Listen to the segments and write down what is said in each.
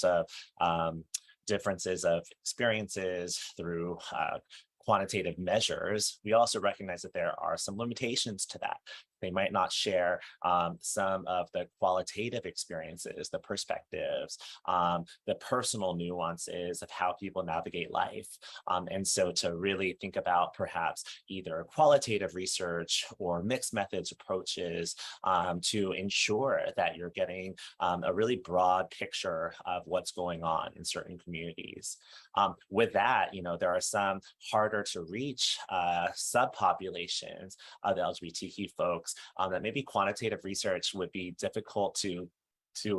of differences of experiences through quantitative measures, we also recognize that there are some limitations to that. They might not share some of the qualitative experiences, the perspectives, the personal nuances of how people navigate life. And so to really think about perhaps either qualitative research or mixed methods approaches to ensure that you're getting a really broad picture of what's going on in certain communities. With that, there are some harder to reach subpopulations of the LGBTQ folks that maybe quantitative research would be difficult to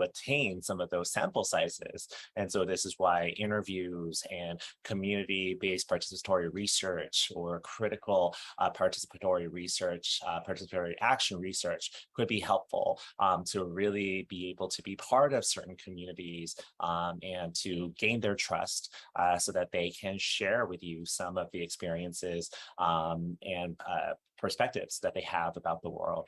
attain some of those sample sizes. And so this is why interviews and community-based participatory research or critical participatory research, participatory action research could be helpful to really be able to be part of certain communities and to gain their trust so that they can share with you some of the experiences and perspectives that they have about the world.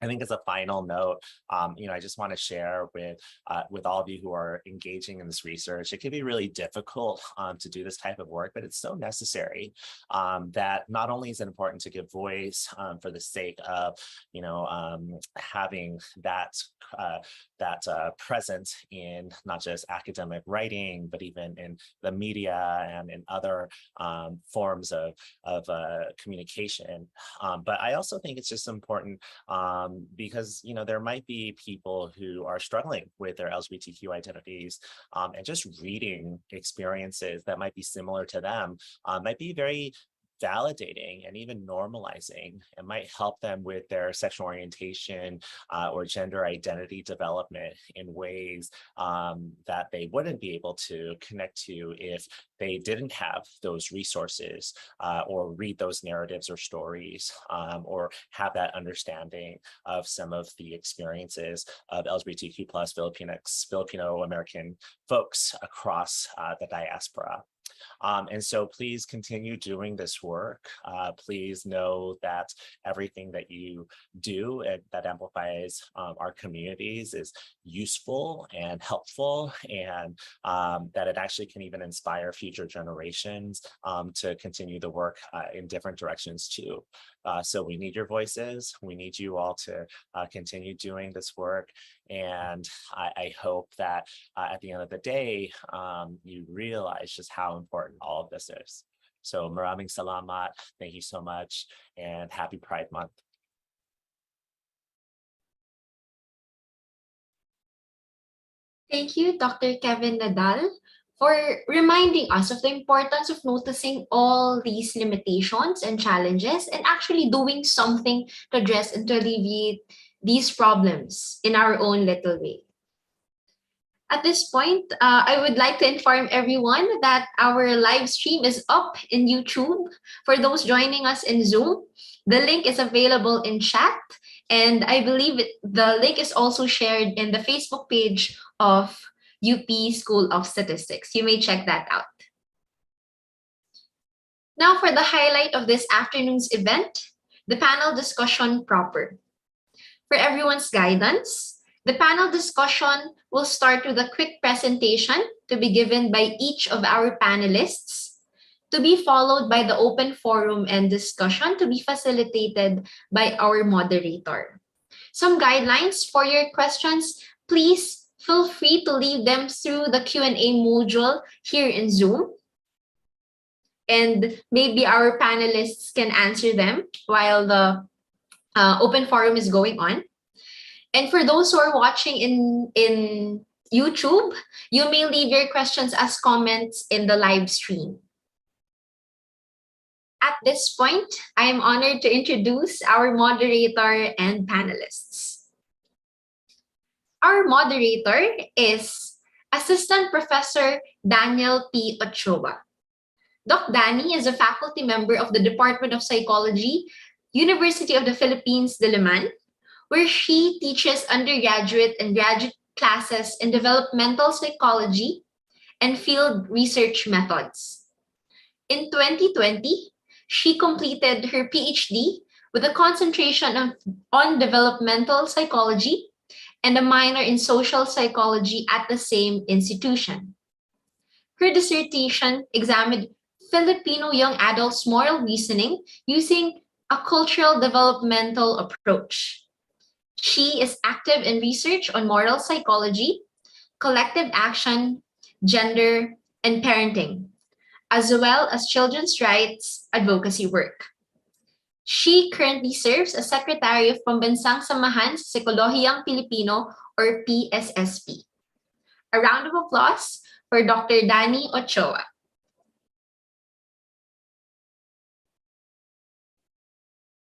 I think as a final note, I just want to share with all of you who are engaging in this research, it can be really difficult to do this type of work, but it's so necessary that not only is it important to give voice for the sake of, having that presence in not just academic writing, but even in the media and in other forms of communication. But I also think it's just important because there might be people who are struggling with their LGBTQ identities and just reading experiences that might be similar to them might be very validating and even normalizing. It might help them with their sexual orientation or gender identity development in ways that they wouldn't be able to connect to if they didn't have those resources or read those narratives or stories or have that understanding of some of the experiences of LGBTQ plus Filipino American folks across the diaspora. And so please continue doing this work. Please know that everything that you do that amplifies our communities is useful and helpful, and that it actually can even inspire future generations to continue the work in different directions too. So we need your voices. We need you all to continue doing this work. And I hope that at the end of the day, you realize just how important all of this is. So maraming salamat. Thank you so much. And happy Pride Month. Thank you, Dr. Kevin Nadal, for reminding us of the importance of noticing all these limitations and challenges and actually doing something to address and to alleviate these problems in our own little way. At this point, I would like to inform everyone that our live stream is up in YouTube. For those joining us in Zoom, the link is available in chat, and I believe the link is also shared in the Facebook page of UP School of Statistics. You may check that out. Now for the highlight of this afternoon's event, the panel discussion proper. For everyone's guidance, the panel discussion will start with a quick presentation to be given by each of our panelists, to be followed by the open forum and discussion to be facilitated by our moderator. Some guidelines for your questions, please feel free to leave them through the Q&A module here in Zoom. And maybe our panelists can answer them while the open forum is going on. And for those who are watching in YouTube, you may leave your questions as comments in the live stream. At this point, I am honored to introduce our moderator and panelists. Our moderator is Assistant Professor Daniel P. Ochoa. Doc Danny is a faculty member of the Department of Psychology, University of the Philippines, Diliman, where she teaches undergraduate and graduate classes in developmental psychology and field research methods. In 2020, she completed her PhD with a concentration on developmental psychology and a minor in social psychology at the same institution. Her dissertation examined Filipino young adults' moral reasoning using a cultural developmental approach. She is active in research on moral psychology, collective action, gender, and parenting, as well as children's rights advocacy work. She currently serves as Secretary of Pambansang Samahan sa Psikolohiyang Pilipino or PSSP. A round of applause for Dr. Danny Ochoa.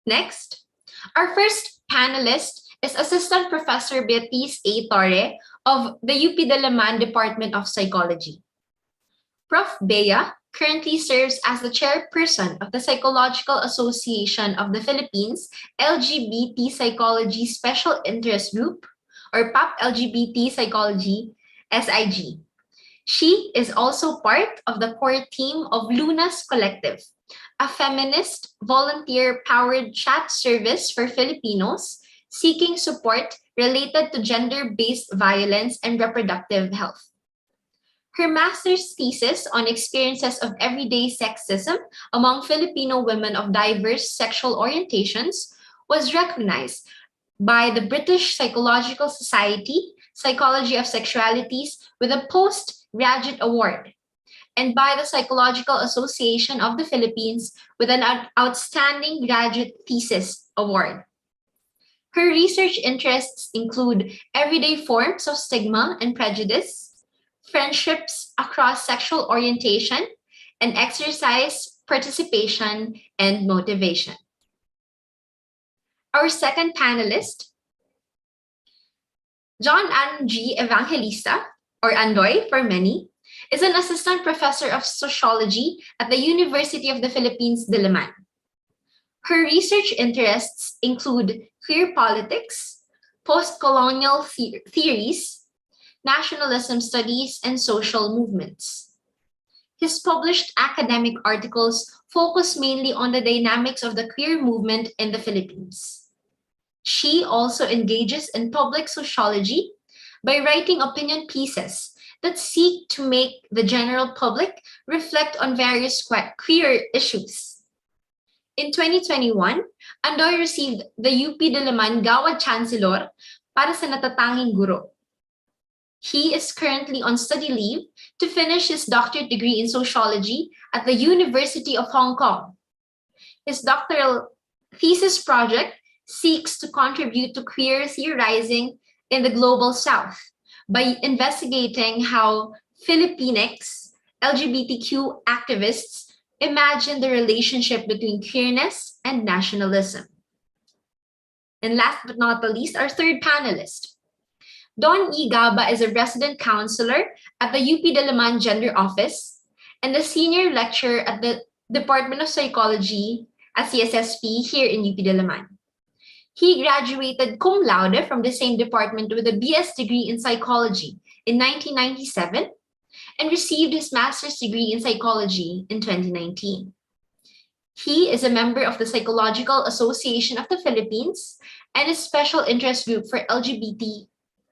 Next, our first panelist is Assistant Professor Beatriz A. Torre of the UP Diliman Department of Psychology. Prof. Bea currently serves as the chairperson of the Psychological Association of the Philippines LGBT Psychology Special Interest Group, or PAP LGBT Psychology, SIG. She is also part of the core team of Luna's Collective, a feminist volunteer-powered chat service for Filipinos seeking support related to gender-based violence and reproductive health. Her master's thesis on experiences of everyday sexism among Filipino women of diverse sexual orientations was recognized by the British Psychological Society, Psychology of Sexualities with a postgraduate award, and by the Psychological Association of the Philippines with an outstanding graduate thesis award. Her research interests include everyday forms of stigma and prejudice, friendships across sexual orientation, and exercise, participation, and motivation. Our second panelist, John Angie Evangelista, or Andoy for many, is an assistant professor of sociology at the University of the Philippines, Diliman. Her research interests include queer politics, post-colonial theories, nationalism studies, and social movements. His published academic articles focus mainly on the dynamics of the queer movement in the Philippines. She also engages in public sociology by writing opinion pieces that seek to make the general public reflect on various queer issues. In 2021, Andoy received the UP Diliman Gawad Chancellor para sa natatanging guro. He is currently on study leave to finish his doctorate degree in sociology at the University of Hong Kong. His doctoral thesis project seeks to contribute to queer theorizing in the global South by investigating how Filipinx LGBTQ activists imagine the relationship between queerness and nationalism. And last but not the least, our third panelist. Don E. Gaba is a resident counselor at the UP Diliman Gender Office and a senior lecturer at the Department of Psychology at CSSP here in UP Diliman. He graduated cum laude from the same department with a BS degree in psychology in 1997 and received his master's degree in psychology in 2019. He is a member of the Psychological Association of the Philippines and a special interest group for LGBT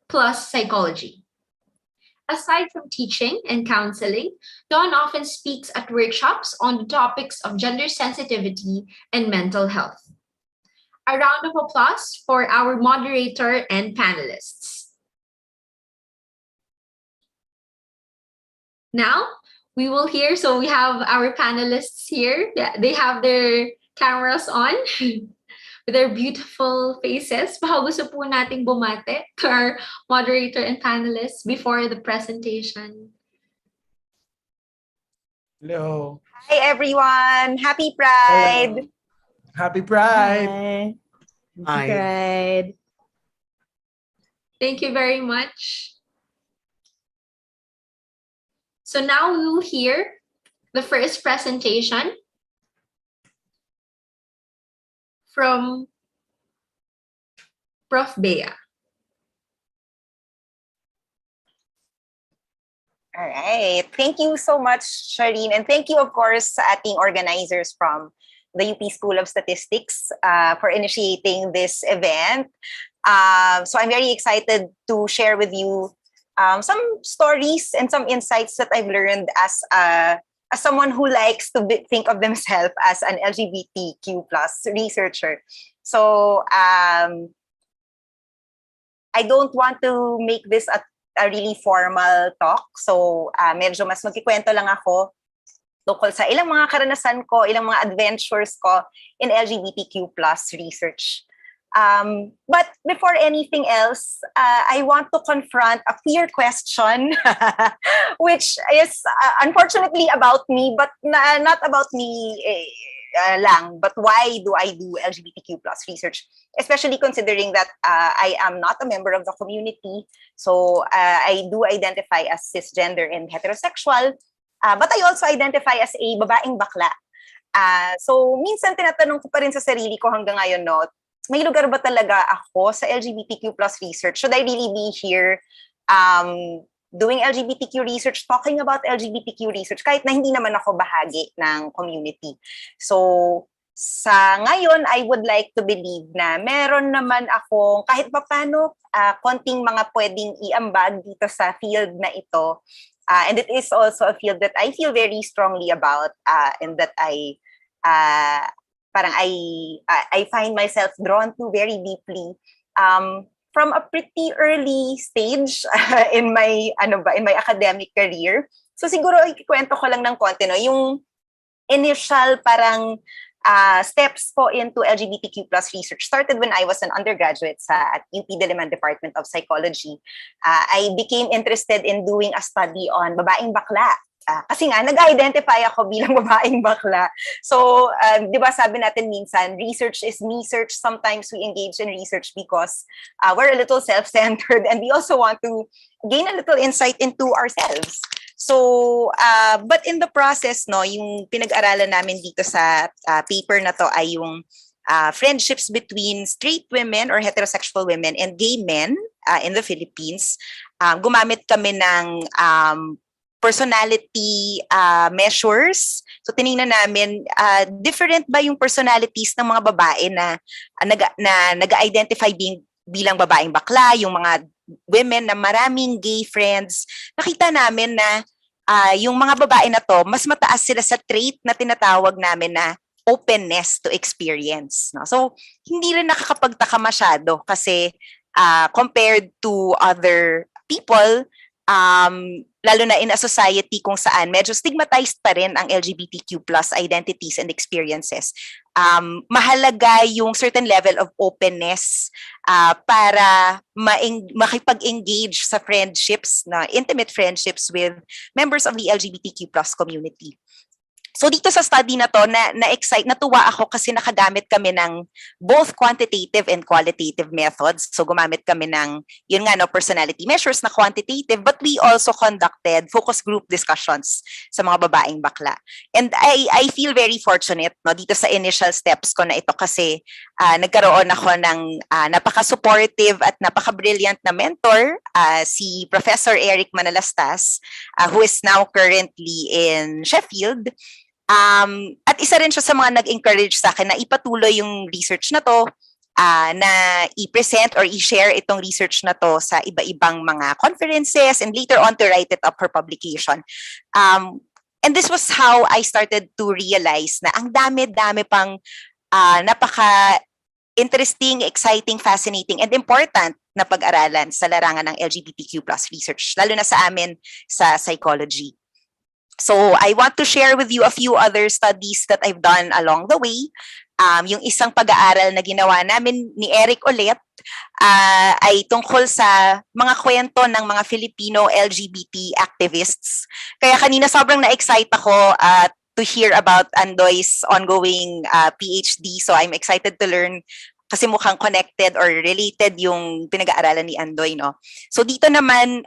plus psychology. Aside from teaching and counseling, Don often speaks at workshops on the topics of gender sensitivity and mental health. A round of applause for our moderator and panelists. Now, we will hear, so we have our panelists here. They have their cameras on with their beautiful faces. Baka gusto po nating bumate to our moderator and panelists before the presentation. Hello. Hi, everyone. Happy Pride. Hello. Happy Pride. Hi. Hi. Pride. Thank you very much. So now we will hear the first presentation from Prof. Bea. All right. Thank you so much, Charlene. And thank you, of course, sa ating organizers from the UP School of Statistics for initiating this event. So I'm very excited to share with you some stories and some insights that I've learned as someone who likes to think of themselves as an LGBTQ plus researcher. So I don't want to make this a really formal talk. So medyo mas magkikwento lang ako tungkol sa ilang mga karanasan ko, ilang mga adventures ko in LGBTQ plus research. But before anything else, I want to confront a queer question, which is unfortunately about me, but not about me lang, but why do I do LGBTQ plus research? Especially considering that I am not a member of the community. So I do identify as cisgender and heterosexual, but I also identify as a babaeng bakla. So minsan tinatanong ko pa rin sa sarili ko hanggang ngayon, no, may lugar ba talaga ako sa LGBTQ plus research? Should I really be here doing LGBTQ research, talking about LGBTQ research, kahit na hindi naman ako bahagi ng community? So, sa ngayon, I would like to believe na meron naman akong kahit pa paano konting mga pwedeng iambag dito sa field na ito. And it is also a field that I feel very strongly about and that I find myself drawn to very deeply from a pretty early stage in my academic career. So siguro ikikwento ko lang ng konti, no, yung initial parang steps ko into LGBTQ plus research started when I was an undergraduate at UP Diliman Department of Psychology. I became interested in doing a study on babaeng bakla. Kasi nga, nag-identify ako bilang babaeng bakla. So, di ba sabi natin minsan, research is me-search. Sometimes we engage in research because we're a little self-centered and we also want to gain a little insight into ourselves. So, but in the process, no, yung pinag-aralan namin dito sa paper na to ay yung friendships between straight women or heterosexual women and gay men in the Philippines. Gumamit kami ng personality measures. So tiningnan namin, different ba yung personalities ng mga babae na nag-identify bilang babaeng bakla, yung mga women na maraming gay friends. Nakita namin na yung mga babae na to, mas mataas sila sa trait na tinatawag namin na openness to experience. No? So hindi rin nakakapagtaka masyado kasi compared to other people, lalo na in a society kung saan medyo stigmatized pa rin ang LGBTQ plus identities and experiences. Mahalaga yung certain level of openness para makipag-engage sa friendships, na intimate friendships with members of the LGBTQ plus community. So dito sa study na to, na-excite, natuwa ako kasi nakagamit kami ng both quantitative and qualitative methods. So gumamit kami ng, yun nga, no, personality measures na quantitative, but we also conducted focus group discussions sa mga babaeng bakla. And I feel very fortunate, no, dito sa initial steps ko na ito kasi nagkaroon ako ng napaka-supportive at napaka-brilliant na mentor, si Professor Eric Manalastas, who is now currently in Sheffield. At isa rin siya sa mga nag-encourage sa akin na ipatuloy yung research na to, na i-present or i-share itong research na to sa iba-ibang mga conferences and later on to write it up for publication. And this was how I started to realize na ang dami-dami pang napaka-interesting, exciting, fascinating, and important na pag-aralan sa larangan ng LGBTQ plus research, lalo na sa amin sa psychology. So I want to share with you a few other studies that I've done along the way. Yung isang pag-aaral na ginawa namin ni Eric ulit ay tungkol sa mga kwento ng mga Filipino LGBT activists. Kaya kanina sobrang na-excite ako to hear about Andoy's ongoing PhD. So I'm excited to learn kasi mukhang connected or related yung pinag-aaralan ni Andoy, no? So dito naman,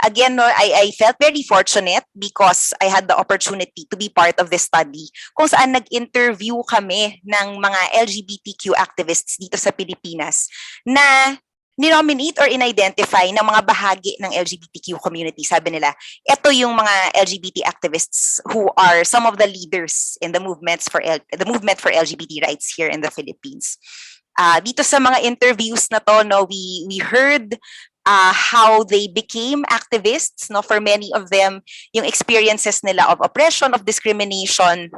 again, no, I felt very fortunate because I had the opportunity to be part of this study kung saan nag-interview kami ng mga LGBTQ activists dito sa Pilipinas na ni-nominate or in-identify ng mga bahagi ng LGBTQ community. Sabi nila, ito yung mga LGBT activists who are some of the leaders in the movement for LGBT rights here in the Philippines. Dito sa mga interviews na to, no, we heard how they became activists, no, for many of them, yung experiences nila of oppression, of discrimination,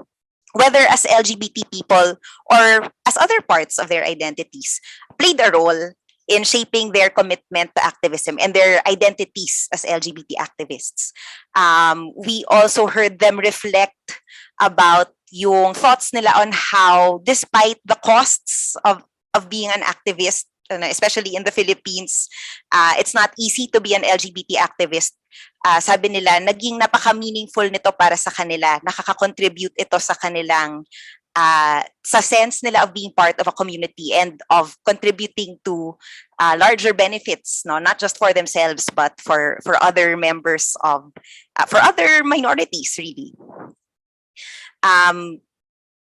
whether as LGBT people or as other parts of their identities, played a role in shaping their commitment to activism and their identities as LGBT activists. We also heard them reflect about yung thoughts nila on how, despite the costs of being an activist, especially in the Philippines, it's not easy to be an LGBT activist. Sabi nila, naging napaka-meaningful nito para sa kanila. Nakaka-contribute ito sa kanilang, sa sense nila of being part of a community and of contributing to larger benefits, no, not just for themselves, but for other members of, for other minorities, really.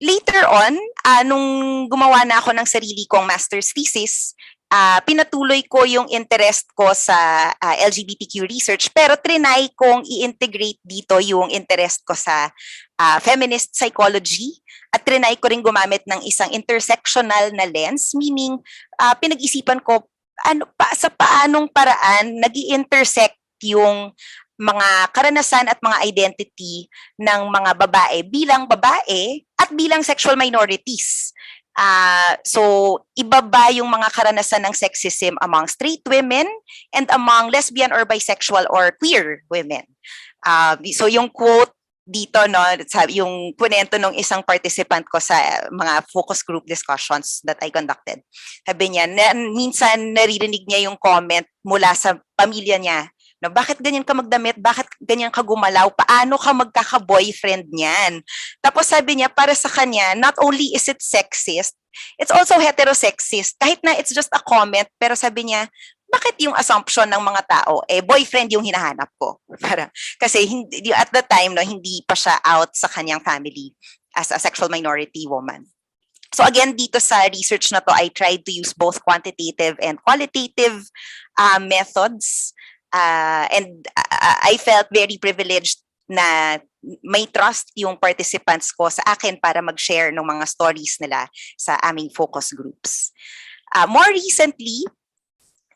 Later on, nung gumawa na ako ng sarili kong master's thesis, pinatuloy ko yung interest ko sa LGBTQ research, pero trinay kong i-integrate dito yung interest ko sa feminist psychology at trinay ko rin gumamit ng isang intersectional na lens, meaning pinag-isipan ko sa paanong paraan nag-i-intersect yung mga karanasan at mga identity ng mga babae bilang babae at bilang sexual minorities. So, iba ba yung mga karanasan ng sexism among straight women and among lesbian or bisexual or queer women? So, yung quote dito, no, yung kwento ng isang participant ko sa mga focus group discussions that I conducted. Sabi niya, minsan naririnig niya yung comment mula sa pamilya niya, no, bakit ganyan ka magdamit? Bakit ganyan ka gumalaw? Paano ka magkaka-boyfriend niyan? Tapos sabi niya, para sa kanya, not only is it sexist, it's also heterosexist. Kahit na it's just a comment, pero sabi niya, bakit yung assumption ng mga tao, boyfriend yung hinahanap ko? Kasi hindi, at the time, no, hindi pa siya out sa kanyang family as a sexual minority woman. So again, dito sa research na to, I tried to use both quantitative and qualitative methods. And I felt very privileged na may trust yung participants ko sa akin para mag-share ng mga stories nila sa aming focus groups. More recently,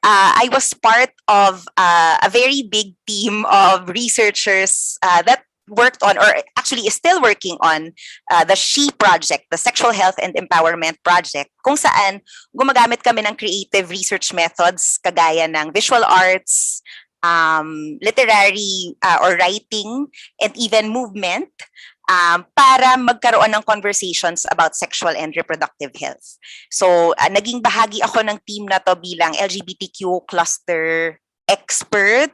I was part of a very big team of researchers that worked on, or actually is still working on, the SHE project, the Sexual Health and Empowerment Project, kung saan gumagamit kami ng creative research methods kagaya ng visual arts, literary or writing, and even movement para magkaroon ng conversations about sexual and reproductive health. So, naging bahagi ako ng team na to bilang LGBTQ cluster expert.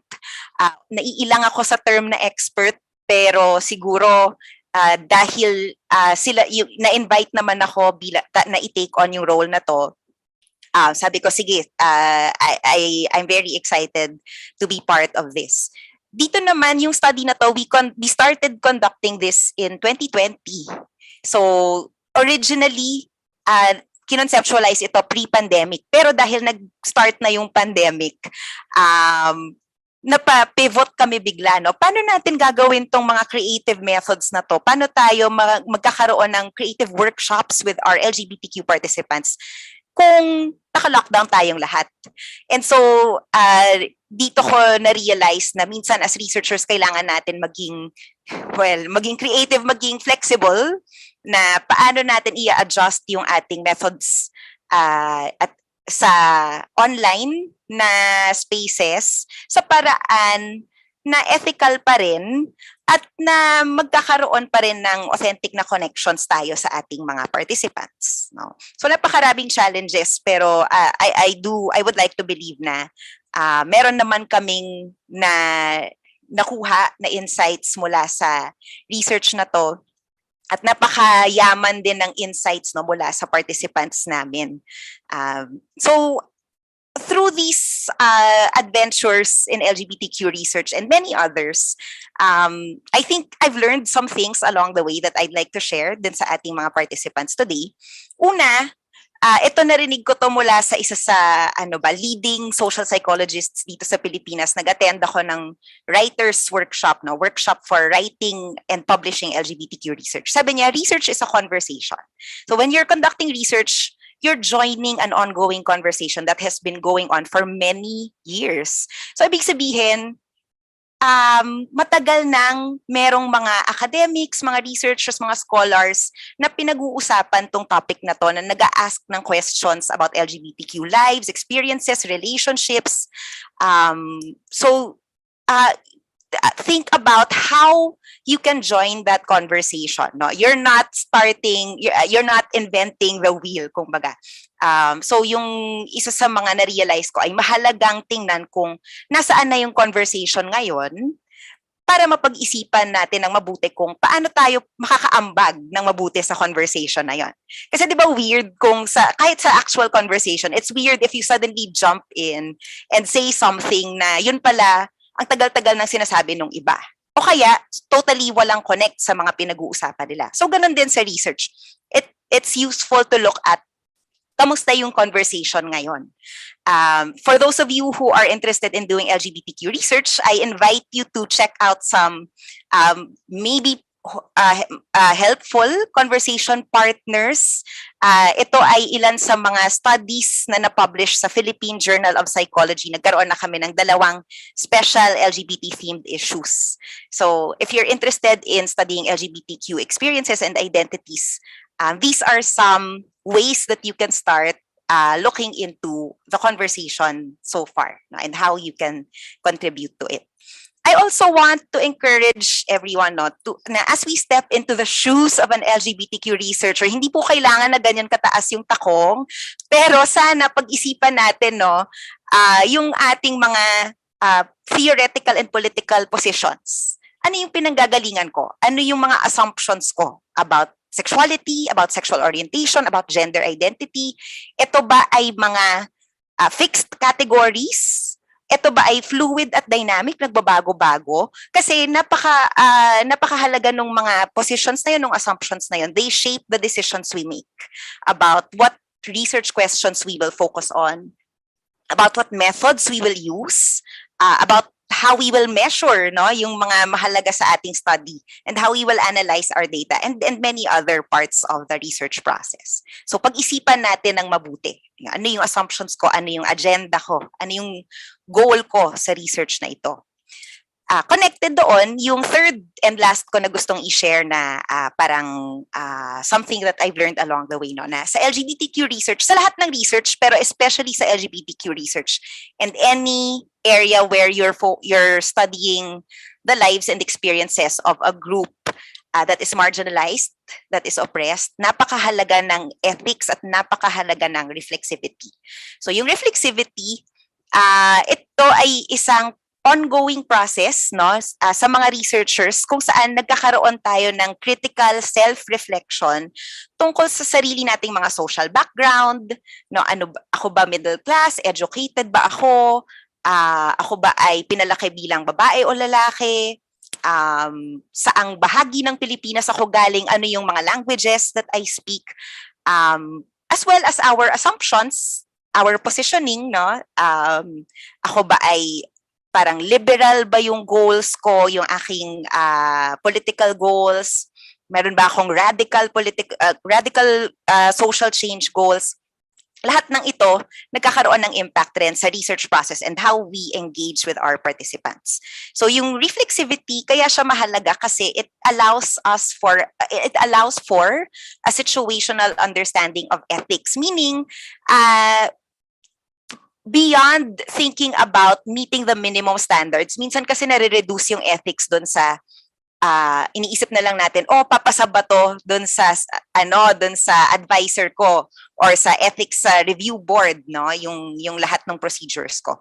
Naiilang ako sa term na expert, pero siguro dahil sila na-invite naman ako na i-take on yung role na to, sabi ko, sige, I'm very excited to be part of this. Dito naman, yung study na to, we started conducting this in 2020. So, originally, kinonceptualize ito pre-pandemic. Pero dahil nag-start na yung pandemic, napa-pivot kami bigla, no? Paano natin gagawin tong mga creative methods na to? Paano tayo magkakaroon ng creative workshops with our LGBTQ participants kung naka-lockdown tayong lahat? And so, dito ko na-realize na minsan as researchers, kailangan natin maging creative, maging flexible, na paano natin i-adjust yung ating methods at sa online na spaces sa paraan na ethical pa rin at na magkakaroon pa rin ng authentic na connections tayo sa ating mga participants, no? So napakaraming challenges, pero I would like to believe na meron naman kaming nakuha na insights mula sa research na to, at napakayaman din ng insights, no, mula sa participants namin. So through these adventures in LGBTQ research and many others, I think I've learned some things along the way that I'd like to share din sa ating mga participants today. Una, ito narinig ko to mula sa isa sa leading social psychologists dito sa Pilipinas. Nag-attend ako ng writers workshop, no, workshop for writing and publishing LGBTQ research. Sabi niya, research is a conversation. So when you're conducting research, you're joining an ongoing conversation that has been going on for many years. So ibig sabihin, matagal nang merong mga academics, mga researchers, mga scholars na pinag-uusapan tong topic na to, na nag-a-ask ng questions about LGBTQ lives, experiences, relationships. Think about how you can join that conversation. No, you're not you're not inventing the wheel, kumbaga. So yung isa sa mga na-realize ko ay mahalagang tingnan kung nasaan na yung conversation ngayon para mapag-isipan natin ng mabuti kung paano tayo makakaambag ng mabuti sa conversation na yon. Kasi di ba weird kung kahit sa actual conversation, it's weird if you suddenly jump in and say something na yun pala ang tagal-tagal ng sinasabi ng iba. O kaya, totally walang connect sa mga pinag-uusapan nila. So, ganun din sa research. It's useful to look at kamusta yung conversation ngayon. For those of you who are interested in doing LGBTQ research, I invite you to check out some maybe helpful conversation partners. Ito ay ilan sa mga studies na na-publish sa Philippine Journal of Psychology. Nagkaroon na kami ng 2 special LGBT-themed issues. So if you're interested in studying LGBTQ experiences and identities, these are some ways that you can start looking into the conversation so far, no, and how you can contribute to it. I also want to encourage everyone na as we step into the shoes of an LGBTQ researcher, hindi po kailangan na ganyan kataas yung takong, pero sana pag-isipan natin yung ating mga theoretical and political positions. Ano yung pinanggagalingan ko? Ano yung mga assumptions ko about sexuality, about sexual orientation, about gender identity? Ito ba ay mga fixed categories? Ito ba ay fluid at dynamic, nagbabago-bago? Kasi napakahalaga ng mga positions na yun, ng assumptions na yun. They shape the decisions we make about what research questions we will focus on, about what methods we will use, about how we will measure yung mga mahalaga sa ating study, and how we will analyze our data, and many other parts of the research process. So pag-isipan natin ng mabuti. Ano yung assumptions ko, ano yung agenda ko, ano yung goal ko sa research na ito. Connected doon, yung third and last ko na gustong i-share na parang something that I've learned along the way, na sa LGBTQ research, sa lahat ng research, pero especially sa LGBTQ research, and any area where you're studying the lives and experiences of a group that is marginalized, that is oppressed, napakahalaga ng ethics at napakahalaga ng reflexivity. So yung reflexivity, ito ay isang ongoing process sa mga researchers kung saan nagkakaroon tayo ng critical self-reflection tungkol sa sarili nating mga social background, ako ba middle class, educated ba ako ba ay pinalaki bilang babae o lalaki, saang bahagi ng Pilipinas ako galing, ano yung mga languages that I speak, as well as our assumptions, our positioning, ako ba ay parang liberal ba yung goals ko, yung aking political goals? Meron ba akong radical social change goals? Lahat ng ito nagkakaroon ng impact rin sa research process and how we engage with our participants. So yung reflexivity, kaya siya mahalaga kasi it allows for a situational understanding of ethics, meaning beyond thinking about meeting the minimum standards. Minsan kasi nare-reduce yung ethics doon sa iniisip na lang natin, papasa ba to doon sa advisor ko or sa ethics review board, yung lahat ng procedures ko.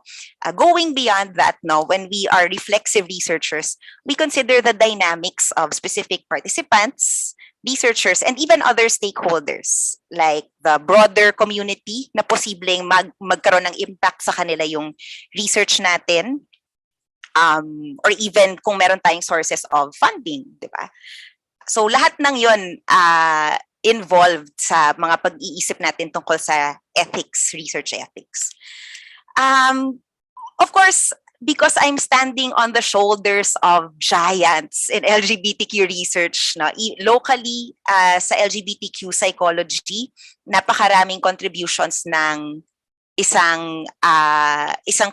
Going beyond that, when we are reflexive researchers, we consider the dynamics of specific participants, researchers, and even other stakeholders like the broader community na posibleng magkaroon ng impact sa kanila yung research natin, or even kung meron tayong sources of funding, di ba? So lahat ng yun involved sa mga pag-iisip natin tungkol sa ethics, research ethics. Of course, because I'm standing on the shoulders of giants in LGBTQ research, no? Locally, sa LGBTQ psychology, napakaraming contributions ng isang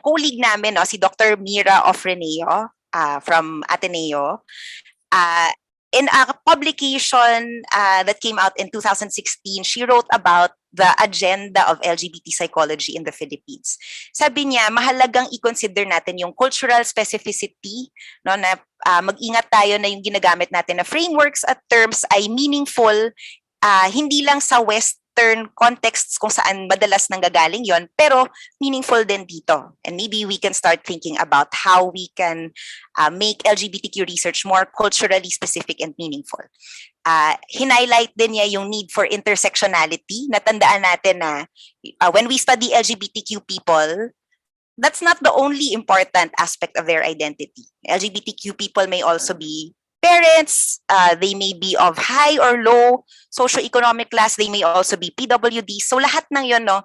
colleague namin, no, si Dr. Mira Ofreneo from Ateneo. In a publication that came out in 2016, she wrote about the agenda of LGBT psychology in the Philippines. Sabi niya, mahalagang i-consider natin yung cultural specificity, no, na mag-ingat tayo na yung ginagamit natin na frameworks at terms ay meaningful, hindi lang sa Western contexts kung saan madalas nanggagaling yon, pero meaningful din dito. And maybe we can start thinking about how we can make LGBTQ research more culturally specific and meaningful. Hinighlight din niya yung need for intersectionality. Natandaan natin na when we study LGBTQ people, that's not the only important aspect of their identity. LGBTQ people may also be parents, they may be of high or low socioeconomic class, they may also be PWD. So lahat ng yun, no,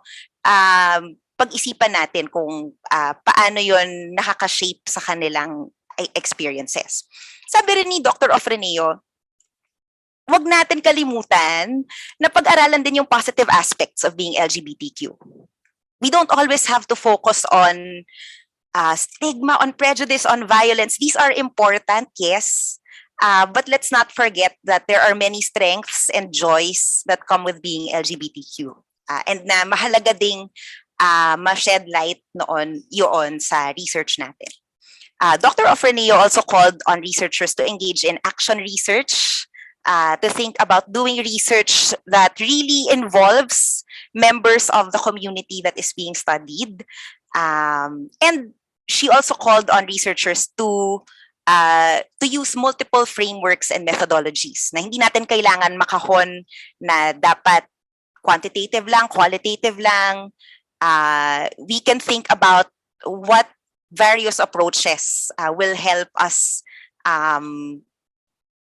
pag-isipan natin kung paano yun nakaka-shape sa kanilang experiences. Sabi rin ni Dr. Ofreneo, wag natin kalimutan na pag-aralan din yung positive aspects of being LGBTQ. We don't always have to focus on stigma, on prejudice, on violence. These are important, yes. But let's not forget that there are many strengths and joys that come with being LGBTQ. And na mahalaga ding ma-shed light yun sa research natin. Dr. Ofreneo also called on researchers to engage in action research, to think about doing research that really involves members of the community that is being studied. And she also called on researchers to use multiple frameworks and methodologies na hindi natin kailangan makahon na dapat quantitative lang, qualitative lang. We can think about what various approaches will help us,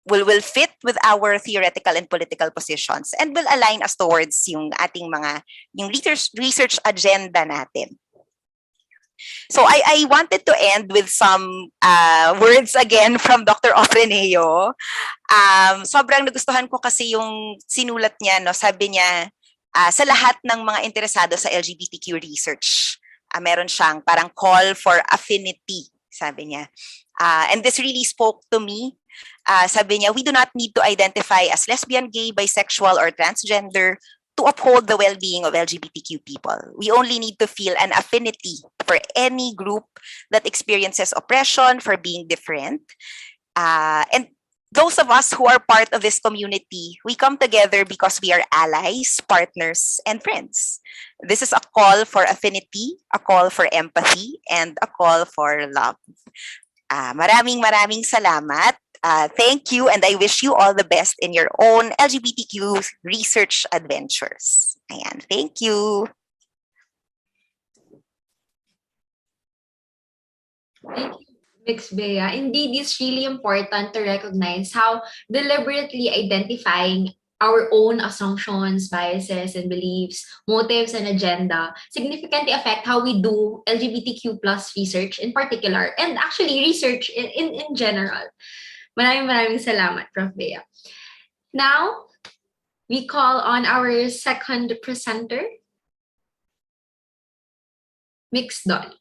will fit with our theoretical and political positions and will align us towards yung ating yung research agenda natin. So I wanted to end with some words again from Dr. Ofreneo. Sobrang nagustuhan ko kasi yung sinulat niya, no? Sabi niya, sa lahat ng mga interesado sa LGBTQ research, meron siyang parang call for affinity, sabi niya. And this really spoke to me. Sabi niya, we do not need to identify as lesbian, gay, bisexual, or transgender to uphold the well-being of LGBTQ people. We only need to feel an affinity for any group that experiences oppression, for being different. And those of us who are part of this community, we come together because we are allies, partners, and friends. This is a call for affinity, a call for empathy, and a call for love. Maraming salamat. Thank you, and I wish you all the best in your own LGBTQ research adventures. Ayan, thank you. Thank you, Mix Bea. Indeed, it's really important to recognize how deliberately identifying our own assumptions, biases, and beliefs, motives, and agenda significantly affect how we do LGBTQ plus research in particular, and actually research in general. Maraming salamat, Prof. Bea. Now, we call on our second presenter, Mix Dolly.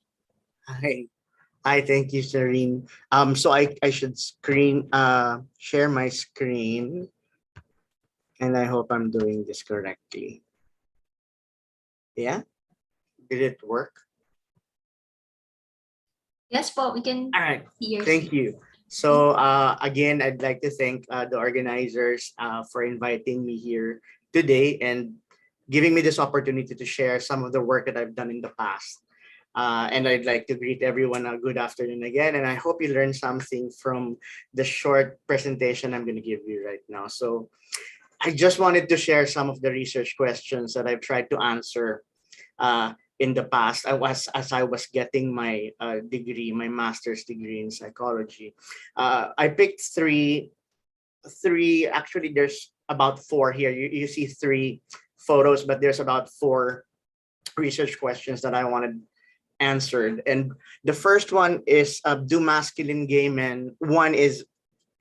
Hi, thank you, Serene. So I should share my screen, and I hope I'm doing this correctly. Yeah, did it work? Yes, po, we can. All right. See your Thank you. So again, I'd like to thank the organizers for inviting me here today and giving me this opportunity to share some of the work that I've done in the past. And I'd like to greet everyone a good afternoon again. And I hope you learned something from the short presentation I'm going to give you right now. So I just wanted to share some of the research questions that I've tried to answer in the past. As I was getting my degree, my master's degree in psychology. I picked three. Actually, there's about four here. You see three photos, but there's about four research questions that I wanted answered. And the first one is do masculine gay men. One is,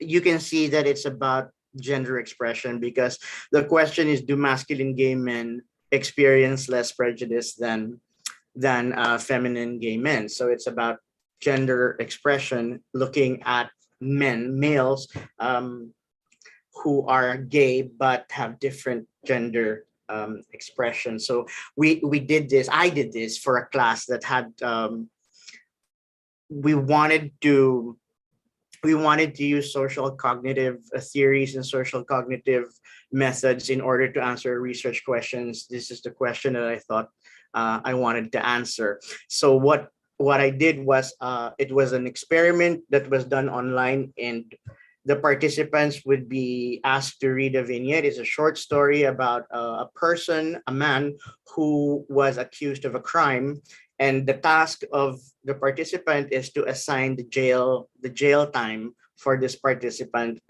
you can see that it's about gender expression, because the question is, do masculine gay men experience less prejudice than feminine gay men? So it's about gender expression, looking at males, who are gay but have different gender expression. So we did this. I did this for a class that had we wanted to use social cognitive theories and social cognitive methods in order to answer research questions. This is the question that I thought I wanted to answer. So what I did was, it was an experiment that was done online, and the participants would be asked to read a vignette. It's a short story about a person, a man, who was accused of a crime, and the task of the participant is to assign the jail time for this participant,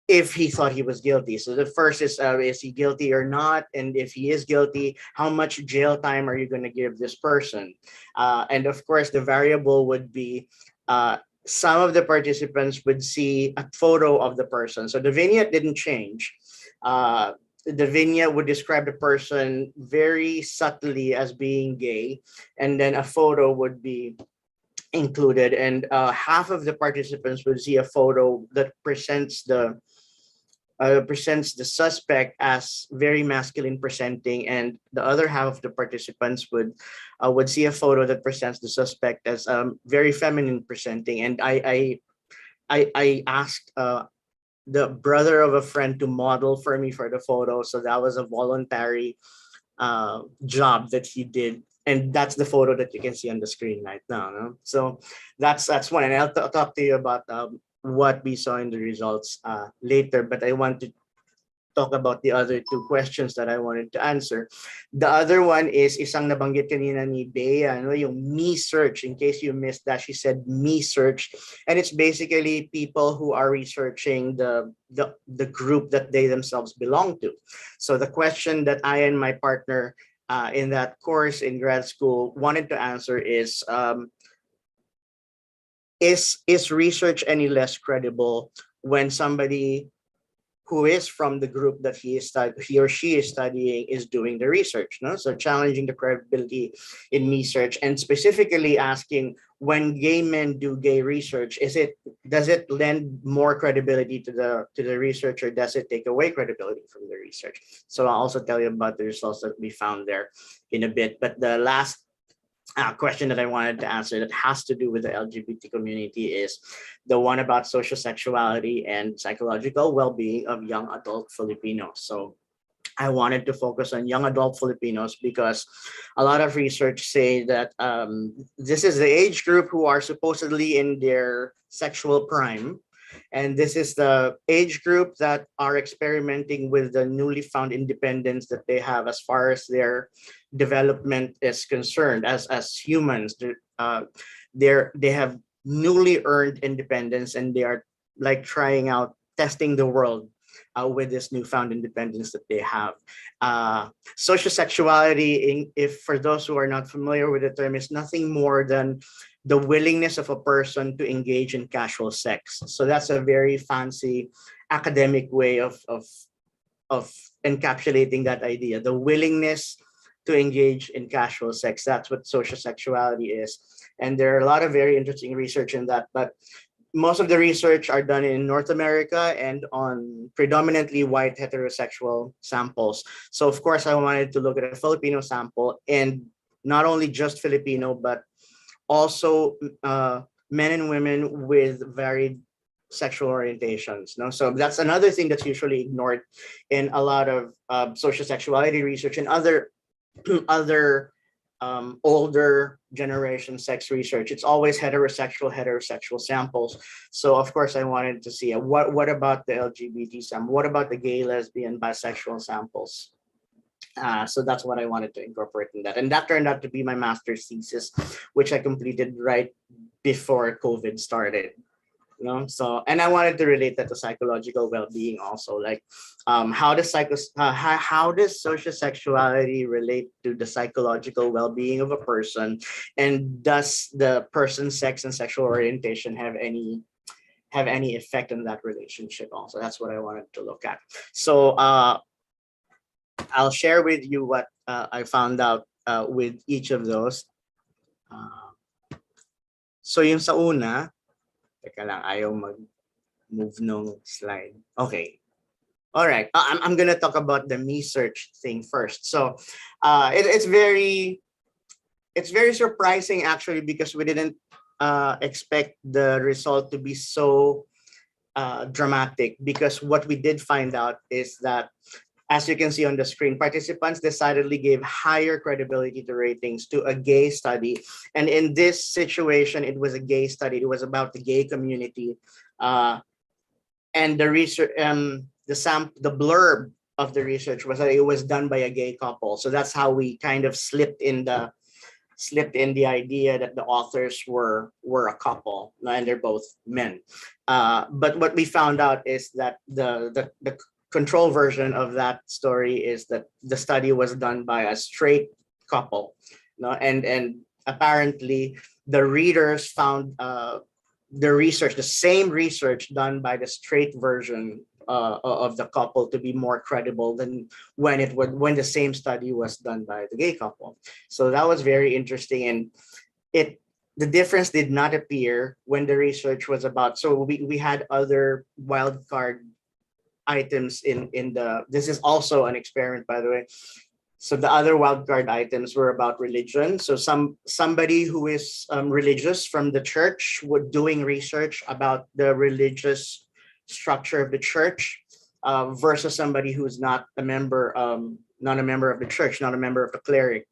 if he thought he was guilty. So the first is he guilty or not? And if he is guilty, how much jail time are you going to give this person? And of course, the variable would be, some of the participants would see a photo of the person. So the vignette didn't change. The vignette would describe the person very subtly as being gay, and then a photo would be included. And half of the participants would see a photo that presents the suspect as very masculine presenting, and the other half of the participants would see a photo that presents the suspect as very feminine presenting. And I asked the brother of a friend to model for me for the photo, so that was a voluntary job that he did. And that's the photo that you can see on the screen right now. No? So that's one, and I'll talk to you about what we saw in the results later, but I want to talk about the other two questions that I wanted to answer. The other one is isang nabanggit kanina ni Bea, no, yung me search. In case you missed that, she said me search, and it's basically people who are researching the group that they themselves belong to. So the question that I and my partner in that course in grad school wanted to answer is research any less credible when somebody who is from the group that he or she is studying is doing the research? No, so challenging the credibility in research, and specifically asking, when gay men do gay research, does it lend more credibility to the research, or does it take away credibility from the research? So I'll also tell you about the results that we found there in a bit. But the last question that I wanted to answer that has to do with the LGBT community is the one about social sexuality and psychological well-being of young adult Filipinos. So I wanted to focus on young adult Filipinos because a lot of research say that this is the age group who are supposedly in their sexual prime. And this is the age group that are experimenting with the newly found independence that they have as far as their development is concerned as humans. They have newly earned independence, and they are like trying out, testing the world with this newfound independence that they have. Social sexuality, if for those who are not familiar with the term, is nothing more than the willingness of a person to engage in casual sex. So that's a very fancy academic way of encapsulating that idea. The willingness to engage in casual sex. That's what social sexuality is. And there are a lot of very interesting research in that, but most of the research are done in North America and on predominantly white heterosexual samples. So of course I wanted to look at a Filipino sample, and not only just Filipino, but also men and women with varied sexual orientations. No? So that's another thing that's usually ignored in a lot of social sexuality research and other older generation sex research. It's always heterosexual samples. So of course I wanted to see what about the LGBT sample? What about the gay, lesbian, bisexual samples? So that's what I wanted to incorporate in that. And that turned out to be my master's thesis, which I completed right before COVID started. So, and I wanted to relate that to psychological well-being also, like how does how does social sexuality relate to the psychological well-being of a person, and does the person's sex and sexual orientation have any effect on that relationship also? That's what I wanted to look at. So I'll share with you what I found out with each of those. So yung sa una, teka lang, ayaw mag-move nung slide. Okay. All right. I'm gonna talk about the me search thing first. So it's very surprising actually, because we didn't expect the result to be so dramatic, because what we did find out is that, as you can see on the screen, participants decidedly gave higher credibility to ratings to a gay study. And in this situation, it was a gay study. It was about the gay community. And the research, the blurb of the research was that it was done by a gay couple. So that's how we kind of slipped in the idea that the authors were a couple, and they're both men. But what we found out is that the control version of that story is that the study was done by a straight couple, and apparently the readers found the same research done by the straight version of the couple to be more credible than when the same study was done by the gay couple. So that was very interesting, and the difference did not appear when the research was about. So we had other wild card items in the. This is also an experiment, by the way. So the other wildcard items were about religion. So somebody who is religious from the church doing research about the religious structure of the church versus somebody who's not a member of the church, not a member of the cleric.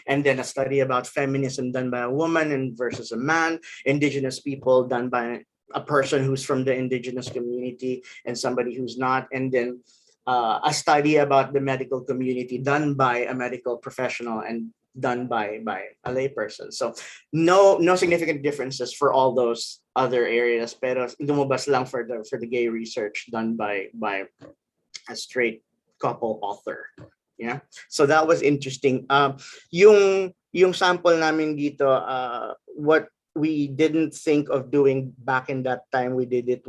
And then a study about feminism done by a woman and versus a man, indigenous people done by a person who's from the indigenous community and somebody who's not, and then a study about the medical community done by a medical professional and done by a layperson. So no significant differences for all those other areas, pero lumabas lang for the gay research done by a straight couple author. Yeah, so that was interesting. Yung sample namin dito, what we didn't think of doing back in that time we didn't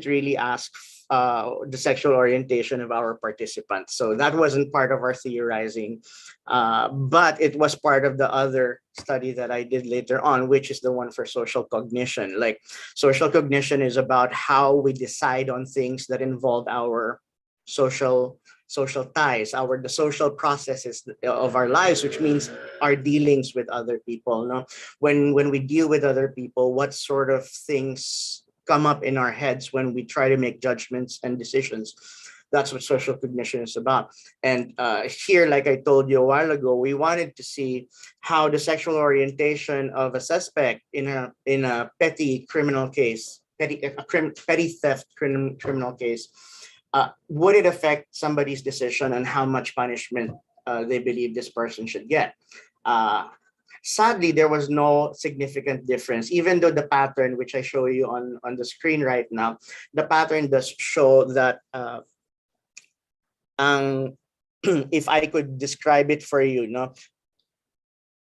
really ask the sexual orientation of our participants. So that wasn't part of our theorizing, but it was part of the other study that I did later on, which is the one for social cognition. Like, social cognition is about how we decide on things that involve our social ties, the social processes of our lives, which means our dealings with other people. When we deal with other people, what sort of things come up in our heads when we try to make judgments and decisions? That's what social cognition is about. And here, like I told you a while ago, we wanted to see how the sexual orientation of a suspect in a petty criminal case, petty theft criminal case, would it affect somebody's decision on how much punishment they believe this person should get? Sadly, there was no significant difference, even though the pattern, which I show you on the screen right now, the pattern does show that if I could describe it for you,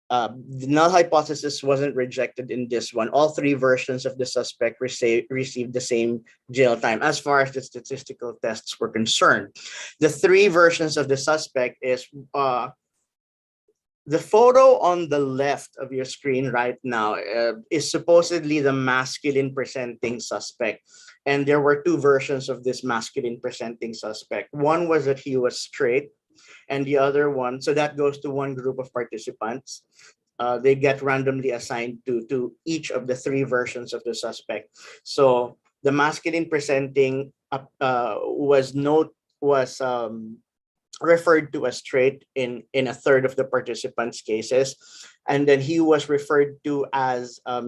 the null hypothesis wasn't rejected in this one. All three versions of the suspect received the same jail time as far as the statistical tests were concerned. The three versions of the suspect is the photo on the left of your screen right now is supposedly the masculine presenting suspect. And there were two versions of this masculine presenting suspect. One was that he was straight, and the other one, so that goes to one group of participants. They get randomly assigned to each of the three versions of the suspect. So the masculine presenting was referred to as straight in a third of the participants' cases, and then he was referred to as a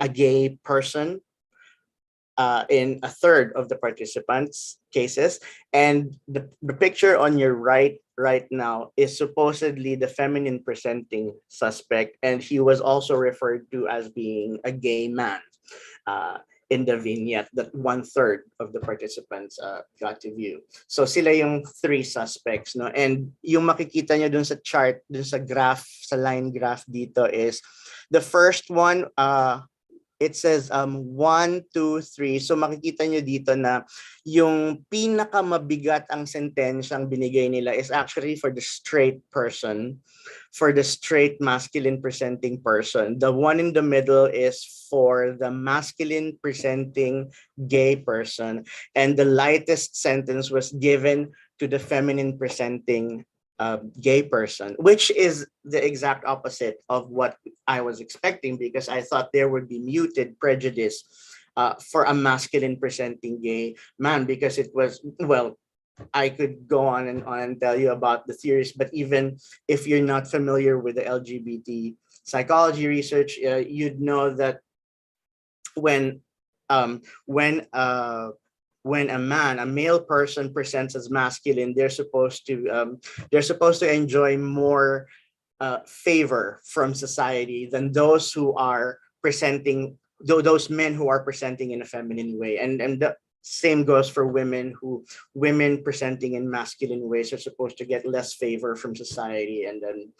gay person in a third of the participants' cases. And the picture on your right now is supposedly the feminine presenting suspect, and he was also referred to as being a gay man. in the vignette that 1/3 of the participants got to view. So sila yung three suspects, no? And yung makikita nyo dun sa chart, dun sa graph, sa line graph dito is the first one, it says 1, 2, 3. So makikita nyo dito na yung pinakamabigat ang sentensyang binigay nila is actually for the straight person, for the straight masculine presenting person. The one in the middle is for the masculine presenting gay person. And the lightest sentence was given to the feminine presenting gay person, which is the exact opposite of what I was expecting, because I thought there would be muted prejudice for a masculine presenting gay man, because it was, well, I could go on and tell you about the theories, but even if you're not familiar with the LGBT psychology research, you'd know that when a male person presents as masculine, they're supposed to enjoy more favor from society than those who are presenting, those men who are presenting in a feminine way. And the same goes for women presenting in masculine ways are supposed to get less favor from society, and then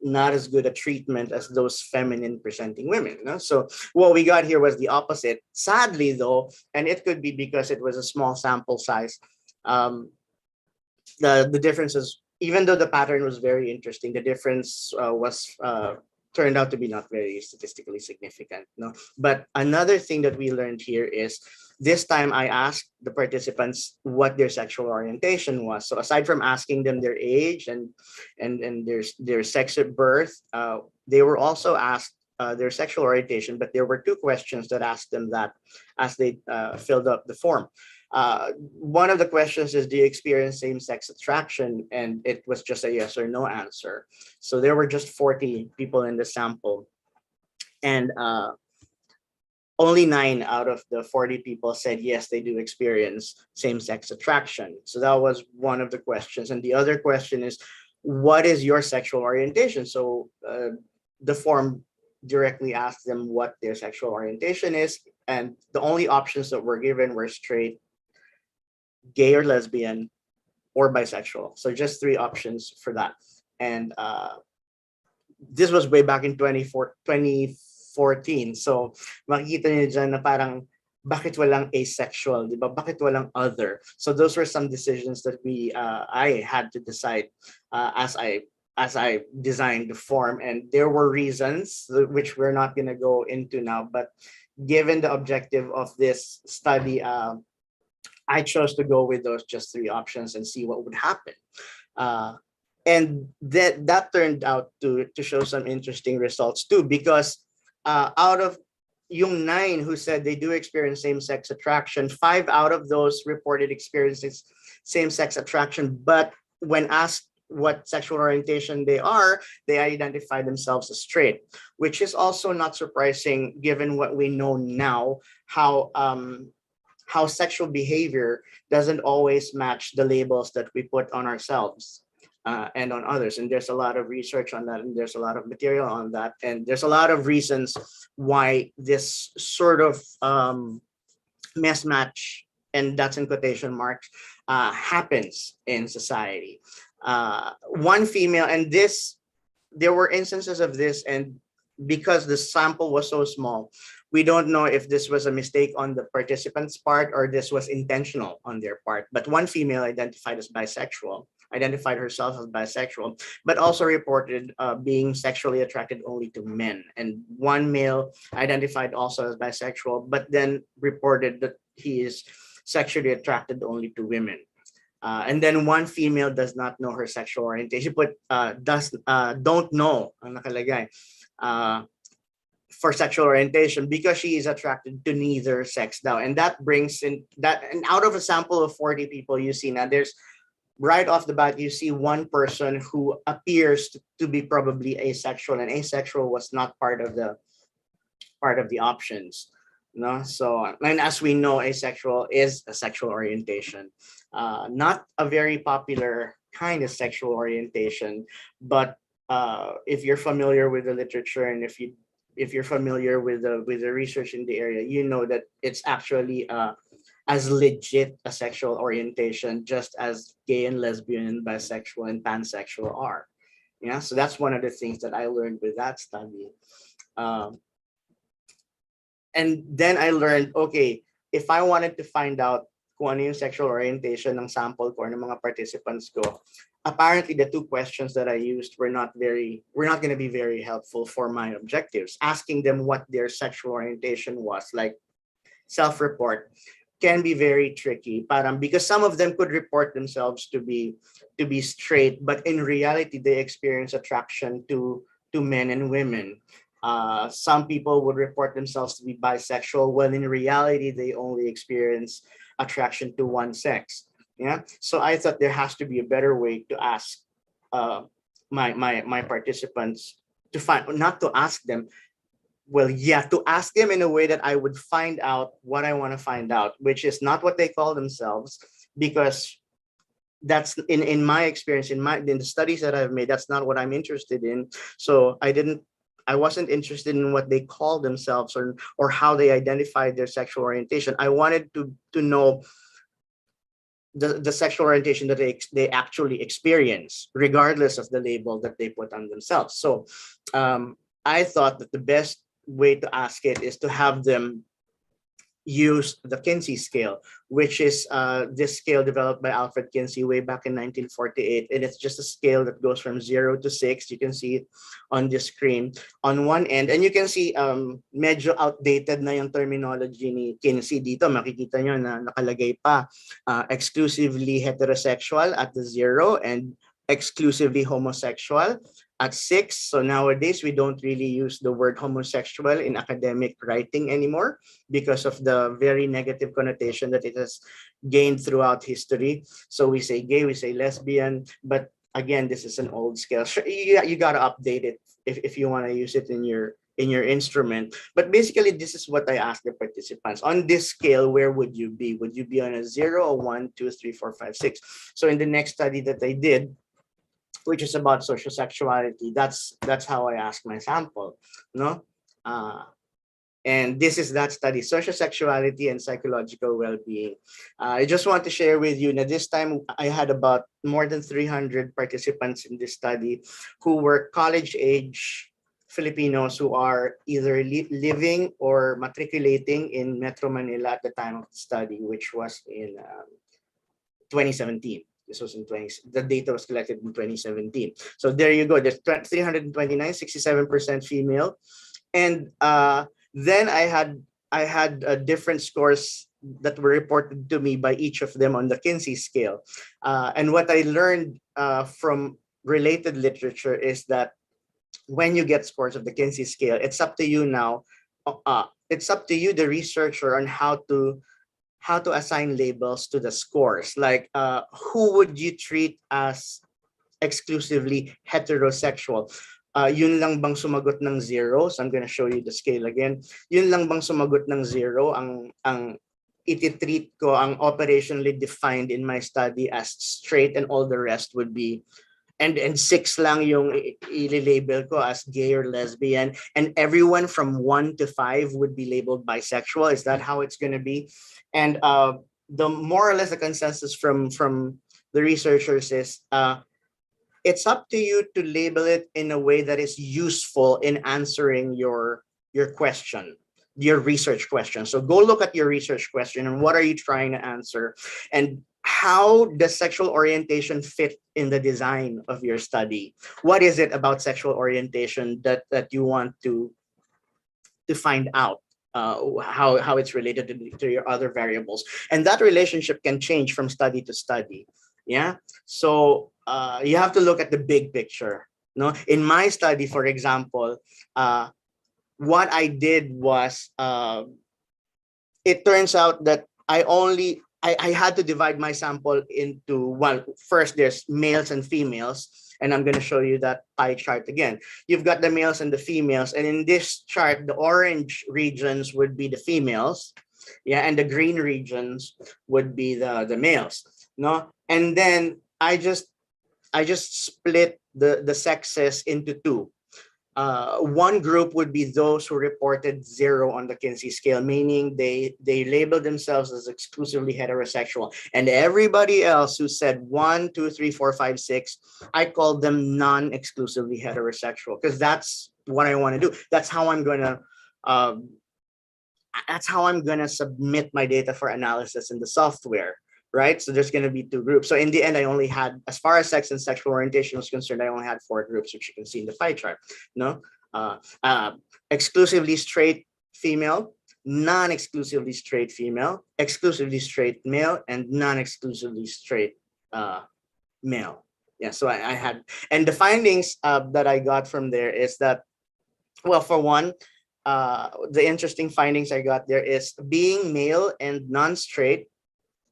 not as good a treatment as those feminine presenting women. No? So what we got here was the opposite. Sadly, though, and it could be because it was a small sample size, the differences, even though the pattern was very interesting, the difference was turned out to be not very statistically significant. No, but another thing that we learned here is this time I asked the participants what their sexual orientation was. So aside from asking them their age and their sex at birth, they were also asked their sexual orientation, but there were two questions that asked them that as they filled up the form. One of the questions is, do you experience same-sex attraction? And it was just a yes or no answer. So there were just 40 people in the sample, and only 9 out of the 40 people said yes, they do experience same-sex attraction. So that was one of the questions. And the other question is, what is your sexual orientation? So the form directly asked them what their sexual orientation is, and the only options that were given were straight, gay or lesbian, or bisexual. So just 3 options for that. And this was way back in 2014. So makikita niyo dyan na parang bakit walang asexual, di ba? Bakit walang other? So those were some decisions that I had to decide as I designed the form, and there were reasons which we're not going to go into now, but given the objective of this study, I chose to go with those just 3 options and see what would happen. And that turned out to show some interesting results too, because out of yung 9 who said they do experience same-sex attraction, 5 out of those reported experiences same-sex attraction, but when asked what sexual orientation they are, they identify themselves as straight, which is also not surprising given what we know now, how sexual behavior doesn't always match the labels that we put on ourselves and on others. And there's a lot of research on that, and there's a lot of material on that, and there's a lot of reasons why this sort of mismatch, and that's in quotation marks, happens in society. One female, and there were instances of this, and because the sample was so small, we don't know if this was a mistake on the participants' part or this was intentional on their part. But one female identified herself as bisexual, but also reported being sexually attracted only to men. And one male identified also as bisexual, but then reported that he is sexually attracted only to women. And then one female does not know her sexual orientation, but don't know ang nakalagay for sexual orientation because she is attracted to neither sex now. And that brings in that, and out of a sample of 40 people, you see now there's right off the bat, you see one person who appears to be probably asexual, and asexual was not part of the options. No, so, and as we know, asexual is a sexual orientation, not a very popular kind of sexual orientation, but if you're familiar with the literature, and if you if you're familiar with the research in the area, you know that it's actually as legit a sexual orientation just as gay and lesbian and bisexual and pansexual are. Yeah, so that's one of the things that I learned with that study. Um, and then I learned, okay, if I wanted to find out kung ano yung sexual orientation ng sample ko or ng mga participants ko, apparently the two questions that I used were not going to be very helpful for my objectives. Asking them what their sexual orientation was, like self-report, can be very tricky. Parang because some of them could report themselves to be straight, but in reality they experience attraction to men and women. Some people would report themselves to be bisexual when in reality they only experience attraction to one sex. Yeah. So I thought there has to be a better way to ask my participants, to find, not to ask them, well, yeah, to ask them in a way that I would find out what I want to find out, which is not what they call themselves, because that's in my experience, in the studies that I've made, that's not what I'm interested in. So I wasn't interested in what they call themselves or how they identified their sexual orientation. I wanted to know the sexual orientation that they actually experience, regardless of the label that they put on themselves. So I thought that the best way to ask it is to have them use the Kinsey scale, which is this scale developed by Alfred Kinsey way back in 1948. And it's just a scale that goes from 0 to 6. You can see it on the screen on one end. And you can see medyo outdated na yung terminology ni Kinsey dito. Makikita nyo na nakalagay pa exclusively heterosexual at the 0 and exclusively homosexual at 6. So nowadays, we don't really use the word homosexual in academic writing anymore because of the very negative connotation that it has gained throughout history. So we say gay, we say lesbian, but again, this is an old scale. Sure, you got to update it if you want to use it in your instrument. But basically, this is what I asked the participants. On this scale, where would you be? Would you be on a 0, a 1, 2, 3, 4, 5, 6? So in the next study that I did, which is about social sexuality, that's how I asked my sample, no? And this is that study, social sexuality and psychological well-being. I just want to share with you that this time I had about more than 300 participants in this study who were college-age Filipinos who are either living or matriculating in Metro Manila at the time of the study, which was in 2017. This was the data was collected in 2017. So there you go. There's 329, 67% female. And then I had different scores that were reported to me by each of them on the Kinsey scale. And what I learned from related literature is that when you get scores of the Kinsey scale, it's up to you now. It's up to you, the researcher, on how to assign labels to the scores. Like who would you treat as exclusively heterosexual? Yun lang bang sumagot ng 0? So I'm going to show you the scale again. Yun lang bang sumagot ng 0 ang iti-treat ko, ang operationally defined in my study as straight, and all the rest would be and 6 lang yung i-label ko as gay or lesbian, and everyone from 1 to 5 would be labeled bisexual. Is that how it's going to be? And the more or less the consensus from the researchers is it's up to you to label it in a way that is useful in answering your question, your research question. So go look at your research question and what are you trying to answer, and how does sexual orientation fit in the design of your study? What is it about sexual orientation that you want to find out? How it's related to your other variables, and that relationship can change from study to study. Yeah, so you have to look at the big picture. No, in my study, for example, what I did was it turns out that I had to divide my sample into one. First, there's males and females, and I'm going to show you that pie chart again. You've got the males and the females, and in this chart, the orange regions would be the females, yeah, and the green regions would be the males. No, and then I just split the sexes into 2. one group would be those who reported 0 on the Kinsey scale, meaning they labeled themselves as exclusively heterosexual, and everybody else who said 1, 2, 3, 4, 5, 6, I called them non-exclusively heterosexual, because that's what I want to do. That's how I'm gonna submit my data for analysis in the software, right? So there's going to be 2 groups. So in the end, I only had, as far as sex and sexual orientation was concerned, I only had 4 groups, which you can see in the pie chart. No, exclusively straight female, non-exclusively straight female, exclusively straight male, and non-exclusively straight male. Yeah, so I had, and the findings that I got from there is that, well, for one, the interesting findings I got there is being male and non-straight.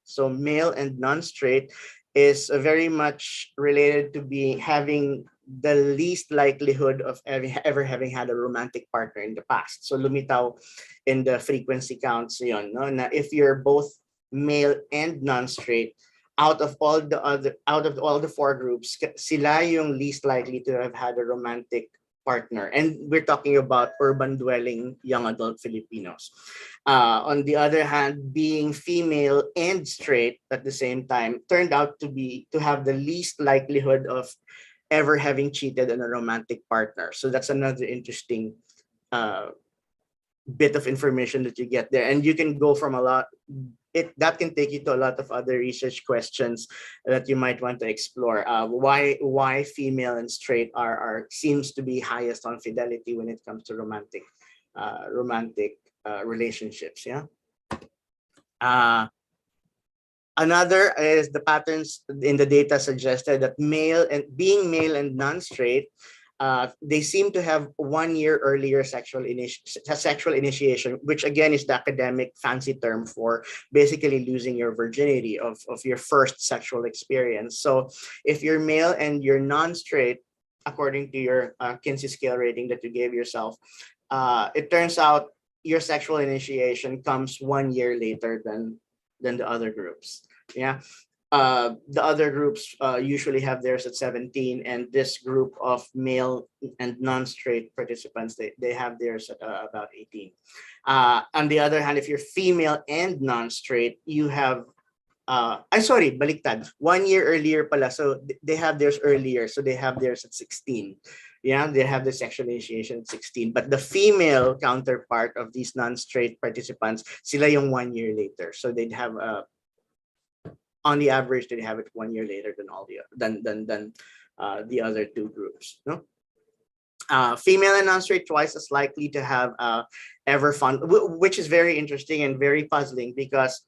So male and non-straight is very much related to having the least likelihood of ever having had a romantic partner in the past. So lumitaw in the frequency counts yon, no? Na if you're both male and non-straight, out of all the 4 groups, sila yung least likely to have had a romantic partner. And we're talking about urban dwelling young adult Filipinos. On the other hand, being female and straight at the same time turned out to have the least likelihood of ever having cheated on a romantic partner. So that's another interesting bit of information that you get there. And you can go from a lot, that can take you to a lot of other research questions that you might want to explore. Why female and straight seems to be highest on fidelity when it comes to romantic relationships. Yeah. Another is the patterns in the data suggested that being male and non-straight, they seem to have 1 year earlier sexual initiation, which again is the academic fancy term for basically losing your virginity of your first sexual experience. So if you're male and you're non-straight, according to your Kinsey scale rating that you gave yourself, it turns out your sexual initiation comes 1 year later than the other groups. Yeah. The other groups usually have theirs at 17, and this group of male and non-straight participants, they have theirs at about 18. On the other hand, if you're female and non-straight, you have baliktad, 1 year earlier pala, so they have theirs earlier, so they have theirs at 16. Yeah, they have the sexual initiation at 16, but the female counterpart of these non-straight participants, sila yung 1 year later, so they'd have on the average, they have it 1 year later than the other 2 groups. No, female and non-straight twice as likely to have ever fun, which is very interesting and very puzzling, because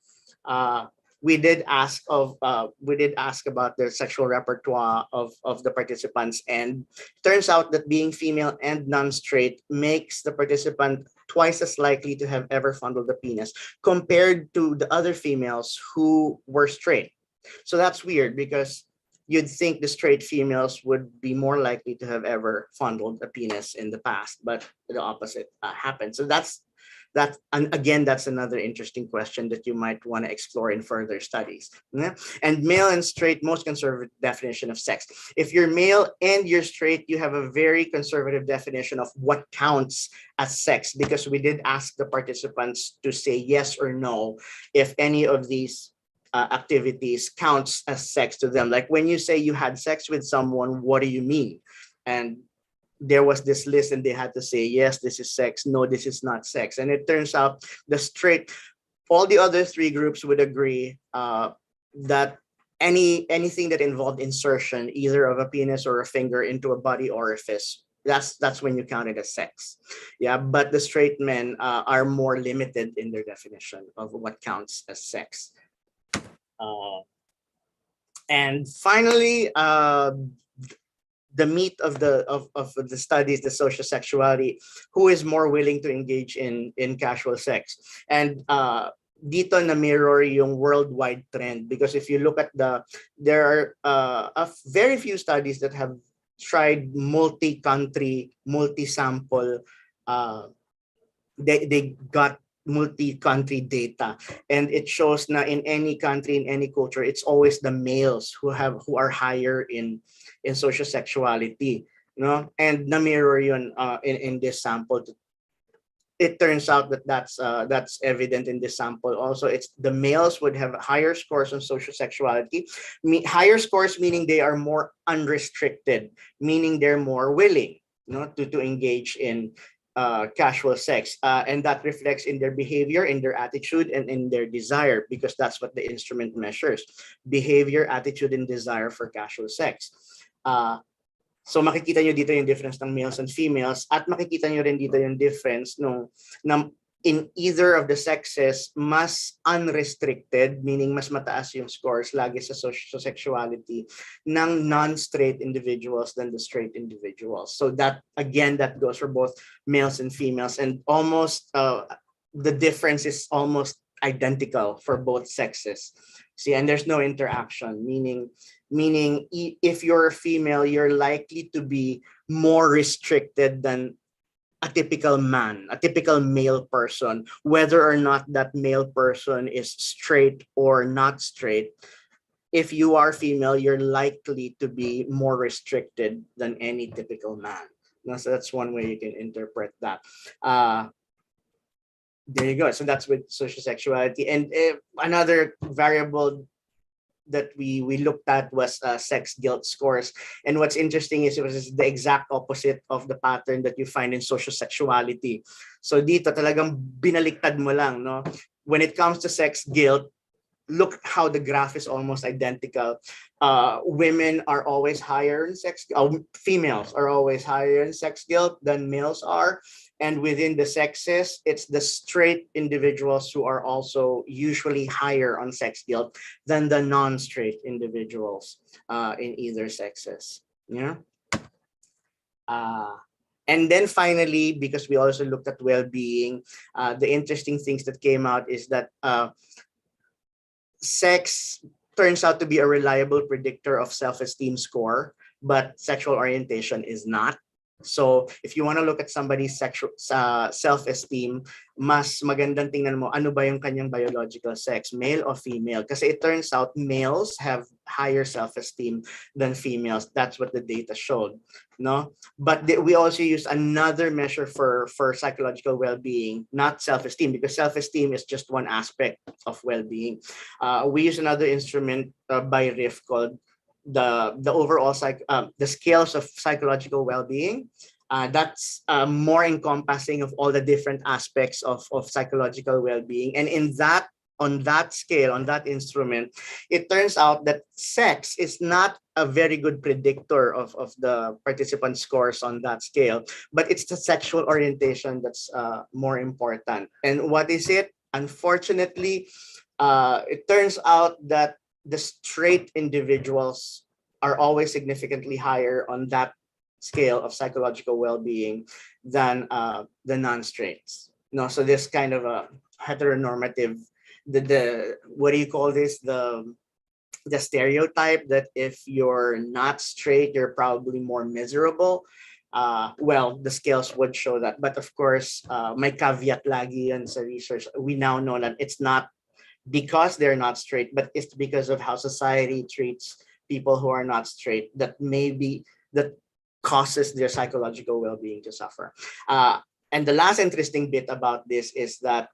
we did ask about their sexual repertoire of the participants, and turns out that being female and non-straight makes the participant twice as likely to have ever fondled the penis compared to the other females who were straight. So that's weird, because you'd think the straight females would be more likely to have ever fondled a penis in the past, but the opposite happened. So and again, that's another interesting question that you might want to explore in further studies. Yeah? And male and straight, most conservative definition of sex. If you're male and you're straight, you have a very conservative definition of what counts as sex, because we did ask the participants to say yes or no if any of these activities counts as sex to them. Like when you say you had sex with someone, what do you mean? And there was this list, and they had to say, yes, this is sex. No, this is not sex. And it turns out all the other 3 groups would agree that anything that involved insertion, either of a penis or a finger into a body orifice, that's when you count it as sex. Yeah, but the straight men are more limited in their definition of what counts as sex. And finally, the meat of the studies, the social sexuality, who is more willing to engage in casual sex. And dito na mirror yung worldwide trend, because if you look at there are a very few studies that have tried multi-country, multi-sample, they got multi-country data, and it shows na in any country, in any culture, it's always the males who are higher in social sexuality. no? And na-mirror yun in this sample. It turns out that that's evident in this sample also. It's the males would have higher scores on social sexuality. Higher scores meaning they are more unrestricted, meaning they're more willing, to engage in casual sex, and that reflects in their behavior, in their attitude, and in their desire, because that's what the instrument measures: behavior, attitude, and desire for casual sex. So makikita nyo dito yung difference ng males and females, at makikita nyo rin dito yung difference in either of the sexes, mas unrestricted, meaning mas mataas yung scores lagi sa social sexuality ng non-straight individuals than the straight individuals. So that, again, that goes for both males and females, and almost the difference is almost identical for both sexes. See, and there's no interaction, meaning if you're a female, you're likely to be more restricted than a typical man, a typical male person, whether or not that male person is straight or not straight. If you are female, you're likely to be more restricted than any typical man. So that's one way you can interpret that. There you go. So that's with social sexuality. And another variable that we looked at was sex guilt scores. And what's interesting is it was the exact opposite of the pattern that you find in social sexuality. So dito talagang binaliktad mo lang, no? When it comes to sex guilt, look how the graph is almost identical. Women are always higher in females are always higher in sex guilt than males are. And within the sexes, it's the straight individuals who are also usually higher on sex guilt than the non-straight individuals in either sexes. Yeah. And then finally, because we also looked at well-being, the interesting things that came out is that sex turns out to be a reliable predictor of self-esteem score, but sexual orientation is not. So if you want to look at somebody's sexual self-esteem, mas magandang tingnan mo ano ba yung kanyang biological sex, male or female. Kasi it turns out males have higher self-esteem than females. That's what the data showed, no? But we also use another measure for psychological well-being, not self-esteem, because self-esteem is just one aspect of well-being. We use another instrument by RIF called the overall the scales of psychological well-being. That's more encompassing of all the different aspects of psychological well-being. And on that scale, on that instrument, it turns out that sex is not a very good predictor of the participant scores on that scale, but it's the sexual orientation that's more important. And what is it? Unfortunately, it turns out that the straight individuals are always significantly higher on that scale of psychological well-being than the non-straights. No, so this kind of a heteronormative, the what do you call this? The stereotype that if you're not straight, you're probably more miserable. Well, the scales would show that, but of course, may caveat lagi yan sa research. We now know that it's not because they're not straight, but it's because of how society treats people who are not straight that causes their psychological well-being to suffer. And the last interesting bit about this is that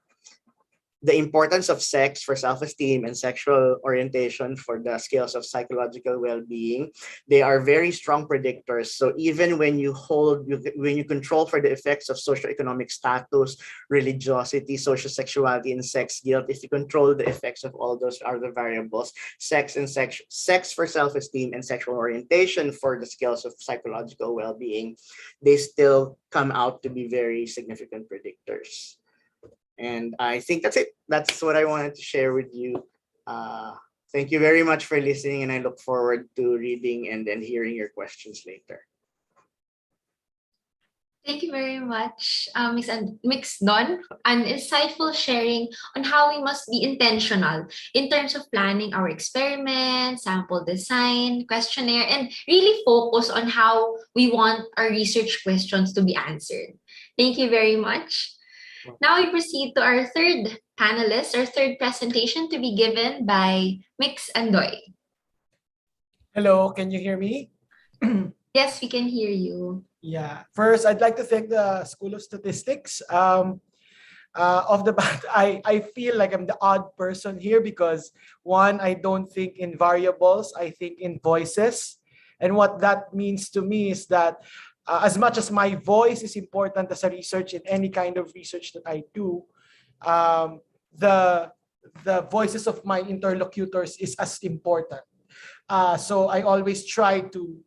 the importance of sex for self-esteem and sexual orientation for the scales of psychological well-being, they are very strong predictors. So even when you control for the effects of socioeconomic status, religiosity, social sexuality, and sex guilt, if you control the effects of all those other variables, sex for self-esteem and sexual orientation for the scales of psychological well-being, they still come out to be very significant predictors. And I think that's it. That's what I wanted to share with you. Thank you very much for listening, and I look forward to reading and then hearing your questions later. Thank you very much, Mix Don, an insightful sharing on how we must be intentional in terms of planning our experiment, sample design, questionnaire, and really focus on how we want our research questions to be answered. Thank you very much. Now we proceed to our third panelist, our third presentation to be given by Mix and Doy. Hello, can you hear me? Yes, we can hear you. Yeah. First, I'd like to thank the School of Statistics. Off the bat, I feel like I'm the odd person here because one, I don't think in variables, I think in voices. And what that means to me is that as much as my voice is important as a research in any kind of research that I do, um, the the voices of my interlocutors is as important. So I always try to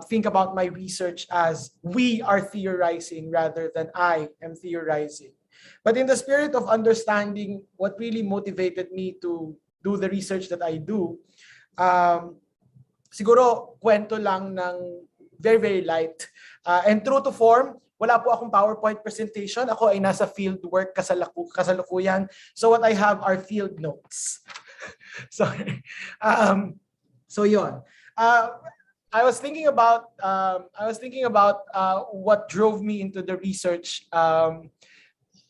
think about my research as we are theorizing rather than I am theorizing. But in the spirit of understanding what really motivated me to do the research that I do, um, siguro kwento lang ng very, very light. And true to form, wala po akong PowerPoint presentation. Ako ay nasa field work kasalukuyan. So what I have are field notes. Sorry. So yon. I was thinking about what drove me into the research,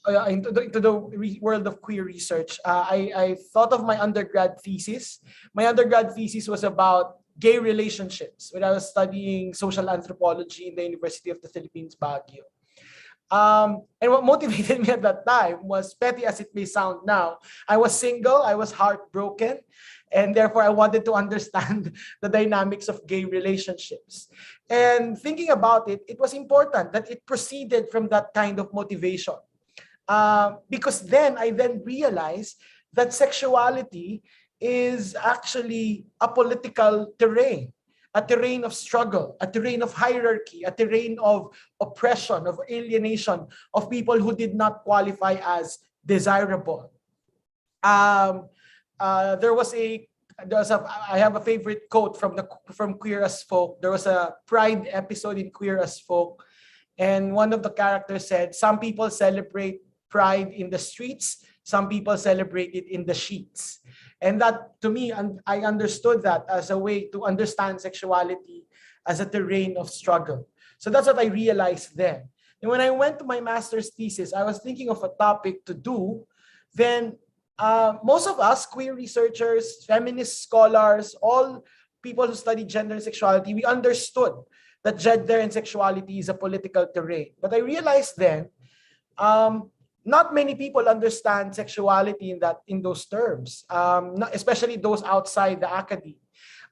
into the world of queer research. I thought of my undergrad thesis. My undergrad thesis was about gay relationships when I was studying social anthropology in the University of the Philippines, Baguio. And what motivated me at that time was, petty as it may sound now, I was single, I was heartbroken, and therefore I wanted to understand the dynamics of gay relationships. And thinking about it, it was important that it proceeded from that kind of motivation. Because then I realized that sexuality is actually a political terrain, a terrain of struggle, a terrain of hierarchy, a terrain of oppression, of alienation of people who did not qualify as desirable. I have a favorite quote from Queer as Folk. There was a Pride episode in Queer as Folk, and one of the characters said, "Some people celebrate Pride in the streets, some people celebrate it in the sheets." And that, to me, I understood that as a way to understand sexuality as a terrain of struggle. So that's what I realized then. And when I went to my master's thesis, I was thinking of a topic to do. Then most of us, queer researchers, feminist scholars, all people who study gender and sexuality, we understood that gender and sexuality is a political terrain. But I realized then, not many people understand sexuality in those terms, especially those outside the academy.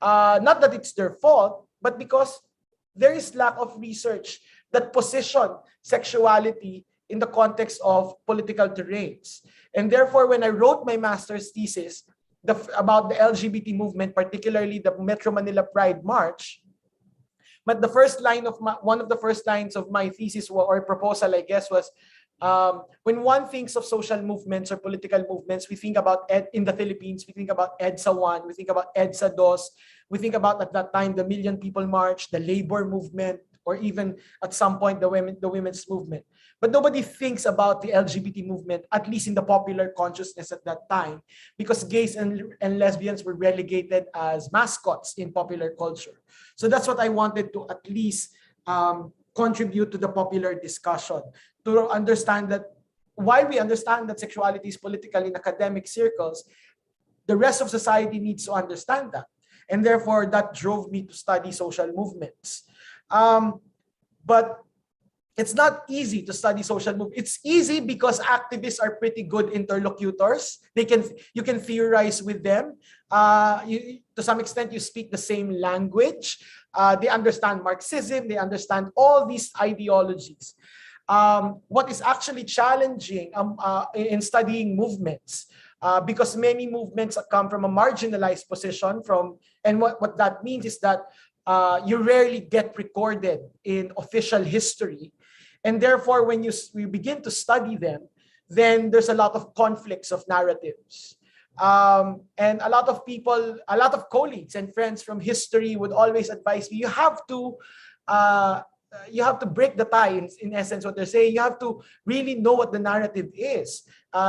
Not that it's their fault, but because there is lack of research that position sexuality in the context of political terrains. And therefore, when I wrote my master's thesis about the LGBT movement, particularly the Metro Manila Pride March, but one of the first lines of my thesis or proposal, I guess, was, when one thinks of social movements or political movements, we think about in the Philippines, we think about EDSA 1, we think about EDSA 2, we think about at that time the Million People March, the labor movement, or even at some point the women's movement. But nobody thinks about the LGBT movement, at least in the popular consciousness at that time, because gays and lesbians were relegated as mascots in popular culture. So that's what I wanted to at least contribute to the popular discussion, to understand that while we understand that sexuality is political in academic circles, the rest of society needs to understand that. And therefore, that drove me to study social movements. But it's not easy to study social movements. It's easy because activists are pretty good interlocutors. You can theorize with them. To some extent, you speak the same language. They understand Marxism. They understand all these ideologies. What is actually challenging in studying movements, because many movements come from a marginalized position, and what that means is that you rarely get recorded in official history. And therefore, when we begin to study them, then there's a lot of conflicts of narratives. And a lot of people, a lot of colleagues and friends from history would always advise me, you have to break the tie, in essence, what they're saying. You have to really know what the narrative is,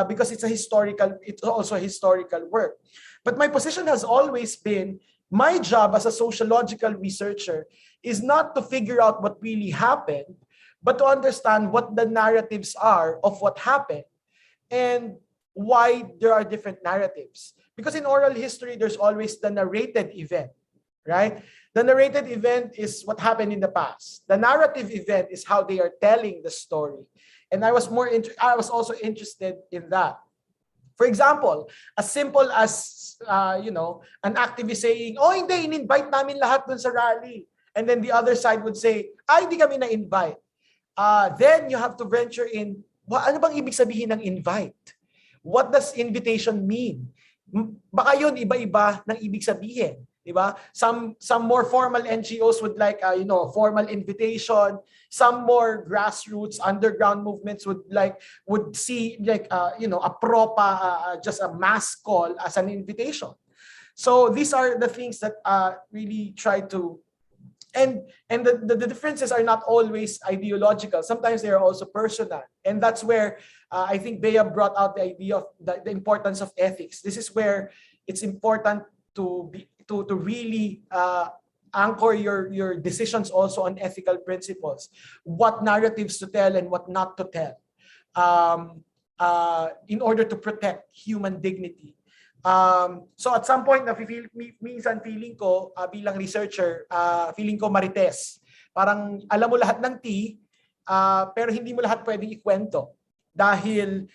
because it's also a historical work. But my position has always been, my job as a sociological researcher is not to figure out what really happened, but to understand what the narratives are of what happened and why there are different narratives. Because in oral history, there's always the narrated event. right? The narrated event is what happened in the past. The narrative event is how they are telling the story. And I was also interested in that. For example, as simple as an activist saying, "Oh, hindi, in-invite namin lahat dun sa rally." And then the other side would say, "Ay, hindi kami na-invite." Then you have to venture in, ano bang ibig sabihin ng invite? What does invitation mean? Baka yun iba-iba ng ibig sabihin. Diba? Some more formal NGOs would like formal invitation. Some more grassroots underground movements would see a propa just a mass call as an invitation. So these are the things that really try to, and the differences are not always ideological. Sometimes they are also personal, and that's where I think Bea brought out the idea of the importance of ethics. This is where it's important to really anchor your decisions also on ethical principles, what narratives to tell and what not to tell, in order to protect human dignity. So at some point, minsan feeling ko bilang researcher, feeling ko Marites. Parang alam mo lahat ng tea, pero hindi mo lahat pwedeng ikwento. Dahil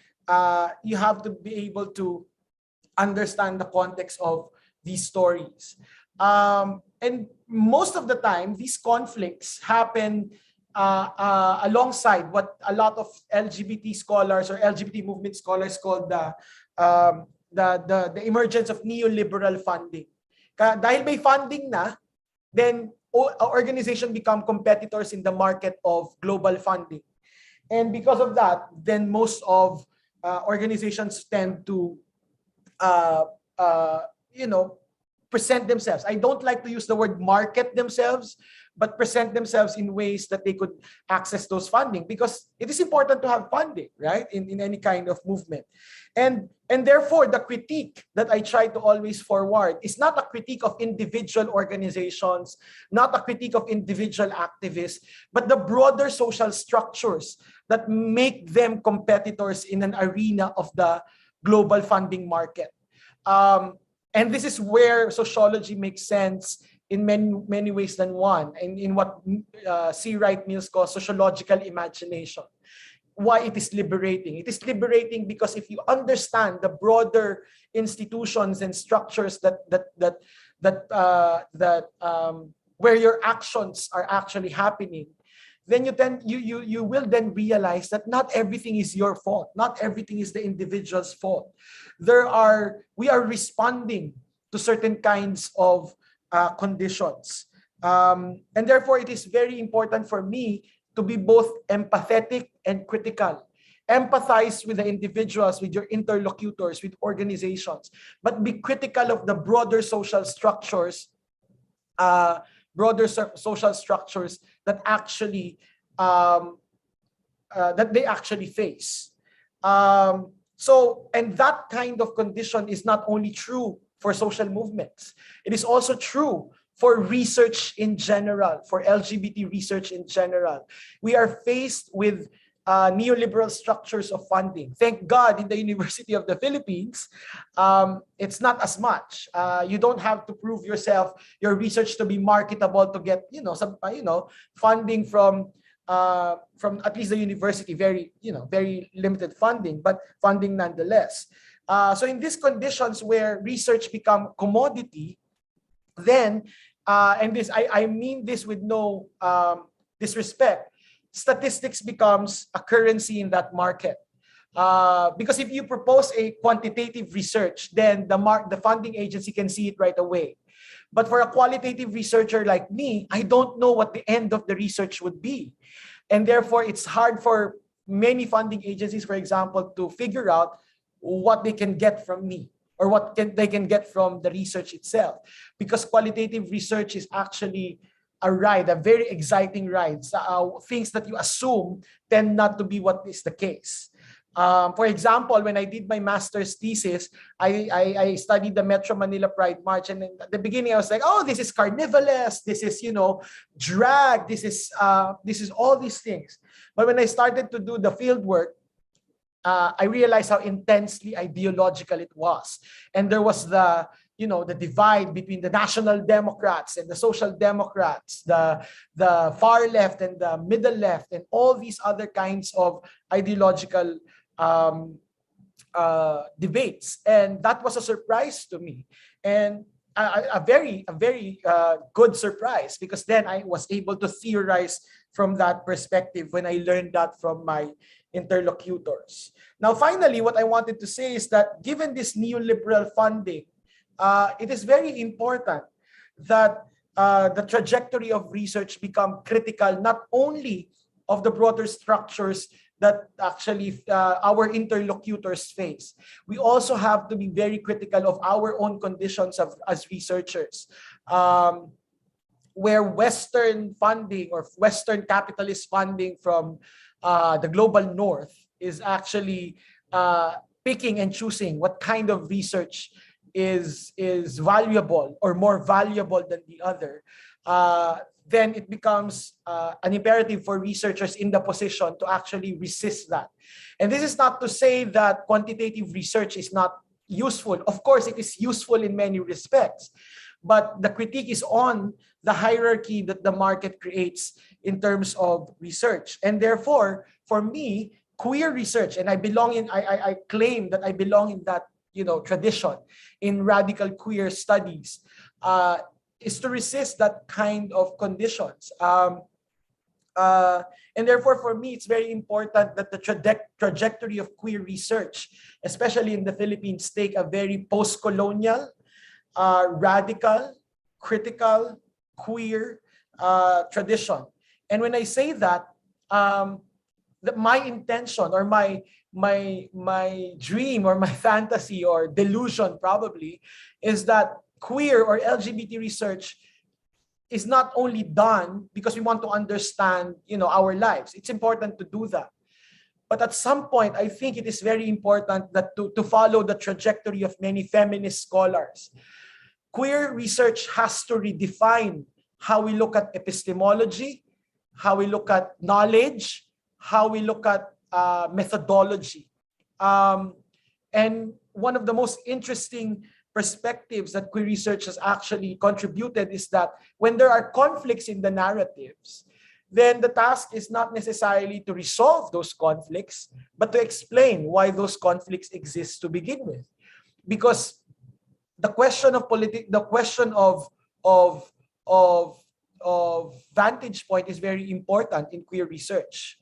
you have to be able to understand the context of these stories. And most of the time, these conflicts happen alongside what a lot of LGBT scholars or LGBT movement scholars call the emergence of neoliberal funding. Dahil may funding na, then organizations become competitors in the market of global funding. And because of that, then most of organizations tend to present themselves. I don't like to use the word market themselves, but present themselves in ways that they could access those funding, because it is important to have funding, right? In any kind of movement. And therefore, the critique that I try to always forward is not a critique of individual organizations, not a critique of individual activists, but the broader social structures that make them competitors in an arena of the global funding market. And this is where sociology makes sense in many ways than one, and in what C. Wright Mills calls sociological imagination. Why it is liberating? It is liberating because if you understand the broader institutions and structures where your actions are actually happening, then you will then realize that not everything is your fault. Not everything is the individual's fault. We are responding to certain kinds of conditions. And therefore, it is very important for me to be both empathetic and critical. Empathize with the individuals, with your interlocutors, with organizations, but be critical of the broader social structures, that actually that they actually face. And that kind of condition is not only true for social movements. It is also true for research in general, for LGBT research in general. We are faced with neoliberal structures of funding. Thank God in the University of the Philippines, it's not as much. You don't have to prove your research to be marketable to get funding from at least the university. Very limited funding, but funding nonetheless. So in these conditions where research become commodity, then I mean this with no disrespect, statistics becomes a currency in that market. Because if you propose a quantitative research, then the funding agency can see it right away. But for a qualitative researcher like me, I don't know what the end of the research would be. And therefore, it's hard for many funding agencies, for example, to figure out what they can get from me or they can get from the research itself. Because qualitative research is actually a ride, a very exciting ride. Things that you assume tend not to be what is the case. For example, when I did my master's thesis, I studied the Metro Manila Pride March, and at the beginning I was like, oh, this is carnivalesque, this is drag, this is all these things. But when I started to do the field work, I realized how intensely ideological it was. And there was the the divide between the National Democrats and the Social Democrats, the far left and the middle left, and all these other kinds of ideological debates. And that was a surprise to me, and a very good surprise, because then I was able to theorize from that perspective when I learned that from my interlocutors. Now, finally, what I wanted to say is that given this neoliberal funding, it is very important that the trajectory of research become critical, not only of the broader structures that actually our interlocutors face. We also have to be very critical of our own conditions as researchers, where Western funding or Western capitalist funding from the global North is actually picking and choosing what kind of research is valuable or more valuable than the other. Then it becomes an imperative for researchers in the position to actually resist that. And this is not to say that quantitative research is not useful. Of course, it is useful in many respects, but the critique is on the hierarchy that the market creates in terms of research. And therefore, for me, queer research, and I claim that I belong in that tradition in radical queer studies, is to resist that kind of conditions. And therefore, for me, it's very important that the trajectory of queer research, especially in the Philippines, take a very post-colonial, radical, critical, queer tradition. And when I say that, my intention or my dream or my fantasy or delusion probably is that queer or LGBT research is not only done because we want to understand, our lives. It's important to do that. But at some point, I think it is very important that to follow the trajectory of many feminist scholars. Queer research has to redefine how we look at epistemology, how we look at knowledge, how we look at methodology. And one of the most interesting perspectives that queer research has actually contributed is that when there are conflicts in the narratives, then the task is not necessarily to resolve those conflicts, but to explain why those conflicts exist to begin with. Because the question of vantage point is very important in queer research.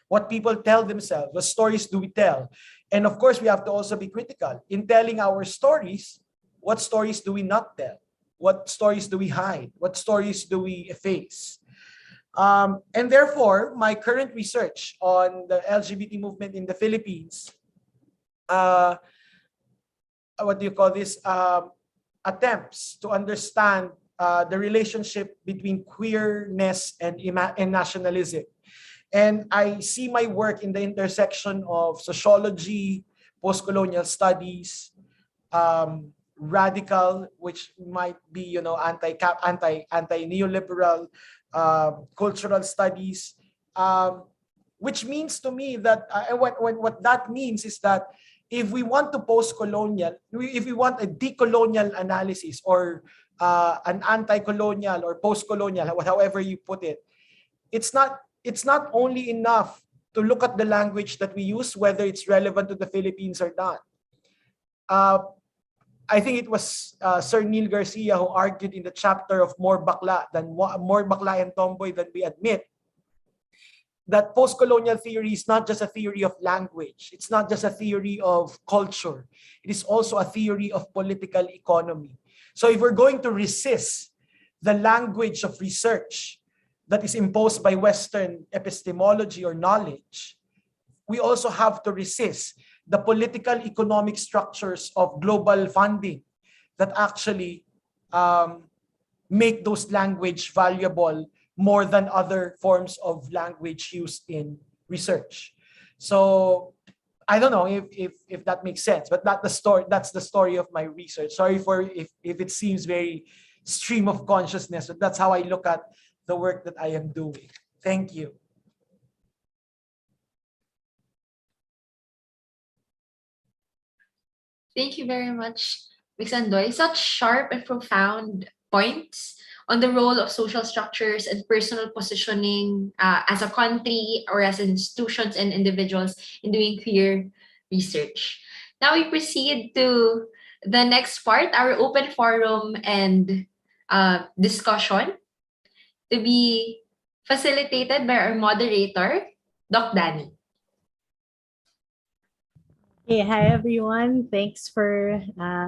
What people tell themselves, what stories do we tell? And of course, we have to also be critical. In telling our stories, what stories do we not tell? What stories do we hide? What stories do we efface? And therefore, my current research on the LGBT movement in the Philippines, attempts to understand the relationship between queerness and nationalism. And I see my work in the intersection of sociology, post-colonial studies, radical, which might be anti-neoliberal, cultural studies, which means to me that what that means is that if we want to post-colonial, if we want a decolonial analysis or an anti-colonial or post-colonial, however you put it, it's not only enough to look at the language that we use, whether it's relevant to the Philippines or not. I think it was Sir Neil Garcia who argued in the chapter of More Bakla and Tomboy Than We Admit, that post-colonial theory is not just a theory of language. It's not just a theory of culture. It is also a theory of political economy. So if we're going to resist the language of research that is imposed by Western epistemology or knowledge, we also have to resist the political economic structures of global funding that actually make those language valuable more than other forms of language used in research. So I don't know if that makes sense, but that's the story of my research. Sorry for if it seems very stream of consciousness, but that's how I look at the work that I am doing. Thank you. Thank you very much, Ms. Andoy, such sharp and profound points on the role of social structures and personal positioning as a country or as institutions and individuals in doing queer research. Now we proceed to the next part, our open forum and discussion to be facilitated by our moderator, Doc Danny. Hey, hi everyone. Thanks for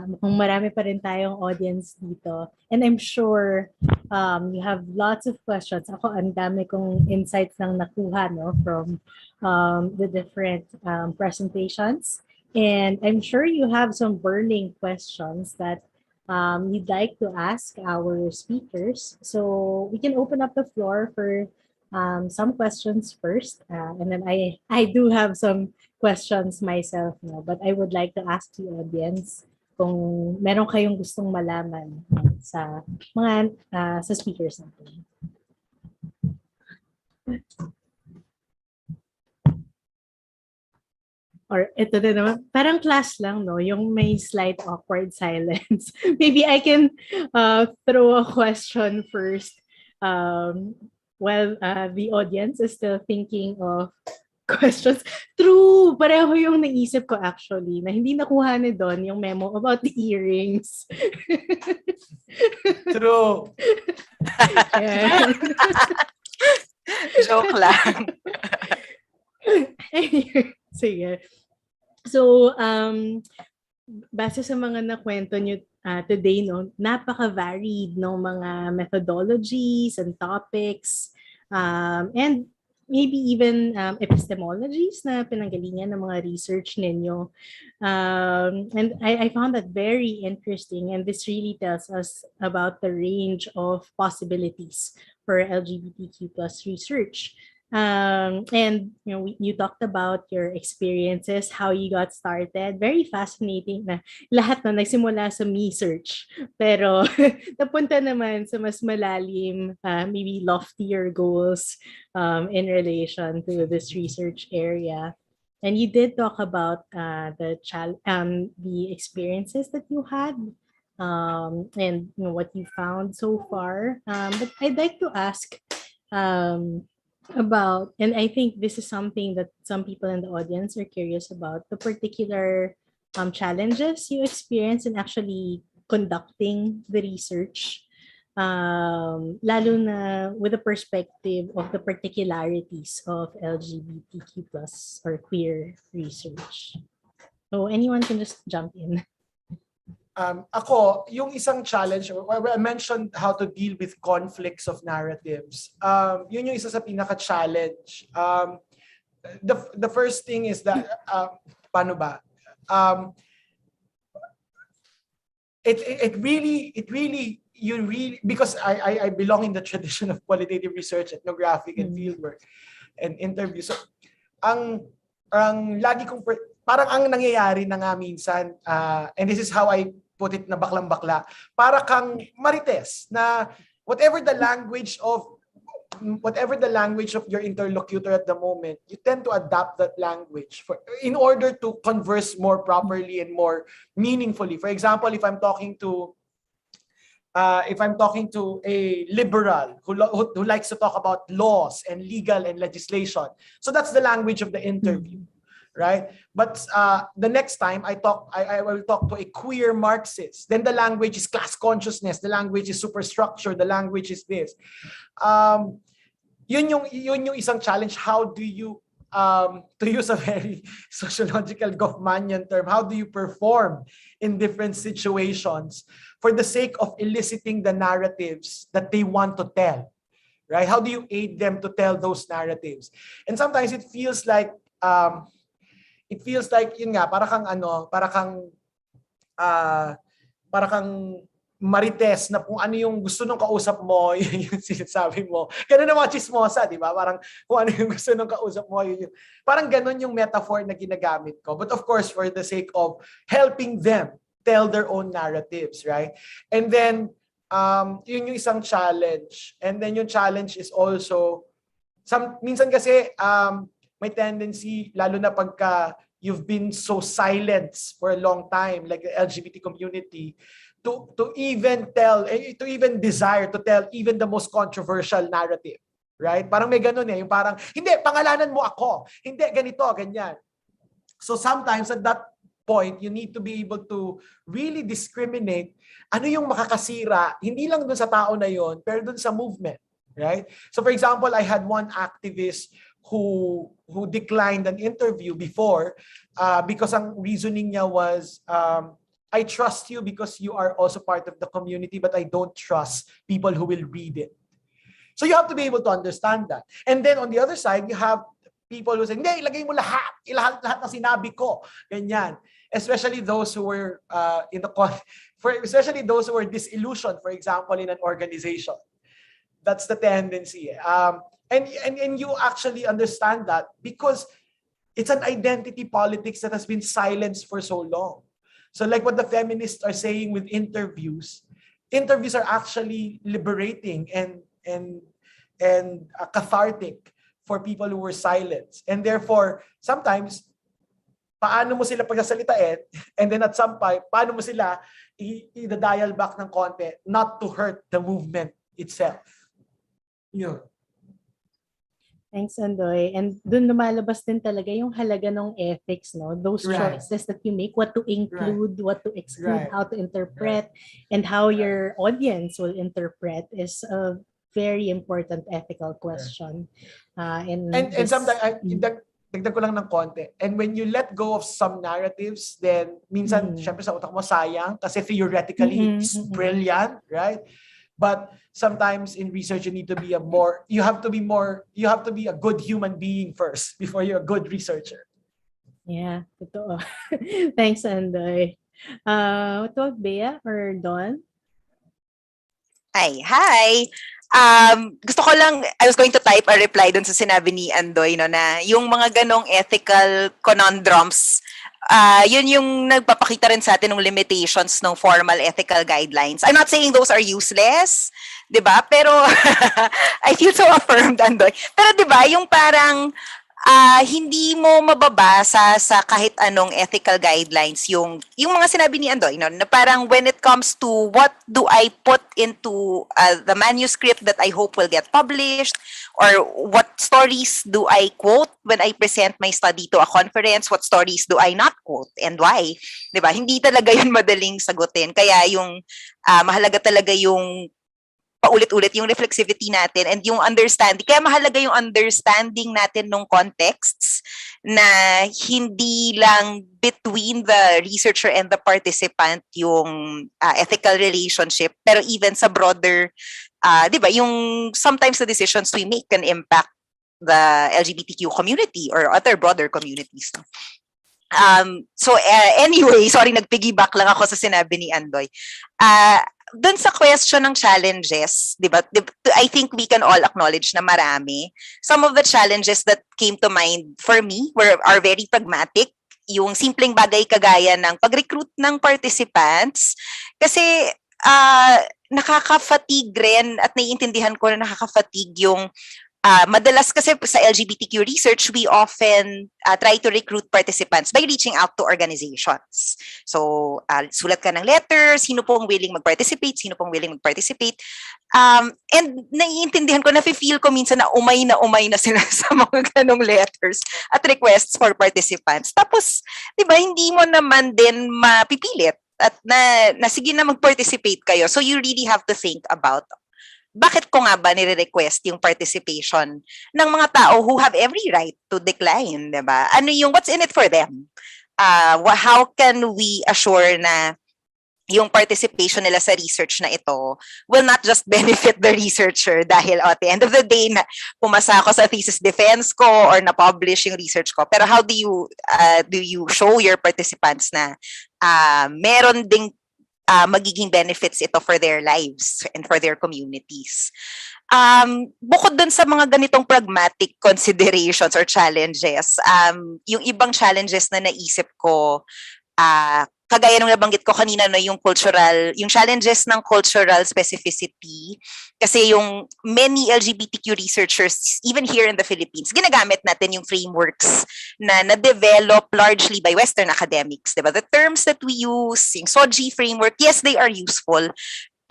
mukhang marami pa rin tayong audience dito. And I'm sure you have lots of questions. Ako, ang dami kong insights nang nakuha from the different presentations. And I'm sure you have some burning questions that you'd like to ask our speakers. So we can open up the floor for some questions first. And then I do have some questions myself, no? But I would like to ask the audience kung meron kayong gustong malaman sa mga sa speakers natin. Or ito din naman, parang class lang, no? Yung may slight awkward silence. Maybe I can throw a question first while the audience is still thinking of questions. True! Pareho yung naisip ko actually, na hindi nakuha ni Don yung memo about the earrings. True. Yeah. Joke lang. Sige. So, base sa mga nakwento nyo today, no, napaka-varied ng mga methodologies and topics, and maybe even epistemologies na pinanggalingan ng mga research ninyo. And I found that very interesting, and this really tells us about the range of possibilities for LGBTQ plus research. And you talked about your experiences, how you got started. Very fascinating na lahat na nagsimula sa me search, pero napunta naman sa mas malalim, maybe loftier goals in relation to this research area. And you did talk about the experiences that you had, and what you found so far. But I'd like to ask about, and I think this is something that some people in the audience are curious about, the particular challenges you experience in actually conducting the research, lalo na with the perspective of the particularities of LGBTQ plus or queer research. So anyone can just jump in. Ako, yung isang challenge, I mentioned how to deal with conflicts of narratives. Yun yung isa sa pinaka-challenge. The first thing is that, paano ba? It really, because I belong in the tradition of qualitative research, ethnographic, and fieldwork, and interviews. So, ang lagi kong, parang ang nangyayari na nga minsan, and this is how I put it na baklang-bakla, para kang marites na whatever the language of your interlocutor at the moment, you tend to adapt that language in order to converse more properly and more meaningfully. For example, if I'm talking to a liberal who likes to talk about laws and legal and legislation, so that's the language of the interview. Right? But the next time I will talk to a queer Marxist, then the language is class consciousness, the language is superstructure, the language is this. Yun yung isang challenge. How do you, to use a very sociological Goffmanian term, how do you perform in different situations for the sake of eliciting the narratives that they want to tell? Right? How do you aid them to tell those narratives? And sometimes it feels like yun nga, para kang marites na kung ano yung gusto ng kausap mo, yun yung sinasabi mo. Ganun na mga chismosa, di ba? Parang kung ano yung gusto ng kausap mo, yun yung, parang ganun yung metaphor na ginagamit ko. But of course, for the sake of helping them tell their own narratives, right? And then, yun yung isang challenge. And then yung challenge is also, minsan kasi, may tendency, lalo na pagka you've been so silenced for a long time, like the LGBT community, to even desire to tell even the most controversial narrative, right? Parang may ganun yung parang, hindi, pangalanan mo ako, hindi, ganito, ganyan. So sometimes at that point, you need to be able to really discriminate ano yung makakasira, hindi lang dun sa tao na yon, pero dun sa movement, right? So for example, I had one activist who declined an interview before because ang reasoning niya was, I trust you because you are also part of the community, but I don't trust people who will read it. So you have to be able to understand that. And then on the other side, you have people who say, hindi, ilagay mo lahat ng sinabi ko. Ganyan. Especially those who were especially those who were disillusioned, for example, in an organization. That's the tendency. And you actually understand that because it's an identity politics that has been silenced for so long. So like what the feminists are saying with interviews are actually liberating and cathartic for people who were silenced. And therefore, sometimes, paano mo sila pagsasalitain, and then at some point, paano mo sila i-dial back ng konti, not to hurt the movement itself. Yun. Thanks, Andoy. And dun lumalabas din talaga yung halaga ng ethics, no? Those Right. choices that you make, what to include, what to exclude, Right. how to interpret, and how your audience will interpret is a very important ethical question. And sometimes, dagdag ko lang ng konti. And when you let go of some narratives, then minsan, syempre sa utak mo sayang kasi theoretically it's brilliant, right? But sometimes in research, you have to be a good human being first before you're a good researcher. Yeah, totoo. Thanks, Andoy. What about Bea or Dawn? Hi. Gusto ko lang, I was going to type a reply dun sa sinabi ni Andoy, no, na yung mga ganong ethical conundrums, yun yung nagpapakita rin sa atin ng limitations ng formal ethical guidelines. I'm not saying those are useless, di ba? Pero, I feel so affirmed, Andoy. Pero di ba, yung parang, hindi mo mababasa sa kahit anong ethical guidelines yung mga sinabi ni Andoy, no, na parang when it comes to what do I put into the manuscript that I hope will get published, or what stories do I quote when I present my study to a conference, what stories do I not quote and why, di ba? Hindi talaga yun madaling sagutin. Kaya yung mahalaga talaga yung paulit-ulit yung reflexivity natin and yung understanding. Kaya mahalaga yung understanding natin ng contexts na hindi lang between the researcher and the participant yung ethical relationship, pero even sa broader, di ba, yung sometimes the decisions we make can impact the LGBTQ community or other broader communities. So anyway, sorry, nagpiggyback lang ako sa sinabi ni Andoy. Dun sa question ng challenges, di ba, I think we can all acknowledge na marami. Some of the challenges that came to mind for me are very pragmatic. Yung simpleng bagay kagaya ng pag-recruit ng participants. Kasi nakaka-fatigue rin at naiintindihan ko na nakaka-fatigue yung madalas kasi sa LGBTQ research, we often try to recruit participants by reaching out to organizations. So, sulat ka ng letter, sino pong willing mag-participate. And naiintindihan ko, nafe-feel ko minsan na umay na sila sa mga ganong letters at requests for participants. Tapos, di ba, hindi mo naman din mapipilit at na sige na mag-participate kayo. So, you really have to think about bakit ko nga ba nire-request yung participation ng mga tao who have every right to decline, diba? Ano yung, what's in it for them? How can we assure na yung participation nila sa research na ito will not just benefit the researcher dahil at the end of the day na pumasa ako sa thesis defense ko or na-publish yung research ko. Pero how do you show your participants na meron ding magiging benefits ito for their lives and for their communities. Bukod dun sa mga ganitong pragmatic considerations or challenges, yung ibang challenges na naisip ko, kagaya nung nabanggit ko kanina, no, yung challenges ng cultural specificity, kasi yung many LGBTQ researchers, even here in the Philippines, ginagamit natin yung frameworks na na-develop largely by Western academics, diba? The terms that we use, yung SOGI framework, yes, they are useful,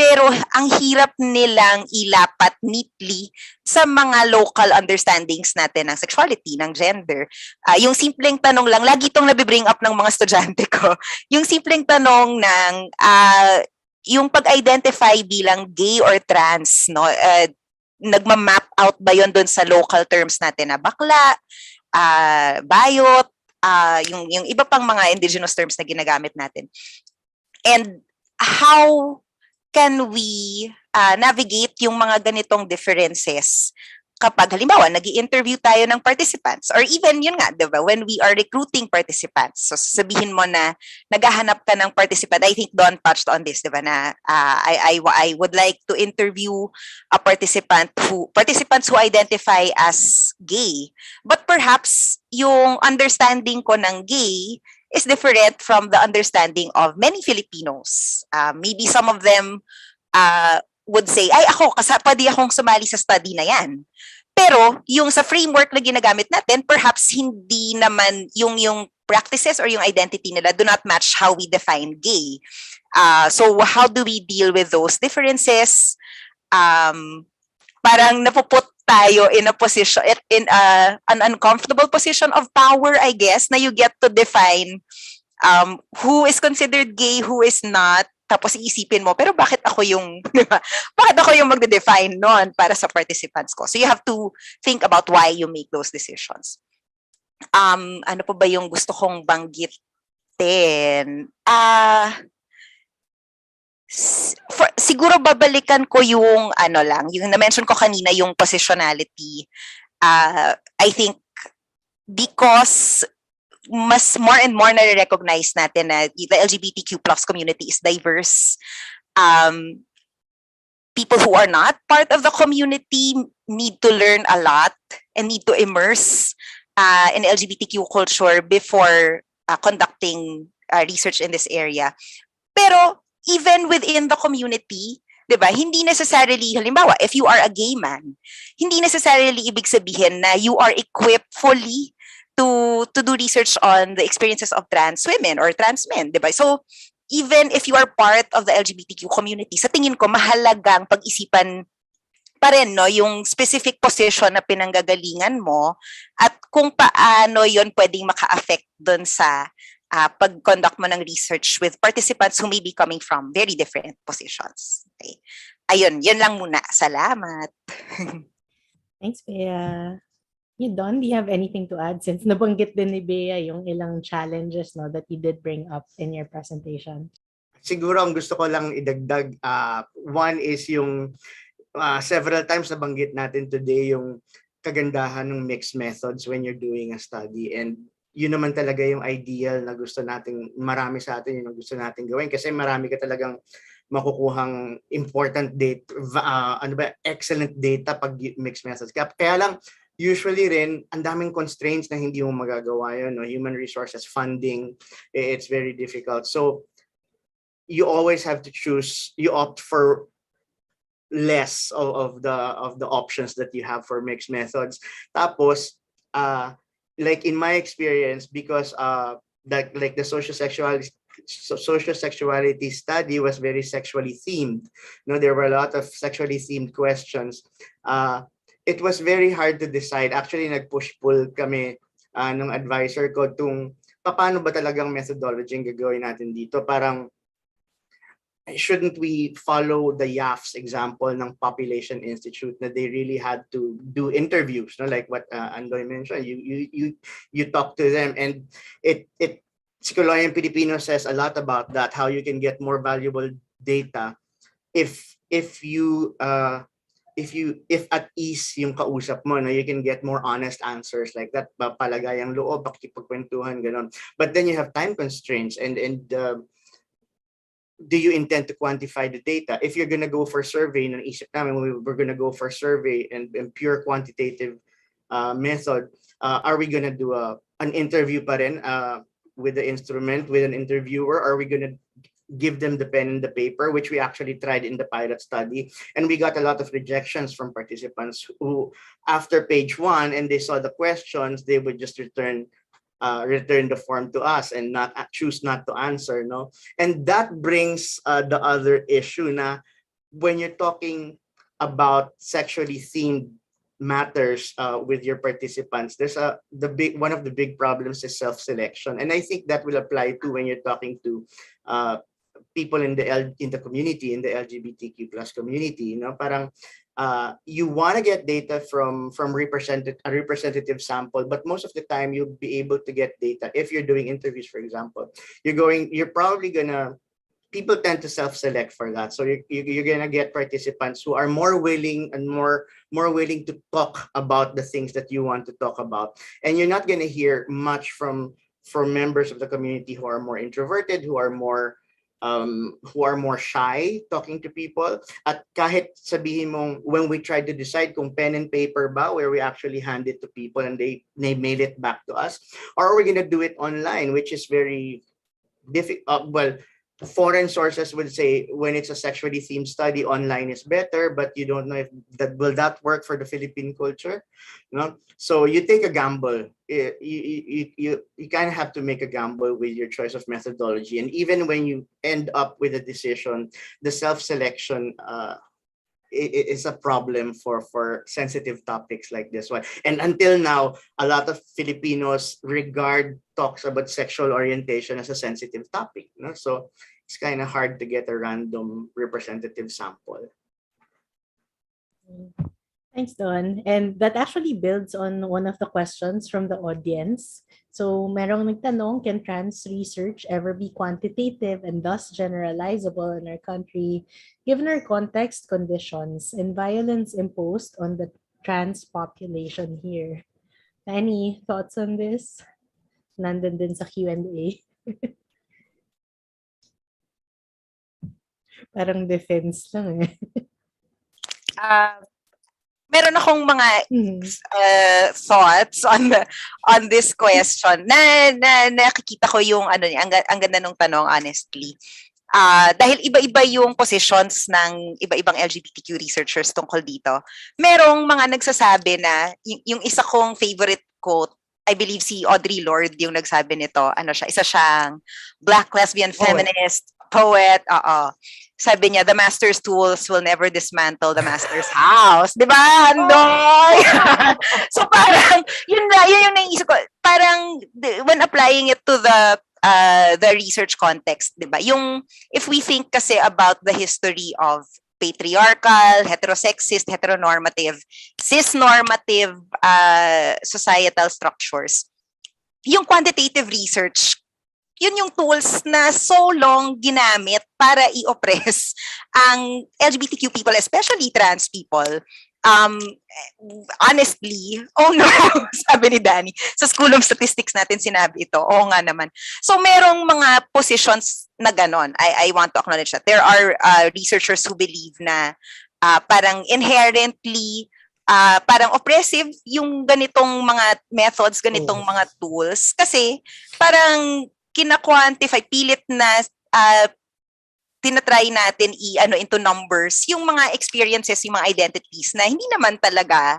pero ang hirap nilang ilapat neatly sa mga local understandings natin ng sexuality, ng gender. Yung simpleng tanong lang, lagi itong nabibring up ng mga estudyante ko, yung simpleng tanong ng yung pag-identify bilang gay or trans, no? Nagma-map out ba yon doon sa local terms natin na bakla, bayot, yung iba pang mga indigenous terms na ginagamit natin. And how can we navigate yung mga ganitong differences kapag halimbawa nag-i-interview tayo ng participants, or even yun nga, diba, when we are recruiting participants. So sabihin mo na naghahanap ka ng participant, I think Don touched on this, diba, na I would like to interview a participants who identify as gay, but perhaps yung understanding ko ng gay is different from the understanding of many Filipinos. Maybe some of them would say, ay ako, pwede akong sumali sa study na yan. Pero yung sa framework na ginagamit natin, perhaps hindi naman yung practices or yung identity nila do not match how we define gay. So how do we deal with those differences? Parang napuput tayo in a position, in an uncomfortable position of power, I guess, na you get to define who is considered gay, who is not. Tapos iisipin mo, pero bakit ako yung, bakit ako yung magde-define nun para sa participants ko? So you have to think about why you make those decisions. Ano pa ba yung gusto kong banggitin? Siguro babalikan ko yung yung na-mention ko kanina, yung positionality. I think because more and more na-recognize natin na the LGBTQ plus community is diverse. People who are not part of the community need to learn a lot and need to immerse in LGBTQ culture before conducting research in this area. Pero even within the community, diba, hindi necessarily, halimbawa, if you are a gay man, hindi necessarily ibig sabihin na you are equipped fully to do research on the experiences of trans women or trans men, diba? So, even if you are part of the LGBTQ community, sa tingin ko, mahalagang pag-isipan pa rin, no, yung specific position na pinanggagalingan mo at kung paano yon pwedeng maka-affect dun sa pag-conduct mo ng research with participants who may be coming from very different positions. Okay. Ayun, yun lang muna. Salamat. Thanks, Bea. You, Don, do you have anything to add? Since nabanggit din ni Bea yung ilang challenges, no, that you did bring up in your presentation. Siguro ang gusto ko lang idagdag, one is yung several times nabanggit natin today yung kagandahan ng mixed methods when you're doing a study, and yun naman talaga yung ideal na gusto nating, marami sa atin yung gusto nating gawin kasi marami ka talagang makukuhang important data, excellent data pag mixed methods. Kaya lang, usually rin, ang daming constraints na hindi mo magagawa yun, no? Human resources, funding, it's very difficult. So, you always have to choose, you opt for less of the options that you have for mixed methods. Tapos, like in my experience, because like the social sexuality study was very sexually themed. No, there were a lot of sexually themed questions. It was very hard to decide. Actually, nag-push-pull kami ng advisor ko tung paano ba talagang methodology ang gagawin natin dito. Parang shouldn't we follow the YAF's example ng Population Institute na they really had to do interviews, no? Like what Andoy mentioned, you talk to them, and it Psikoloyang Pilipino says a lot about that, how you can get more valuable data if at ease yung kausap mo, no? You can get more honest answers like that, palagayang loob, pakikipagkwentuhan, ganon. But then you have time constraints, and do you intend to quantify the data? If you're going to go for survey, naisip namin we're going to go for survey and pure quantitative method, are we going to do an interview pa rin with the instrument, with an interviewer? Are we going to give them the pen and the paper, which we actually tried in the pilot study? And we got a lot of rejections from participants who, after page 1 and they saw the questions, they would just return the form to us and not choose not to answer. No, and that brings the other issue na when you're talking about sexually themed matters with your participants, there's one of the big problems is self-selection, and I think that will apply to when you're talking to people in the community, in the LGBTQ plus community. You know, parang you want to get data from a representative sample, but most of the time you'll be able to get data if you're doing interviews, for example. You're probably gonna, people tend to self-select for that. So you're gonna get participants who are more willing and more willing to talk about the things that you want to talk about. And you're not gonna hear much from members of the community who are more introverted, who are more shy talking to people. At kahit sabihin mong, when we tried to decide kung pen and paper ba, where we actually hand it to people and they mail it back to us, or are we gonna do it online, which is very difficult. Well, foreign sources would say when it's a sexually themed study, online is better, but you don't know if that will work for the Philippine culture. No, so you take a gamble. You kind of have to make a gamble with your choice of methodology, and even when you end up with a decision, the self-selection is a problem for sensitive topics like this one. And until now, a lot of Filipinos regard talks about sexual orientation as a sensitive topic. You know? So it's kind of hard to get a random representative sample. Thanks, Don. And that actually builds on one of the questions from the audience. So merong nagtanong, can trans research ever be quantitative and thus generalizable in our country, given our context, conditions, and violence imposed on the trans population here? Any thoughts on this? Nandun din sa Q&A. Parang defense lang eh. Meron akong mga thoughts on this question na nakikita ko yung ang ganda ng tanong, honestly. Dahil iba-iba yung positions ng iba-ibang LGBTQ researchers tungkol dito. Merong mga nagsasabi na yung isa kong favorite quote, I believe si Audre Lorde yung nagsabi nito. Isa siyang Black lesbian feminist poet. Sabi niya, the master's tools will never dismantle the master's house. Di ba? Handoy! So parang, yun yung naisip ko. Parang, when applying it to the research context, di ba? Yung, if we think kasi about the history of patriarchal, heterosexist, heteronormative, cisnormative societal structures, yung quantitative research, yun yung tools na so long ginamit para i-oppress ang LGBTQ people, especially trans people. Honestly, oh no, sabi ni Danny, sa School of Statistics natin sinabi ito, oo nga naman. So merong mga positions na ganon. I want to acknowledge that. There are researchers who believe na parang inherently parang oppressive yung ganitong mga methods, ganitong mga tools. Kasi parang kina-quantify, pilit na tinatry natin into numbers yung mga experiences, yung mga identities na hindi naman talaga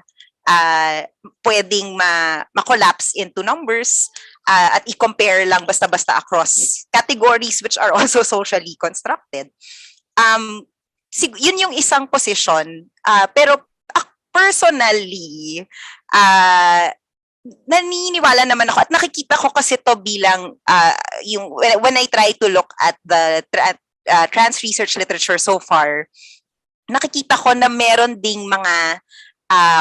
pwedeng ma-collapse into numbers at i-compare lang basta-basta across categories which are also socially constructed. Yun yung isang position. Pero personally, naniniwala naman ako at nakikita ko kasi to bilang yung when I try to look at the trans research literature so far, nakikita ko na meron ding mga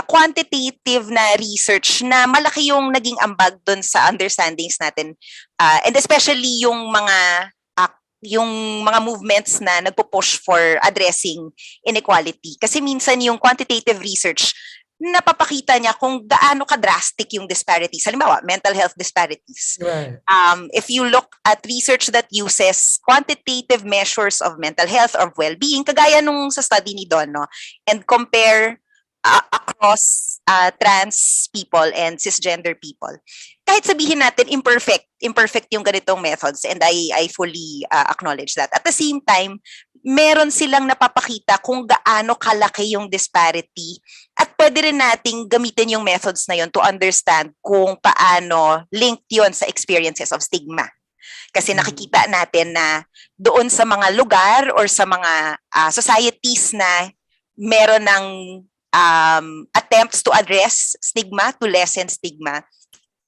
quantitative na research na malaki yung naging ambag dun sa understandings natin, and especially yung mga movements na nagpo-push for addressing inequality. Kasi minsan yung quantitative research napapakita niya kung gaano ka-drastic yung disparities. Halimbawa, mental health disparities. Right. If you look at research that uses quantitative measures of mental health or well-being, kagaya nung sa study ni Don, no, and compare across trans people and cisgender people. Kahit sabihin natin imperfect yung ganitong methods, and I fully acknowledge that. At the same time, meron silang napapakita kung gaano kalaki yung disparity, at pwede rin nating gamitin yung methods na yun to understand kung paano linked yun sa experiences of stigma. Kasi nakikita natin na doon sa mga lugar or sa mga societies na meron ng attempts to address stigma, to lessen stigma,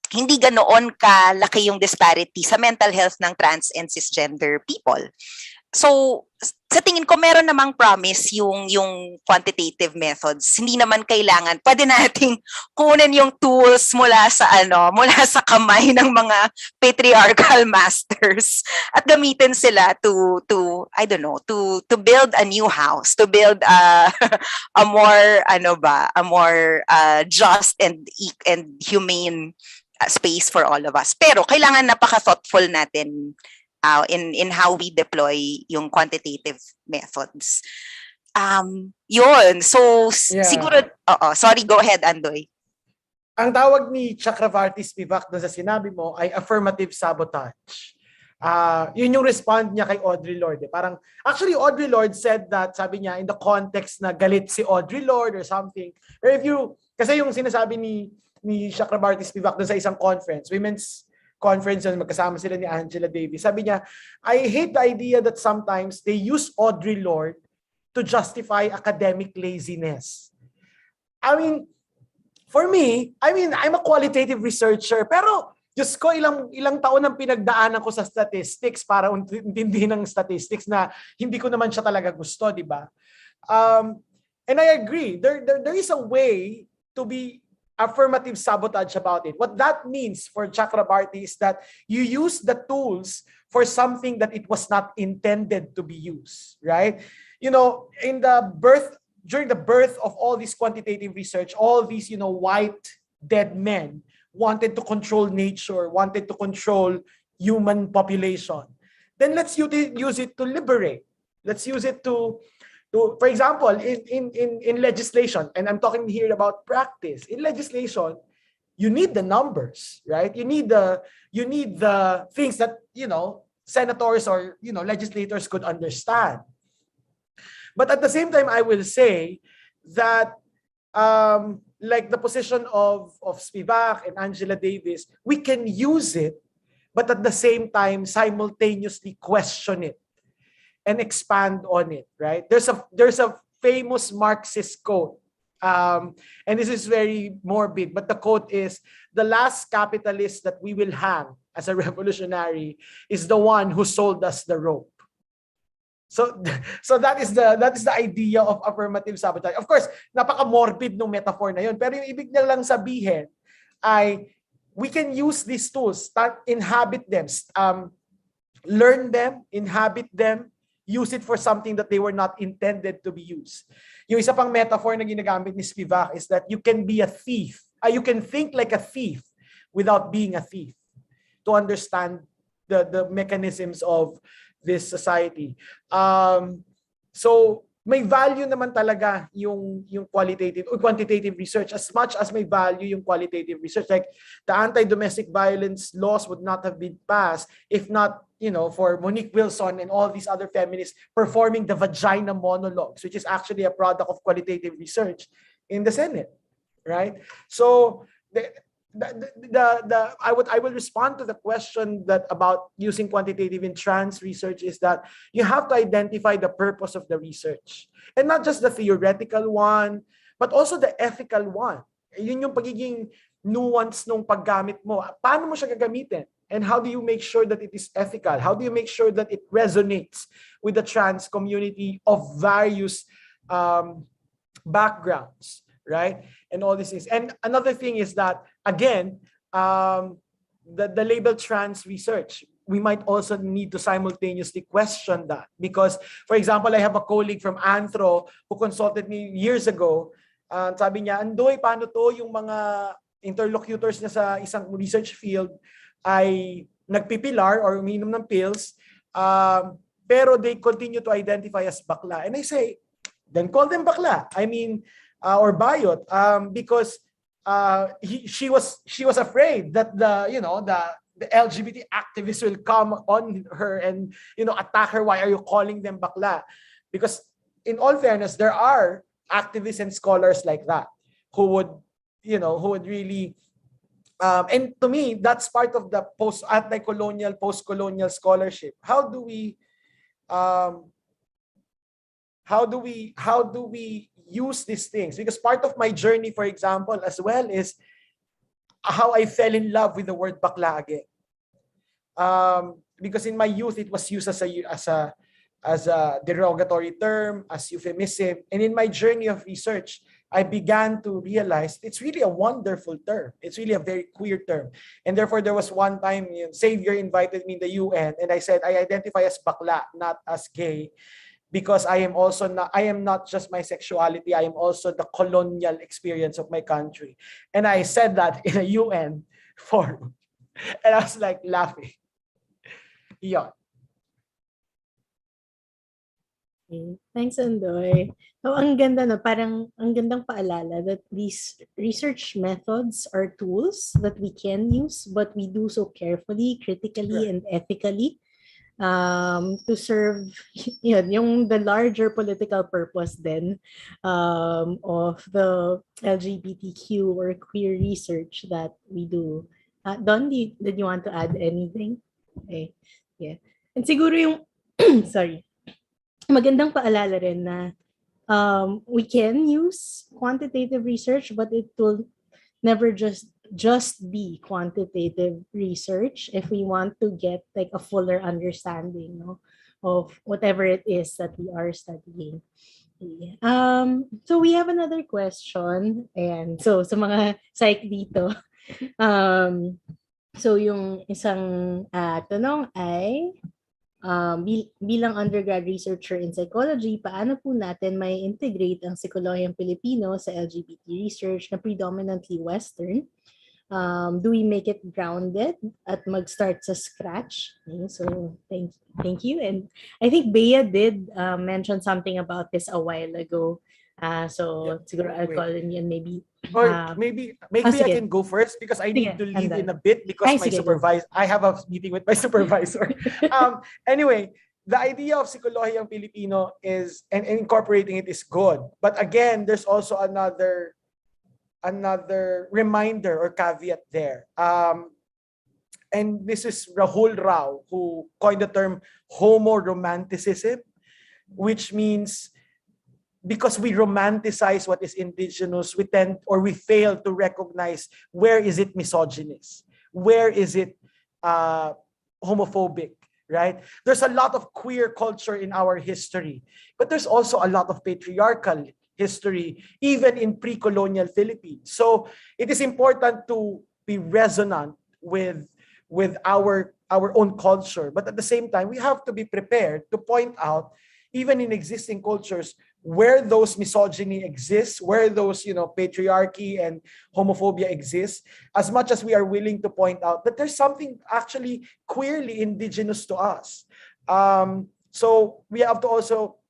hindi ganoon kalaki yung disparity sa mental health ng trans and cisgender people. So, sa tingin ko, meron namang promise yung quantitative methods. Hindi naman kailangan, pwede nating kunin yung tools mula sa kamay ng mga patriarchal masters at gamitin sila to build a new house, to build a more just and humane space for all of us. Pero kailangan napaka-thoughtful natin in how we deploy yung quantitative methods. Yun. So, siguro, sorry, go ahead, Andoy. Ang tawag ni Chakravarti Spivak doon sa sinabi mo ay affirmative sabotage. Yun yung respond niya kay Audre Lorde. Parang, actually, Audre Lorde said that, sabi niya, in the context na galit si Audre Lorde or something. Or kasi yung sinasabi ni Chakravarti Spivak doon sa isang conference, women's conference, magkasama sila ni Angela Davis. Sabi niya, I hate the idea that sometimes they use Audre Lorde to justify academic laziness. I mean, for me, I'm a qualitative researcher, pero Diyos ko, ilang taon ang pinagdaanan ko sa statistics para intindihin ng statistics na hindi ko naman siya talaga gusto, di ba? And I agree, there is a way to be affirmative sabotage about it. What that means for Chakrabarti is that you use the tools for something that it was not intended to be used, right? You know, during the birth of all this quantitative research, all these, white dead men wanted to control nature, wanted to control human population. Then let's use it to liberate. Let's use it to for example, in legislation, and I'm talking here about practice. In legislation, you need the numbers, right? You need the things that, senators or, legislators could understand. But at the same time, I will say that like the position of Spivak and Angela Davis, we can use it, but at the same time, simultaneously question it and expand on it, right? There's a famous Marxist quote, and this is very morbid, but the quote is, the last capitalist that we will hang as a revolutionary is the one who sold us the rope. So that is the idea of affirmative sabotage. Of course, napaka-morbid ng metaphor na yun, pero yung ibig niya lang sabihin ay we can use these tools, inhabit them, learn them, inhabit them, use it for something that they were not intended to be used. Yung isa pang metaphor na ginagamit ni Spivak is that you can be a thief. You can think like a thief without being a thief to understand the mechanisms of this society. So may value naman talaga yung qualitative or quantitative research as much as may value yung qualitative research. Like the anti-domestic violence laws would not have been passed if not, for Monique Wilson and all these other feminists performing the vagina monologues, which is actually a product of qualitative research in the Senate, right? So I will respond to the question that about using quantitative in trans research is that you have to identify the purpose of the research, and not just the theoretical one, but also the ethical one. Yun yung pagiging nuance nung paggamit mo. Paano mo siya gagamitin? And how do you make sure that it is ethical? How do you make sure that it resonates with the trans community of various backgrounds, right? And all these things. And another thing is that, again, the label trans research, we might also need to simultaneously question that. Because, for example, I have a colleague from Anthro who consulted me years ago. Sabi niya, Andoy, paano to yung mga interlocutors niya sa isang research field ay nagpipilar or uminom ng pills, pero they continue to identify as bakla. And I say, then call them bakla. I mean, or bayot, because she was afraid that the LGBT activists will come on her and attack her. Why are you calling them bakla? Because in all fairness, there are activists and scholars like that who would really and to me, that's part of the anti-colonial, post-colonial scholarship. How do we use these things? Because part of my journey, for example, as well, is how I fell in love with the word bakla again. Because in my youth, it was used as a derogatory term, as euphemism. And in my journey of research, I began to realize it's really a wonderful term. It's really a very queer term. And therefore, there was one time, Xavier invited me in the UN, and I said, I identify as bakla, not as gay, because I am not just my sexuality, I am also the colonial experience of my country. And I said that in a UN forum. And I was like laughing. Yeah. Okay. Thanks, Andoy. So, ang ganda, no? Parang ang gandang paalala that these research methods are tools that we can use, but we do so carefully, critically, and ethically to serve the larger political purpose then of the LGBTQ or queer research that we do. Don, did you want to add anything? Okay. Yeah. And siguro yung, sorry, magandang paalala rin na we can use quantitative research, but it will never just be quantitative research if we want to get like a fuller understanding, of whatever it is that we are studying. So we have another question, and so sa mga psych dito, so yung isang tanong ay, bilang undergrad researcher in psychology, paano po natin may integrate ang psikolohiyang Pilipino sa LGBT research na predominantly Western? Do we make it grounded at mag-start sa scratch? Okay, so thank you. And I think Bea did mention something about this a while ago. So siguro I'll call in yan maybe. Or maybe I can go first because I need to leave in a bit because my supervisor, I have a meeting with my supervisor. Anyway, the idea of psikolohiyang Pilipino is, and incorporating it is good. But again, there's also another reminder or caveat there. And this is Rahul Rao, who coined the term homo-romanticism, which means because we romanticize what is indigenous, we tend or we fail to recognize where is it misogynist, where is it homophobic, right? There's a lot of queer culture in our history, but there's also a lot of patriarchal history, even in pre-colonial Philippines. So it is important to be resonant with our own culture, but at the same time, we have to be prepared to point out, even in existing cultures, where those misogyny exists, where those patriarchy and homophobia exists, as much as we are willing to point out that there's something actually queerly indigenous to us. So we have to also.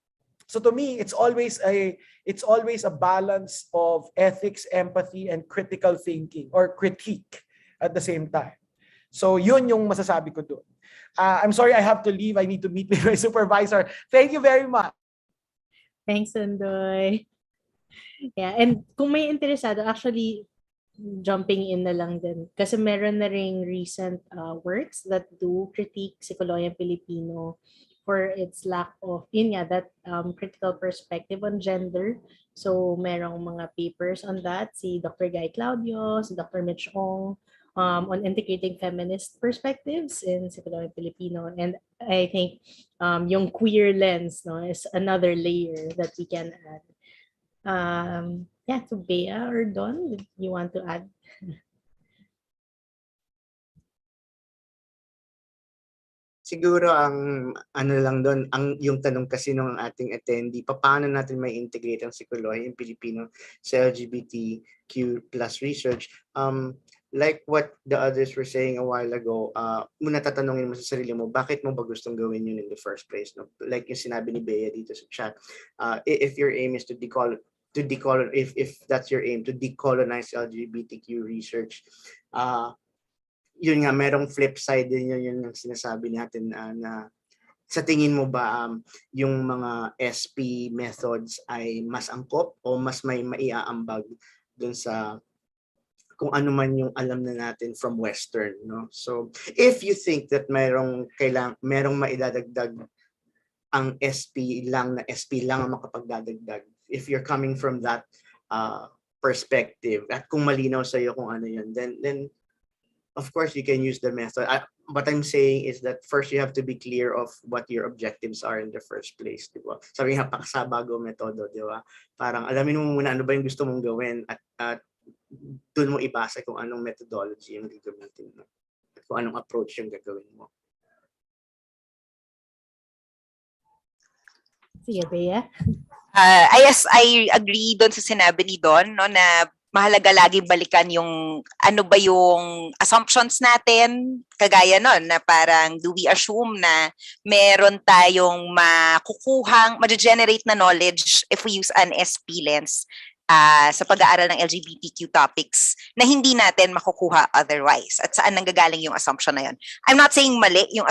So to me, it's always a balance of ethics, empathy, and critical thinking or critique at the same time. So yun yung masasabi ko doon. I'm sorry I have to leave. I need to meet with my supervisor. Thank you very much. Thanks, Andoy. Yeah, and kung may interesado, actually, jumping in na lang din. Kasi meron na ring recent works that do critique psikolohiyang Pilipino for its lack of, that critical perspective on gender. So, merong mga papers on that. Si Dr. Guy Claudio, si Dr. Mitch Ong, on integrating feminist perspectives in psikolohiyang Filipino. And I think yung queer lens is another layer that we can add. To Bea or Don, you want to add? Siguro ang ano lang doon, yung tanong kasi ng ating attendee, paano natin may integrate ang psikolohiyang Pilipino sa LGBTQ+ research? Like what the others were saying a while ago, muna tatanungin mo sa sarili mo, bakit mo ba gustong gawin yun in the first place? No? Like yung sinabi ni Bea dito sa chat, if your aim is to to decolonize, if that's your aim, to decolonize LGBTQ research. Yun nga, merong flip side din yun yung sinasabi natin na sa tingin mo ba yung mga SP methods ay mas angkop o mas may maiaambag dun sa kung ano man yung alam na natin from Western, no? So if you think that merong maidadagdag ang SP lang ang makapagdadagdag, if you're coming from that perspective at kung malinaw sa iyo kung ano yun, then of course you can use the method. What I'm saying is that first you have to be clear of what your objectives are in the first place, di ba? Sabi nga, paksa bago metodo, di ba? Parang alamin mo muna ano ba yung gusto mong gawin at doon mo ibasa kung anong methodology yung gagamitin mo at kung anong approach yung gagawin mo. Sige, Bea. Yes, I agree doon sa sinabi ni Don, no, na mahalaga lagi balikan yung ano ba yung assumptions natin, kagaya nun na parang do we assume na meron tayong ma-generate na knowledge if we use an SP lens sa pag-aaral ng LGBTQ topics na hindi natin makukuha otherwise, at saan nanggagaling yung assumption na yun. I'm not saying mali yung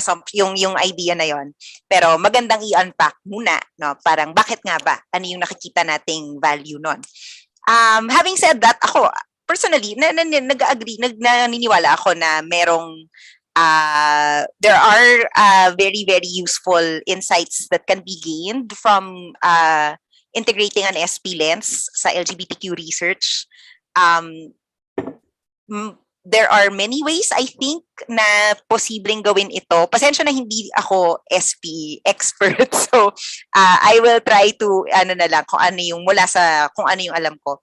yung idea na yun, pero magandang i-unpack muna, no? Parang bakit nga ba? Ano yung nakikita nating value nun? Having said that, ako personally nag-agree, naniniwala ako na merong there are very very useful insights that can be gained from integrating an SP lens sa LGBTQ research. There are many ways, I think, na posibleng gawin ito. Pasensya na hindi ako SP expert. So, I will try to, kung ano yung alam ko.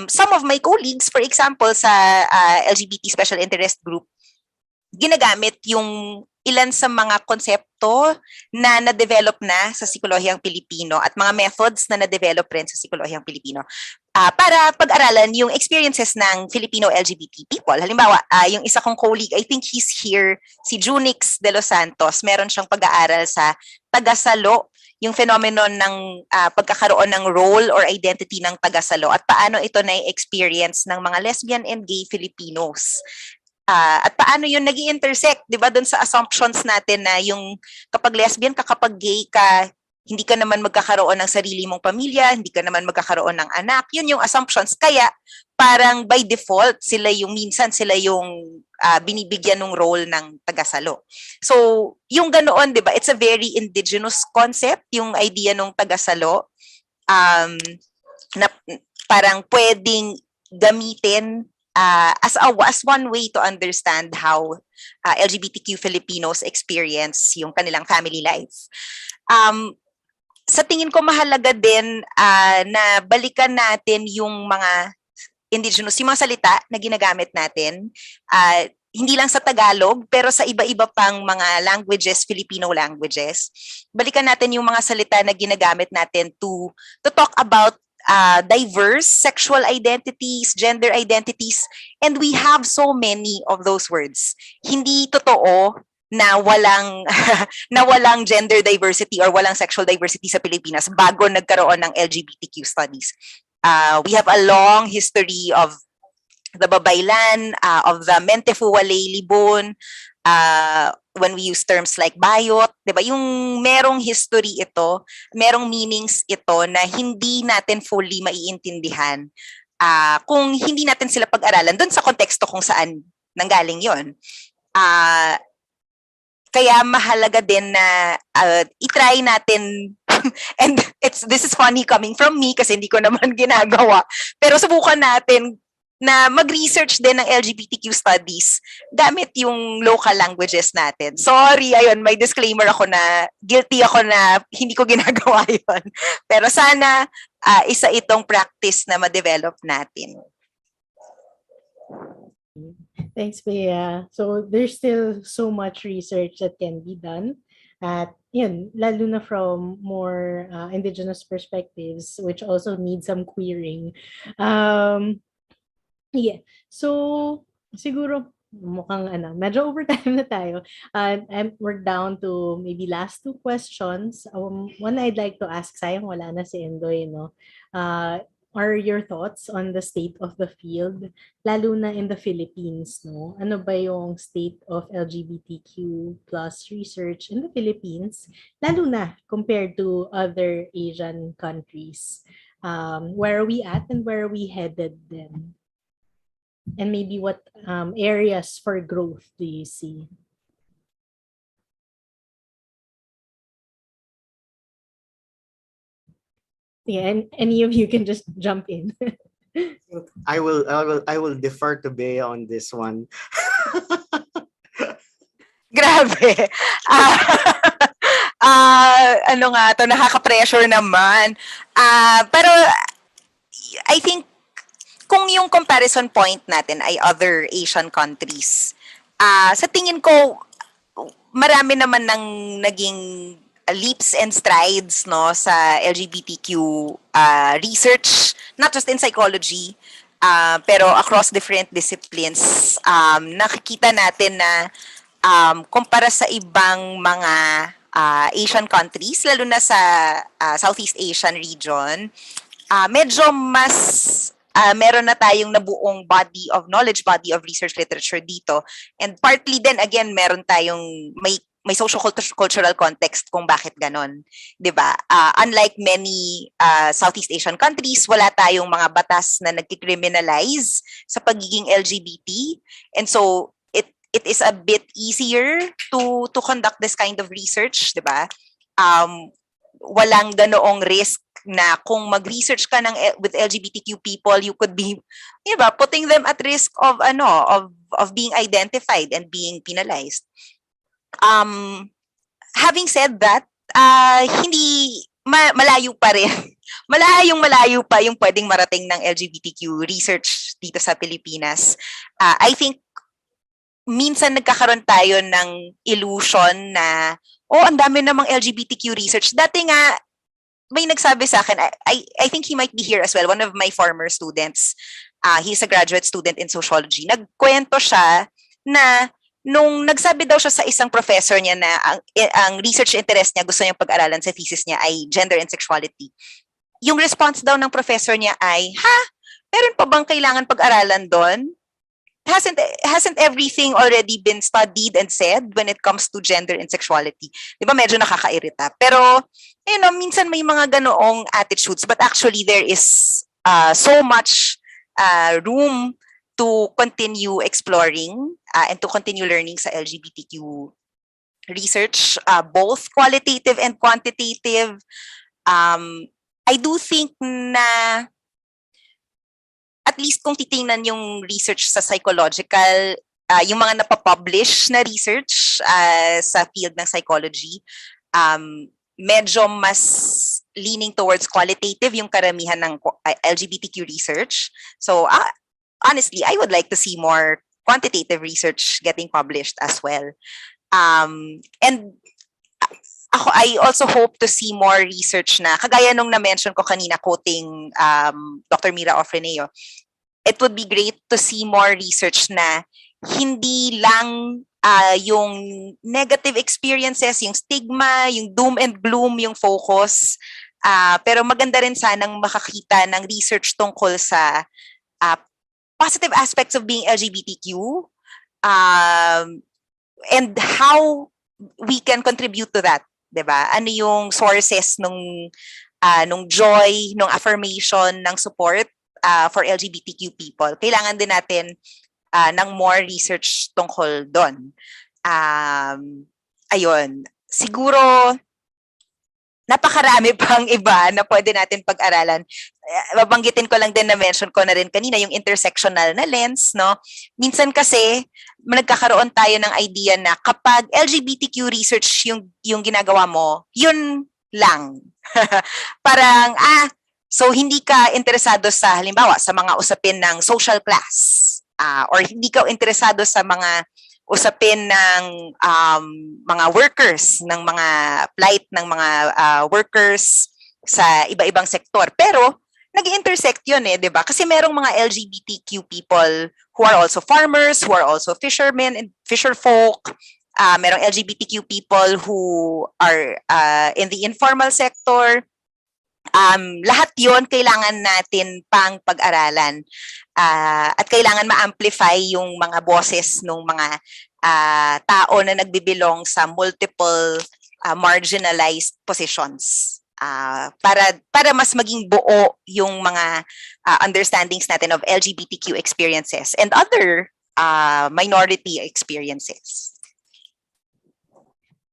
Some of my colleagues, for example, sa LGBT Special Interest Group, ginagamit yung ilan sa mga konsepto na na-develop na sa psikolohiyang Pilipino at mga methods na na-develop rin sa psikolohiyang Pilipino para pag-aralan yung experiences ng Filipino LGBT people. Halimbawa, yung isa kong colleague, I think he's here, si Junix de los Santos, meron siyang pag-aaral sa tagasalo, yung phenomenon ng pagkakaroon ng role or identity ng tagasalo at paano ito na-experience ng mga lesbian and gay Filipinos. At paano yun nag-i-intersect, di ba, dun sa assumptions natin na yung kapag lesbian ka, kapag gay ka, hindi ka naman magkakaroon ng sarili mong pamilya, hindi ka naman magkakaroon ng anak. Yun yung assumptions. Kaya parang by default, minsan sila yung binibigyan ng role ng tagasalo. So, yung ganoon, di ba, it's a very indigenous concept, yung idea ng tagasalo, na parang pwedeng gamitin as one way to understand how LGBTQ Filipinos experience yung kanilang family life. Sa tingin ko mahalaga din na balikan natin yung mga indigenous, yung mga salita na ginagamit natin, hindi lang sa Tagalog, pero sa iba-iba pang mga languages, Filipino languages. Balikan natin yung mga salita na ginagamit natin to talk about diverse sexual identities, gender identities, and we have so many of those words. Hindi totoo na walang gender diversity or walang sexual diversity sa Pilipinas bago nagkaroon ng LGBTQ studies. We have a long history of the babaylan, of the mentefuwalay libon, when we use terms like bayot, 'di ba? Yung merong history ito, merong meanings ito na hindi natin fully maiintindihan kung hindi natin sila pag-aralan doon sa konteksto kung saan nanggaling 'yon. Kaya mahalaga din na i-try natin and this is funny coming from me kasi hindi ko naman ginagawa, pero subukan natin na mag-research din ng LGBTQ studies gamit yung local languages natin. Sorry, ayun, may disclaimer ako na guilty ako na hindi ko ginagawa yun. Pero sana isa itong practice na ma-develop natin. Thanks, Bea. So there's still so much research that can be done. At yun, lalo na from more indigenous perspectives, which also need some queering. Yeah. So, siguro, mukhang medyo overtime na tayo. We're down to maybe last two questions. One I'd like to ask, sayang wala na si Endoy, no? are your thoughts on the state of the field, lalo na in the Philippines, no? Ano ba yung state of LGBTQ plus research in the Philippines, lalo na compared to other Asian countries? Where are we at and where are we headed then? And maybe what areas for growth do you see? Yeah, and any of you can just jump in. I will defer to Bea on this one. Grabe. Ano nga to, nakaka-pressure naman. Pero I think kung yung comparison point natin ay other Asian countries, sa tingin ko marami naman ng naging leaps and strides, no, sa LGBTQ research, not just in psychology, pero across different disciplines. Nakikita natin na kumpara sa ibang mga Asian countries, lalo na sa Southeast Asian region, medyo mas meron na tayong nabuong body of knowledge, body of research literature dito. And partly then again, meron tayong may socio-cultural context kung bakit ganon. 'Di ba? Unlike many Southeast Asian countries, wala tayong mga batas na nagki-criminalize sa pagiging LGBT. And so it is a bit easier to conduct this kind of research, 'di ba? Walang ganoong risk na kung mag-research ka with LGBTQ people, you could be, putting them at risk of of being identified and being penalized. Having said that, hindi malayo pa rin. Malayo pa yung pwedeng marating ng LGBTQ research dito sa Pilipinas. I think minsan nagkakaroon tayo ng illusion na ang dami namang LGBTQ research. Dati nga may nagsabi sa akin, I think he might be here as well, one of my former students. He's a graduate student in sociology. Nagkwento siya na nung nagsabi daw siya sa isang professor niya na ang research interest niya, gusto niyang pag-aralan sa thesis niya ay gender and sexuality. Yung response daw ng professor niya ay, meron pa bang kailangan pag-aralan doon? Hasn't everything already been studied and said when it comes to gender and sexuality? Di ba medyo nakakairita? Pero, minsan may mga ganoong attitudes, but actually there is so much room to continue exploring and to continue learning sa LGBTQ research, both qualitative and quantitative. I do think na at least kung titingnan yung research sa psychological, yung mga napapublish na research sa field ng psychology, medyo mas leaning towards qualitative yung karamihan ng LGBTQ research. So, honestly, I would like to see more quantitative research getting published as well. And I also hope to see more research na, kagaya nung na-mention ko kanina, quoting Dr. Mira Ofreneo, it would be great to see more research na hindi lang yung negative experiences, yung stigma, yung doom and gloom, yung focus, pero maganda rin sanang makakita ng research tungkol sa positive aspects of being LGBTQ, and how we can contribute to that, 'di ba? Ano yung sources nung joy, nung affirmation, ng support for LGBTQ people. Kailangan din natin ng more research tungkol doon. Ayun, siguro napakarami pang iba na pwede natin pag-aralan. Babanggitin ko lang din, na mention ko na rin kanina, yung intersectional na lens, no? Minsan kasi nagkakaroon tayo ng idea na kapag LGBTQ research yung ginagawa mo, yun lang. Parang so hindi ka interesado sa, halimbawa, sa mga usapin ng social class, or hindi ka interesado sa mga usapin ng mga workers, ng mga plight ng mga workers sa iba-ibang sektor. Pero nag-intersect yun, 'di ba? Kasi merong mga LGBTQ people who are also farmers, who are also fishermen and fisherfolk. Merong LGBTQ people who are in the informal sector. lahat yon kailangan natin pang pag-aralan. At kailangan ma-amplify yung mga boses ng mga tao na nagbibilong sa multiple marginalized positions. Para mas maging buo yung mga understandings natin of LGBTQ experiences and other minority experiences.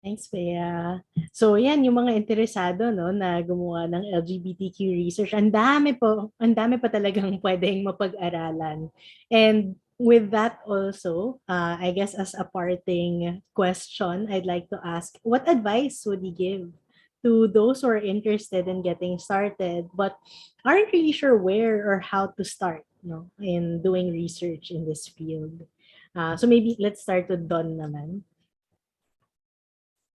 Thanks, Bea. So, yan, yung mga interesado, no, na gumawa ng LGBTQ research, ang dami pa talagang pwedeng mapag-aralan. And with that also, I guess as a parting question, I'd like to ask, what advice would you give to those who are interested in getting started but aren't really sure where or how to start, no, in doing research in this field? So maybe let's start with Don naman.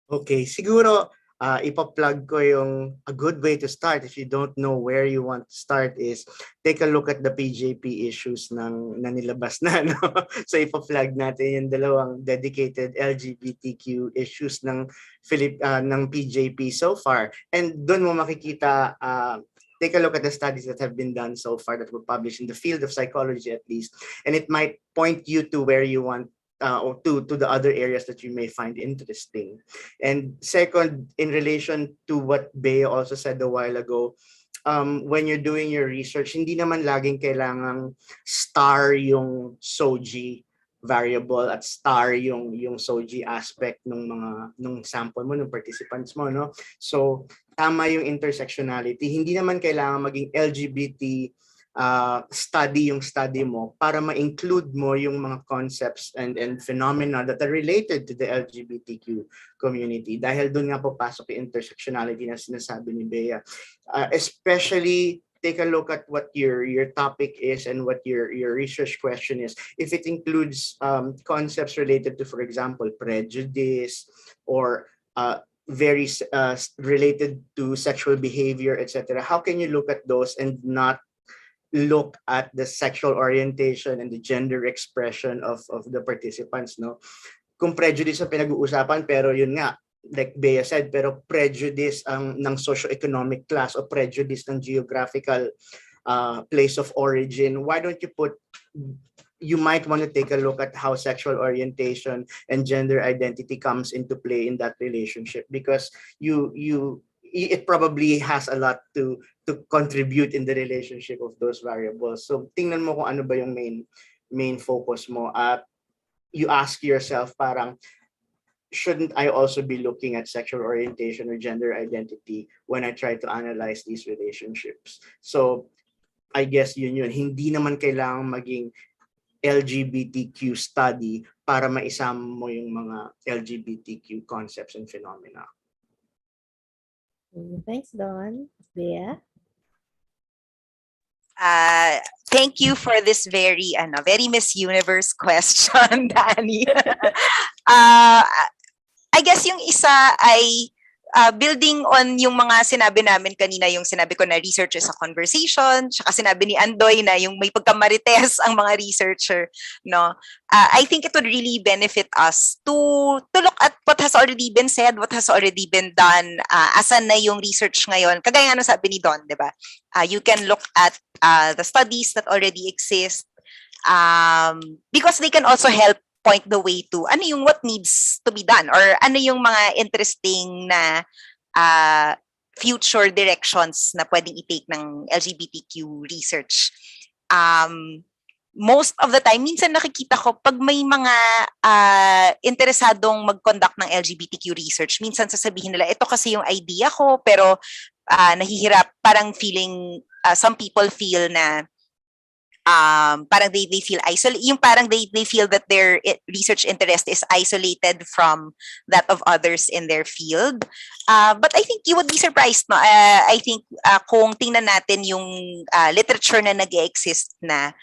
Okay, siguro ipa-plug ko yung a good way to start if you don't know where you want to start is take a look at the PJP issues na nilabas na, no? So ipa-plug natin yung dalawang dedicated LGBTQ issues ng PJP so far. And doon mo makikita take a look at the studies that have been done so far that were published in the field of psychology at least, and it might point you to where you want or to the other areas that you may find interesting. And second, in relation to what Bea also said a while ago, when you're doing your research, hindi naman laging kailangang star yung SOGI variable at star yung SOGI aspect nung sample mo, ng participants mo, no? So tama yung intersectionality. Hindi naman kailangan maging LGBT study yung study mo para ma-include mo yung mga concepts and phenomena that are related to the LGBTQ community. Dahil doon nga papasok yung intersectionality na sinasabi ni Bea. Especially take a look at what your topic is and what your research question is. If it includes concepts related to, for example, prejudice or very related to sexual behavior, etc., how can you look at those and not look at the sexual orientation and the gender expression of the participants, no? Kung prejudice ang pinag-uusapan, pero yun nga, like Bea said, pero prejudice ng socio-economic class o prejudice ng geographical place of origin, why don't you might want to take a look at how sexual orientation and gender identity comes into play in that relationship, because it probably has a lot to contribute in the relationship of those variables. So tingnan mo kung ano ba yung main focus mo at you ask yourself parang, shouldn't I also be looking at sexual orientation or gender identity when I try to analyze these relationships? So I guess yun. Hindi naman kailangan maging LGBTQ study para maisama mo yung mga LGBTQ concepts and phenomena. Thanks, Don. Bea? Thank you for this very Miss Universe question, Danny. I guess yung isa ay building on yung mga sinabi namin kanina, yung sinabi ko na research is a conversation, tsaka sinabi ni Andoy na yung may pagkamarites ang mga researcher, no? I think it would really benefit us to look at what has already been said, what has already been done, asan na yung research ngayon. Kagaya nga sabi ni Don, di ba? You can look at the studies that already exist, because they can also help point the way to ano yung what needs to be done or ano yung mga interesting na future directions na pwedeng i-take ng LGBTQ research. Most of the time, minsan nakikita ko pag may mga interesadong mag-conduct ng LGBTQ research, minsan sasabihin nila, ito kasi yung idea ko, pero nahihirap, parang feeling, some people feel na parang they feel isolated, yung parang they feel that their research interest is isolated from that of others in their field. But I think you would be surprised, no? I think kung tingnan natin yung literature na nag-exist na,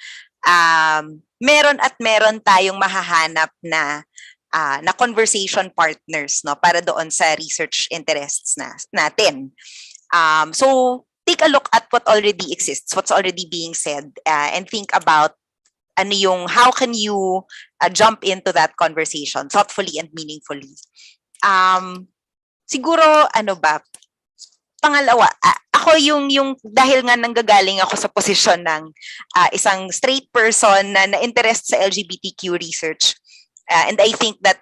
meron tayong mahahanap na conversation partners, no, para doon sa research interests natin. So take a look at what already exists, what's already being said, and think about how can you jump into that conversation thoughtfully and meaningfully. Siguro, pangalawa, ako yung dahil nga nanggagaling ako sa posisyon ng isang straight person na na-interest sa LGBTQ research. And I think that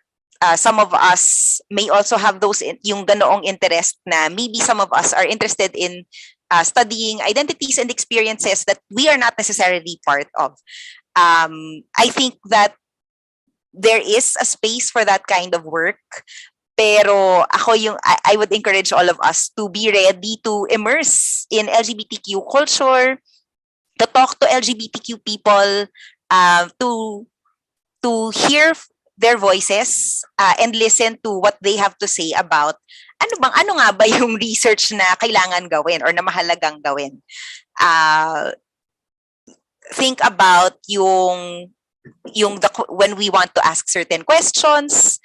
some of us may also have those yung ganoong interest na maybe some of us are interested in studying identities and experiences that we are not necessarily part of. I think that there is a space for that kind of work. Pero I would encourage all of us to be ready to immerse in LGBTQ culture, to talk to LGBTQ people, to hear their voices and listen to what they have to say about ano nga ba yung research na kailangan gawin or na mahalagang gawin. Think about when we want to ask certain questions,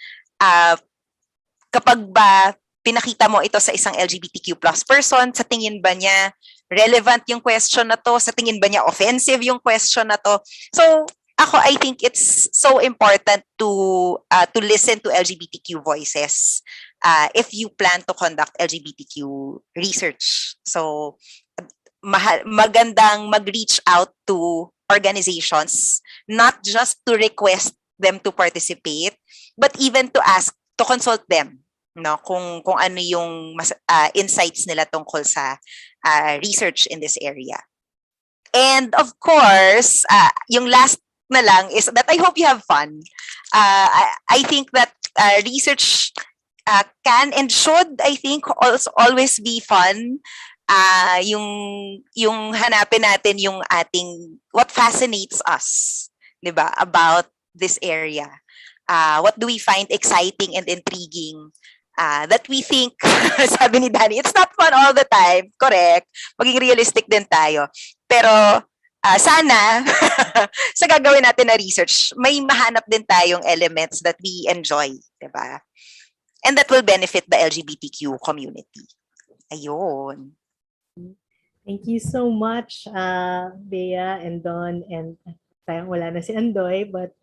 kapag ba pinakita mo ito sa isang LGBTQ plus person, sa tingin ba niya relevant yung question na to? Sa tingin ba niya offensive yung question na to? So, I think it's so important to listen to LGBTQ voices if you plan to conduct LGBTQ research. So, magandang mag-reach out to organizations, not just to request them to participate, but even to consult them, no, kung ano yung insights nila tungkol sa research in this area. And of course, yung last na lang is that I hope you have fun. I think that research can and should, I think, also always be fun. Yung hanapin natin yung what fascinates us, 'di ba, about this area. What do we find exciting and intriguing? That we think, sabi ni Danny, it's not fun all the time. Correct. Maging realistic din tayo. Pero sana, sa gagawin natin na research, may mahanap din tayong elements that we enjoy. Diba? And that will benefit the LGBTQ community. Ayun. Thank you so much, Bea and Don, and sayang wala na si Andoy, but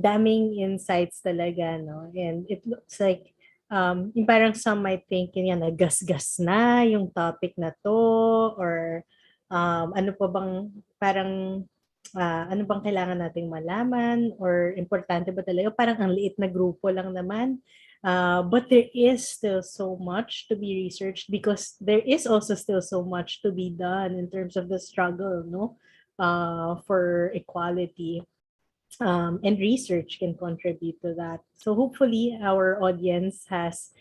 daming insights talaga, no? And it looks like yung parang some might think yan, nagasgas na yung topic na to, or ano pa bang parang ano bang kailangan nating malaman, or importante ba talaga, parang ang liit na grupo lang naman. But there is still so much to be researched, because there is also still so much to be done in terms of the struggle, no, for equality. And research can contribute to that. So hopefully our audience has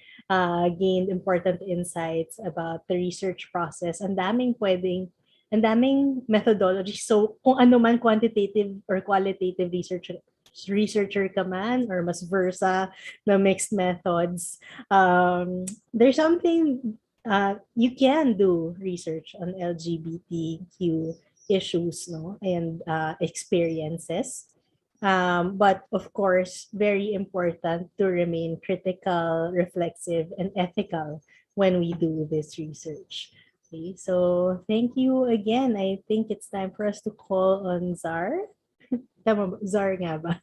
gained important insights about the research process. Ang daming methodology. So kung ano man, quantitative or qualitative researcher ka man, or mas versa na mixed methods, there's something you can do research on LGBTQ issues, no, and experiences. But of course, very important to remain critical, reflexive, and ethical when we do this research. Okay, so thank you again. I think it's time for us to call on Zar. Tama ba? Zar nga ba?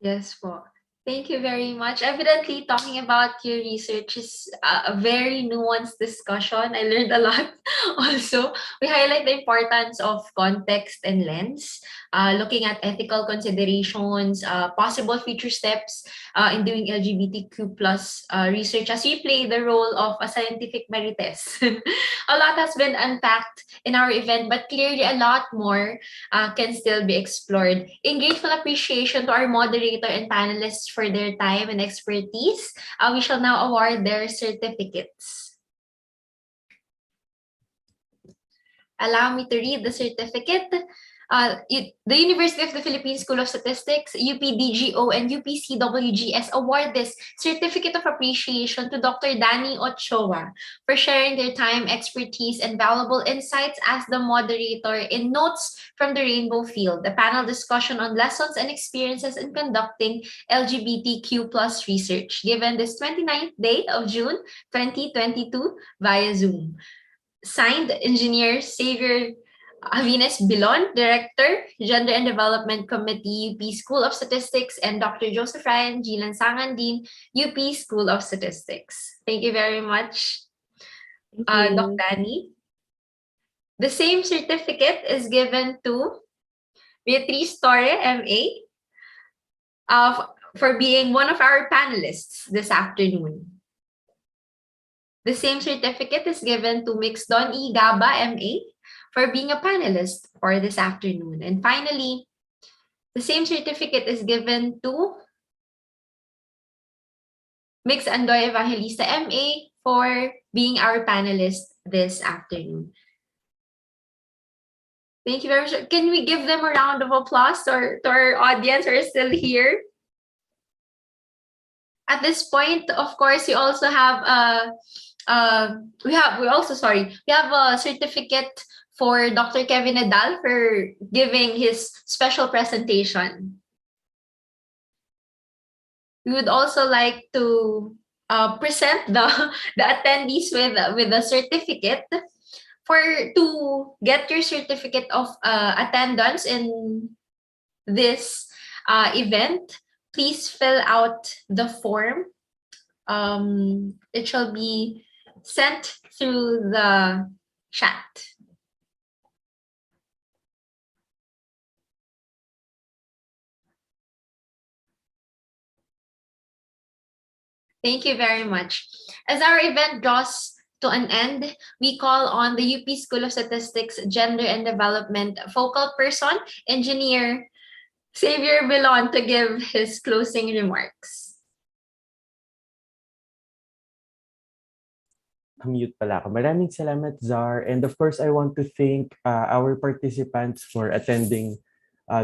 Yes po. Thank you very much. Evidently, talking about your research is a very nuanced discussion. I learned a lot. Also, we highlight the importance of context and lens, looking at ethical considerations, possible future steps in doing LGBTQ plus research as we play the role of a scientific merites. A lot has been unpacked in our event, but clearly a lot more can still be explored. In grateful appreciation to our moderator and panelists for their time and expertise, we shall now award their certificates. Allow me to read the certificate. The University of the Philippines School of Statistics, UPDGO, and UPCWGS award this Certificate of Appreciation to Dr. Danny Ochoa for sharing their time, expertise, and valuable insights as the moderator in Notes from the Rainbow Field, a panel discussion on lessons and experiences in conducting LGBTQ plus research, given this 29th day of June 2022 via Zoom. Signed, Engineer Xavier Avines Bilon, Director, Gender and Development Committee, UP School of Statistics, and Dr. Joseph Ryan G. Lansangan, Dean, UP School of Statistics. Thank you very much, Thank Doc you. Danny. The same certificate is given to Beatriz Torre, MA, for being one of our panelists this afternoon. The same certificate is given to Mixdon E. Gaba, MA, for being a panelist for this afternoon. And finally, the same certificate is given to Mix Andoy Evangelista, MA, for being our panelist this afternoon. Thank you very much. Can we give them a round of applause to our audience who are still here? At this point, of course, we also have we have a certificate for Dr. Kevin Nadal for giving his special presentation. We would also like to present the attendees with a certificate. To get your certificate of attendance in this event, please fill out the form. It shall be sent through the chat. Thank you very much. As our event draws to an end, we call on the UP School of Statistics Gender and Development focal person, Engineer Xavier Bilon, to give his closing remarks. Mute pala ako. Maraming salamat, Zar. And of course, I want to thank our participants for attending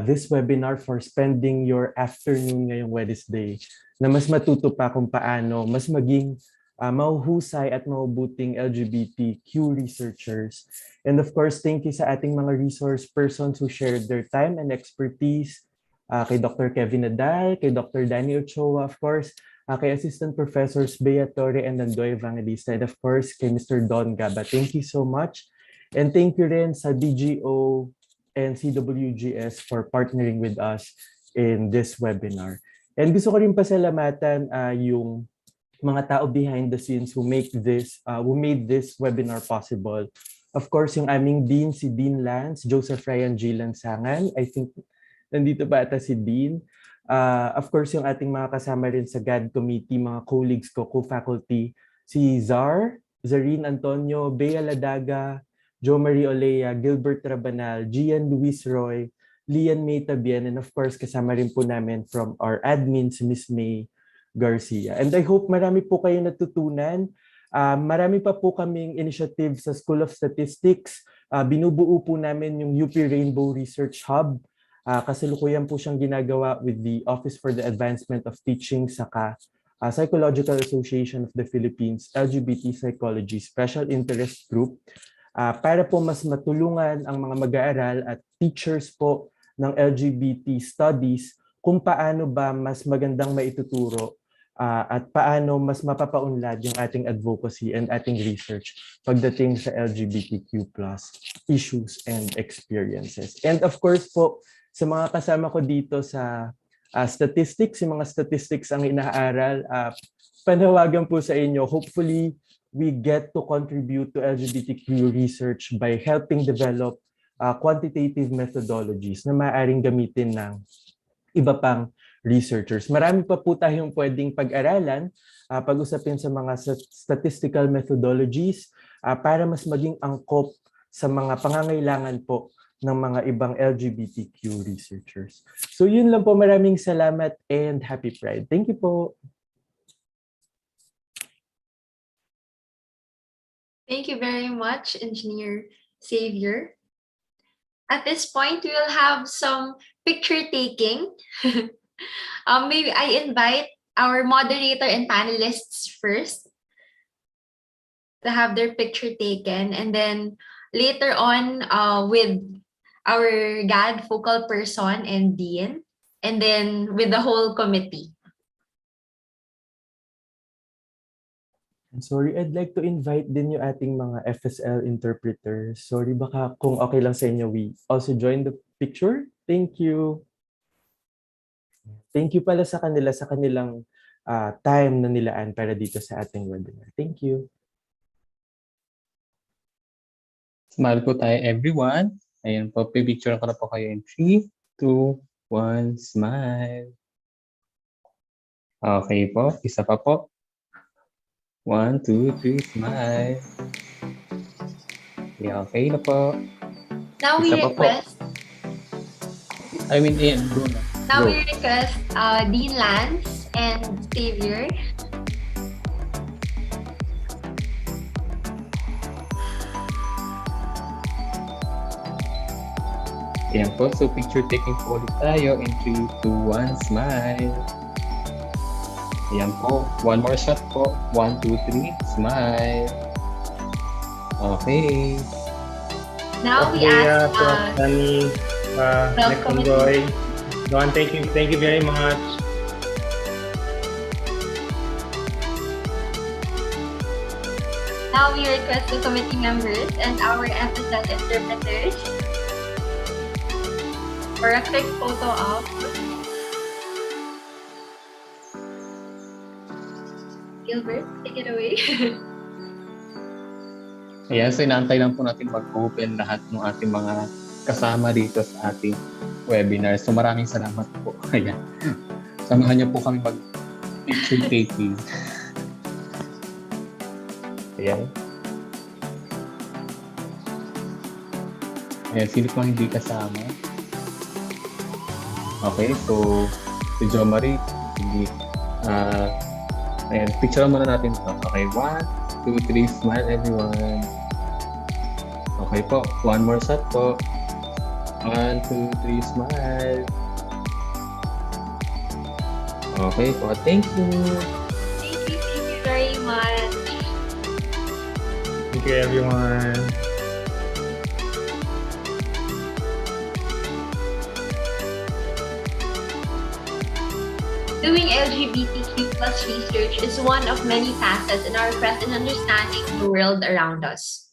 this webinar, for spending your afternoon ngayong Wednesday, na mas matuto pa kung paano mas maging mahuhusay at mabuting LGBTQ researchers. And of course, thank you sa ating mga resource persons who shared their time and expertise, kay Dr. Kevin Nadal, kay Dr. Danny Ochoa, of course, kay Assistant Professors Bea Torre and Nandoy Evangelista, and of course, kay Mr. Don Gaba. Thank you so much. And thank you rin sa DGO and CWGS for partnering with us in this webinar. And gusto ko rin pasalamatan yung mga tao behind the scenes who made this webinar possible. Of course, yung aming Dean, si Dean Lance, Joseph Ryan G. Lansangan. I think nandito ba ata si Dean? Of course, yung ating mga kasama rin sa GAD committee, mga colleagues ko, co-faculty, si Zarine Antonio, Bea Ladaga, Jo Marie Olea, Gilbert Rabanal, Gian Luis Roy, Lian May Tabian, and of course, kasama rin po namin from our admin, si Miss May Garcia. And I hope marami po kayo natutunan. Marami pa po kaming initiative sa School of Statistics. Binubuo po namin yung UP Rainbow Research Hub. Kasalukuyan po siyang ginagawa with the Office for the Advancement of Teaching saka Psychological Association of the Philippines LGBT Psychology Special Interest Group para po mas matulungan ang mga mag-aaral at teachers po ng LGBT studies kung paano ba mas magandang maituturo at paano mas mapapaunlad yung ating advocacy and ating research pagdating sa LGBTQ+ issues and experiences. And of course po, sa mga kasama ko dito sa statistics, yung mga statistics ang inaaral, panawagan po sa inyo, hopefully we get to contribute to LGBTQ research by helping develop quantitative methodologies na maaaring gamitin ng iba pang researchers. Marami pa po tayong pwedeng pag-aralan, pag-usapin sa mga statistical methodologies para mas maging angkop sa mga pangangailangan po ng mga ibang LGBTQ researchers. So yun lang po, maraming salamat and happy Pride. Thank you po. Thank you very much, Engineer Xavier. At this point, we will have some picture taking. Maybe I invite our moderator and panelists first to have their picture taken, and then later on with our GAD focal person and Dean, and then with the whole committee. Sorry, I'd like to invite din yung ating mga FSL interpreters. Sorry, baka kung okay lang sa inyo, we also join the picture. Thank you. Thank you pala sa kanila, sa kanilang time na nilaan para dito sa ating webinar. Thank you. Smile po tayo, everyone. Ayan po, pipicture ko na po kayo in 3, 2, 1, smile. Okay po, isa pa po. 1, 2, 3, smile. Yeah, okay na po. Now we Isa pa po. request Ian, go na. Now Go. we request Dean Lance and Xavier. Ayan po, so picture taking po ulit tayo in 3, 2, 1, smile. Ayan po, one more shot po. 1, 2, 3, smile. Okay. Now we ask Danny, welcome. Joy. Don, thank you very much. Now we request the committee members and our FSL interpreters for a quick photo op. Gilbert, take it away. Ayan, so inaantay lang po natin mag-open lahat ng ating mga kasama dito sa ating webinar. So maraming salamat po. Ayan. Samahan niyo po kami mag-picture taking. Ayan. Ayan, sino pang hindi kasama? Okay, so si Jo Marie, hindi. Ayan, picture muna natin ito. Okay, 1, 2, 3, smile everyone. Okay po, one more shot po. 1, 2, 3, smile. Okay po, thank you. Thank you very much. Thank you, everyone. Doing LGBTQ+ research is one of many facets in our quest in understanding the world around us.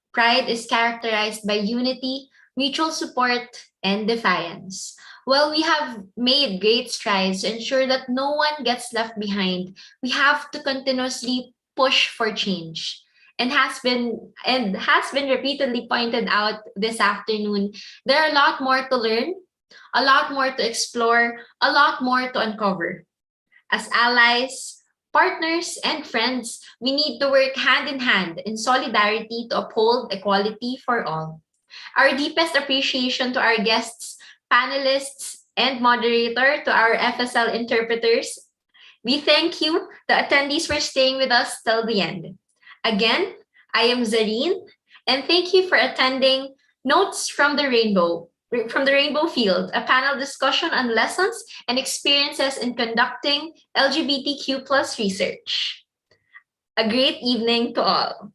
Pride is characterized by unity, mutual support, and defiance. While we have made great strides to ensure that no one gets left behind, we have to continuously push for change. And has been repeatedly pointed out this afternoon, there are a lot more to learn, a lot more to explore, a lot more to uncover. As allies, partners, and friends, we need to work hand in hand in solidarity to uphold equality for all. Our deepest appreciation to our guests, panelists, and moderator, to our FSL interpreters. We thank you, the attendees, for staying with us till the end. Again, I am Zareen, and thank you for attending Notes from the Rainbow Field, a panel discussion on lessons and experiences in conducting LGBTQ+ research. A great evening to all.